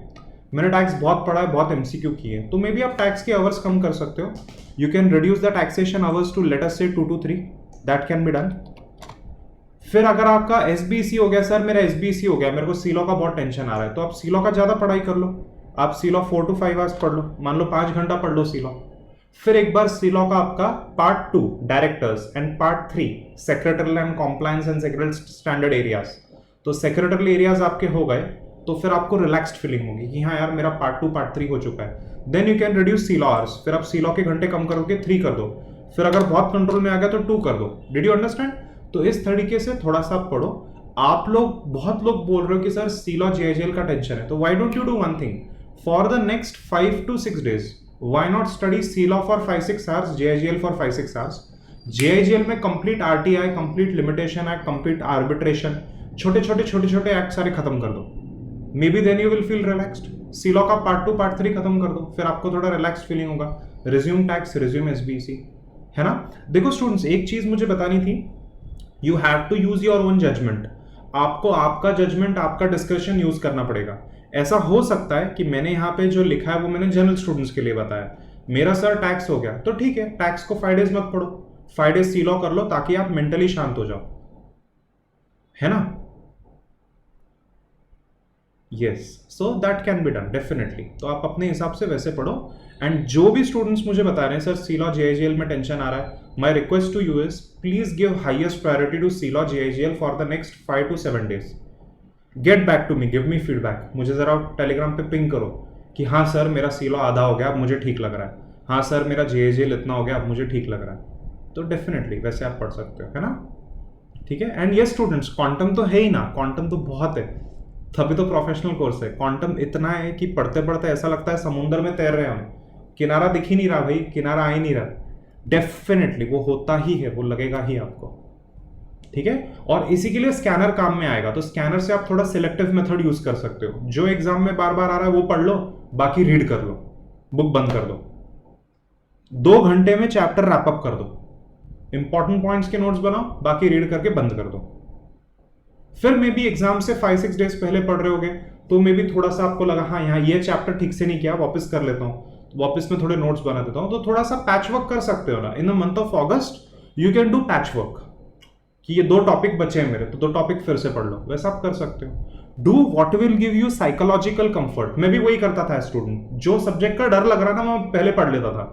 मैंने टैक्स बहुत पढ़ा है, बहुत एमसीक्यू किए, तो मे बी आप टैक्स के आवर्स कम कर सकते हो। You can reduce the taxation hours to let us say 2 to 3, that can be done. फिर अगर आपका एसबीसी हो गया, सर मेरा एसबीसी हो गया, मेरे को सीलो का बहुत टेंशन आ रहा है, तो आप सीलो का ज्यादा पढ़ाई कर लो, आप सीलो 4 to 5 आवर्स पढ़ लो, मान लो 5 घंटा पढ़ लो सीलो। फिर एक बार सीलो का आपका part 2 directors and part 3 secretarial and compliance and secretarial standard areas, तो सेक्रेटरियल एरियाज आपके हो गए, तो फिर आपको रिलैक्स्ड फीलिंग होगी कि हाँ यार मेरा पार्ट 2 पार्ट 3 हो चुका है। देन यू कैन रिड्यूस सीलो आवर्स, फिर आप सीलो के घंटे कम करोगे 3 कर दो, फिर अगर बहुत कंट्रोल में आ गया तो 2 कर दो। Did you understand? तो इस तरीके से थोड़ा सा आप पढ़ो। आप लोग बहुत लोग बोल रहे हो कि सर सीलो जेएचएल का टेंशन है, तो why don't you do one thing for the next 5 to 6 days, why not study C law for 5-6 hours, JHL for 5-6 hours। JHL में complete RTI, complete limitation act, complete arbitration, छोटे छोटे act सारे खत्म कर दो, maybe then you will feel relaxed. C law का part 2 part 3 खत्म कर दो, फिर आपको थोड़ा रिलैक्स फीलिंग होगा। रिज्यूम टैक्स, रिज्यूम एसबीसी, है ना। देखो स्टूडेंट्स, एक चीज मुझे बतानी थी, you have to use your own judgement. आपको आपका जजमेंट, आपका डिस्कशन यूज करना पड़ेगा। ऐसा हो सकता है कि मैंने यहाँ पे जो लिखा है वो मैंने जनरल स्टूडेंट्स के लिए बताया, मेरा सर टैक्स हो गया तो ठीक है, टैक्स को 5 days मत पढ़ो, 5 days सीलो कर लो ताकि आप मेंटली शांत हो जाओ, है ना। Yes, so that can be done definitely. तो आप अपने हिसाब से वैसे पढ़ो। एंड जो भी स्टूडेंट्स मुझे बता रहे हैं सर सीलो जेएचएल में टेंशन आ रहा है, my request to you is please give highest priority to C law JHL for the next 5 to 7 days। Get back to me, give me feedback, मुझे जरा टेलीग्राम पे पिंग करो कि हाँ सर मेरा सीलो आधा हो गया, अब मुझे ठीक लग रहा है, हाँ सर मेरा जेएचएल इतना हो गया, अब मुझे ठीक लग रहा है। तो डेफिनेटली वैसे आप पढ़ सकते हो, है ना। ठीक है। एंड ये स्टूडेंट्स, क्वांटम तो है ही ना, क्वांटम तो बहुत है, तभी तो प्रोफेशनल कोर्स है। क्वांटम इतना है कि पढ़ते पढ़ते ऐसा लगता है समुद्र में तैर रहे हैं हम, किनारा दिख ही नहीं रहा भाई, किनारा आ ही नहीं रहा। डेफिनेटली वो होता ही है, वो लगेगा ही आपको, ठीक है। और इसी के लिए स्कैनर काम में आएगा, तो स्कैनर से आप थोड़ा सिलेक्टिव मेथड यूज कर सकते हो। जो एग्जाम में बार बार आ रहा है वो पढ़ लो, बाकी रीड कर लो, बुक बंद कर दो, 2 घंटे में चैप्टर रैप अप कर दो, इंपॉर्टेंट पॉइंट्स के नोट्स बनाओ, बाकी रीड करके बंद कर दो। फिर मे बी एग्जाम से 5-6 days पहले पढ़ रहे होगे, तो मे बी थोड़ा सा आपको लगा हाँ यहाँ ये चैप्टर ठीक से नहीं किया, वापस कर लेता हूँ, वापस में थोड़े नोट्स बना देता हूँ, तो थोड़ा सा पैच वर्क कर सकते हो ना। In the month of August you can do patch work, कि ये 2 टॉपिक बचे हैं मेरे, तो 2 टॉपिक फिर से पढ़ लो, वैसा आप कर सकते हो। Do what will give you psychological comfort. मैं भी वही करता था स्टूडेंट, जो सब्जेक्ट का डर लग रहा था मैं पहले पढ़ लेता था,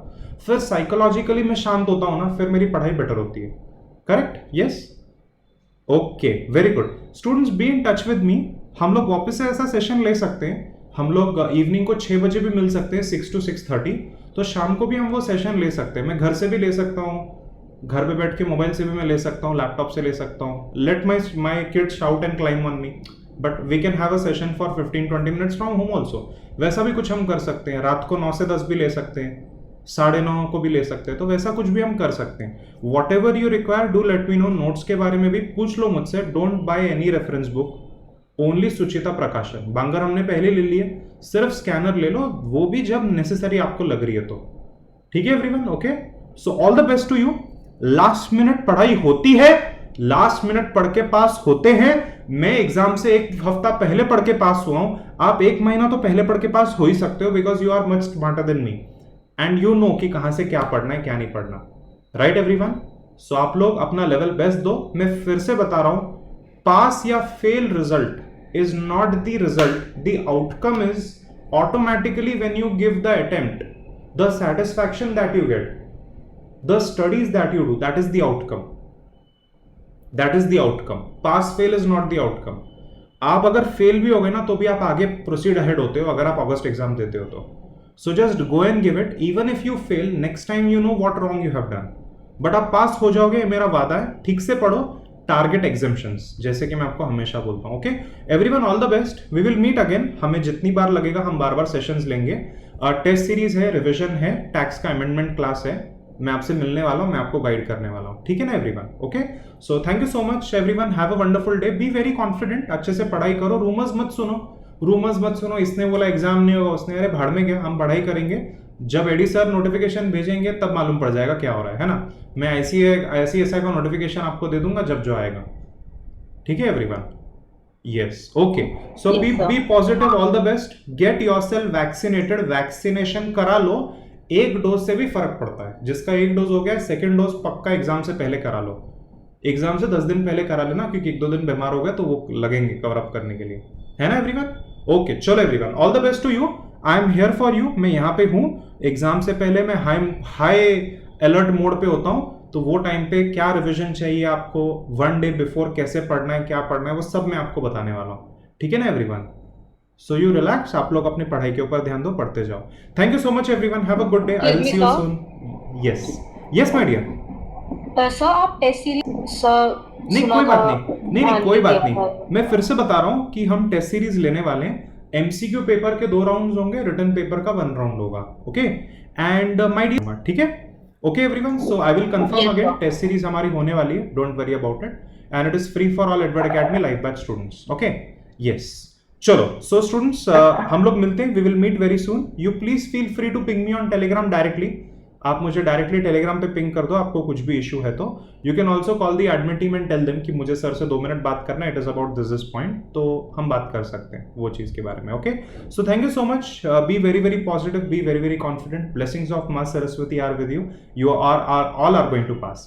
फिर साइकोलॉजिकली मैं शांत होता हूं ना, फिर मेरी पढ़ाई बेटर होती है। Correct? Yes, okay, very good. Students be in touch with me, हम लोग वापस से ऐसा सेशन ले सकते हैं, हम लोग इवनिंग को 6 बजे भी मिल सकते हैं, 6 to 6:30, तो शाम को भी हम वो सेशन ले सकते हैं। मैं घर से भी ले सकता हूँ, घर पे बैठ के मोबाइल से भी मैं ले सकता हूँ, लैपटॉप से ले सकता हूँ। Let my kids shout and climb on me, but we can have a session for 15-20 minutes from home also. वैसा भी कुछ हम कर सकते हैं, रात को 9 से 10 भी ले सकते हैं, 9:30 को भी ले सकते हैं, तो वैसा कुछ भी हम कर सकते हैं। Whatever you require do let me know. Notes के बारे में भी पूछ लो मुझसे। Don't buy any reference book, only Suchita Prakashan. Bangar हमने पहले ले लिए, सिर्फ स्कैनर ले लो, वो भी जब नेसेसरी आपको लग रही है तो। ठीक है everyone, okay. So all the best to you. Last minute पढ़ाई होती है, लास्ट मिनट पढ़ के पास होते हैं। मैं एग्जाम से 1 हफ्ता पहले पढ़ के पास हुआ हूं, आप 1 महीना तो पहले पढ़ के पास हो ही सकते हो, because you are much smarter than me and you know कि कहां से क्या पढ़ना है क्या नहीं पढ़ना। Right everyone? सो आप लोग अपना लेवल बेस्ट दो। मैं फिर से बता रहा हूं, पास या fail result is not the result, the outcome is automatically when you give the attempt, the satisfaction that you get, the studies that you do, that is the outcome, that is the outcome. pass fail is not the outcome. आप अगर fail भी हो गए ना तो भी आप आगे प्रोसीड अहेड होते हो, अगर आप अगस्त एग्जाम देते हो तो। So just go and give it, even if you fail next time you know what wrong you have done, but आप पास हो जाओगे, मेरा वादा है। ठीक से पढ़ो, टारगेट एग्जाम्शंस, जैसे कि मैं आपको हमेशा बोलता हूं। Okay everyone, all the best, we will meet again. हमें जितनी बार लगेगा हम बार बार सेशंस लेंगे। टेस्ट सीरीज है, रिविजन है, टैक्स का अमेंडमेंट क्लास है, मैं आपसे मिलने वाला हूं, मैं आपको गाइड करने वाला हूं। ठीक है ना everyone? Okay, so thank you so much everyone, have a wonderful day, be very confident, अच्छे से पढ़ाई करो, रूमर्स मत सुनो, इसने बोला एग्जाम नहीं होगा, उसने, अरे भाड़ में गया, हम पढ़ाई करेंगे। जब एडी सर नोटिफिकेशन भेजेंगे तब मालूम पड़ जाएगा क्या हो रहा है ना। मैं ICSI का नोटिफिकेशन आपको दे दूंगा जब जो आएगा। ठीक है everyone? Yes, okay, so be positive, all the best, get yourself vaccinated, vaccination करा लो। 1 डोज से भी फर्क पड़ता है, जिसका 1 डोज हो गया, 2nd डोज पक्का एग्जाम से पहले करा लो। एग्जाम से 10 दिन पहले करा लेना, क्योंकि 1-2 दिन बीमार हो गए तो वो लगेंगे कवर अप करने के लिए, है ना एवरीवन? ओके, चलो everyone, all the best to you, I am here for you. मैं यहाँ पे हूँ। एग्जाम से पहले मैं हाई अलर्ट मोड पे होता हूँ, तो वो टाइम पे क्या रिवीजन चाहिए आपको, 1 डे बिफोर कैसे पढ़ना है, क्या पढ़ना है, वो सब मैं आपको बताने वाला हूँ, ठीक है ना एवरीवन? सो यू रिलैक्स, आप लोग अपनी पढ़ाई के ऊपर ध्यान दो, पढ़ते जाओ। Thank you so much everyone, have a good day, I will see you soon. Yes yes my dear. Sir आप टेस्ट सीरीज सर नहीं सुना कोई बात था, नहीं, नहीं ध्यान कोई नहीं बात दिया नहीं, था। मैं फिर से बता रहा हूं कि हम टेस्ट सीरीज लेने वाले हैं। एमसीक्यू पेपर के 2 राउंड्स होंगे, रिटन पेपर का 1 राउंड होगा, ओके? एंड माय डियर, ठीक है? Okay everyone, so I will confirm Yes, again, sir. Test series हमारी होने वाली है, don't worry about it, and it is free for all Edward Academy live batch students, okay? Yes, चलो, सो students हम लोग मिलते हैं, we will meet very soon. You please feel free to ping me on Telegram directly. आप मुझे directly Telegram पे ping कर दो, आपको कुछ भी इशू है तो। You can also call the admin team and tell them कि मुझे सर से 2 मिनट बात करना है, it is about this point, तो हम बात कर सकते हैं वो चीज के बारे में, okay? So thank you so much, be very very positive, be very very confident, blessings of मां Saraswati are with you, you are all are going to pass.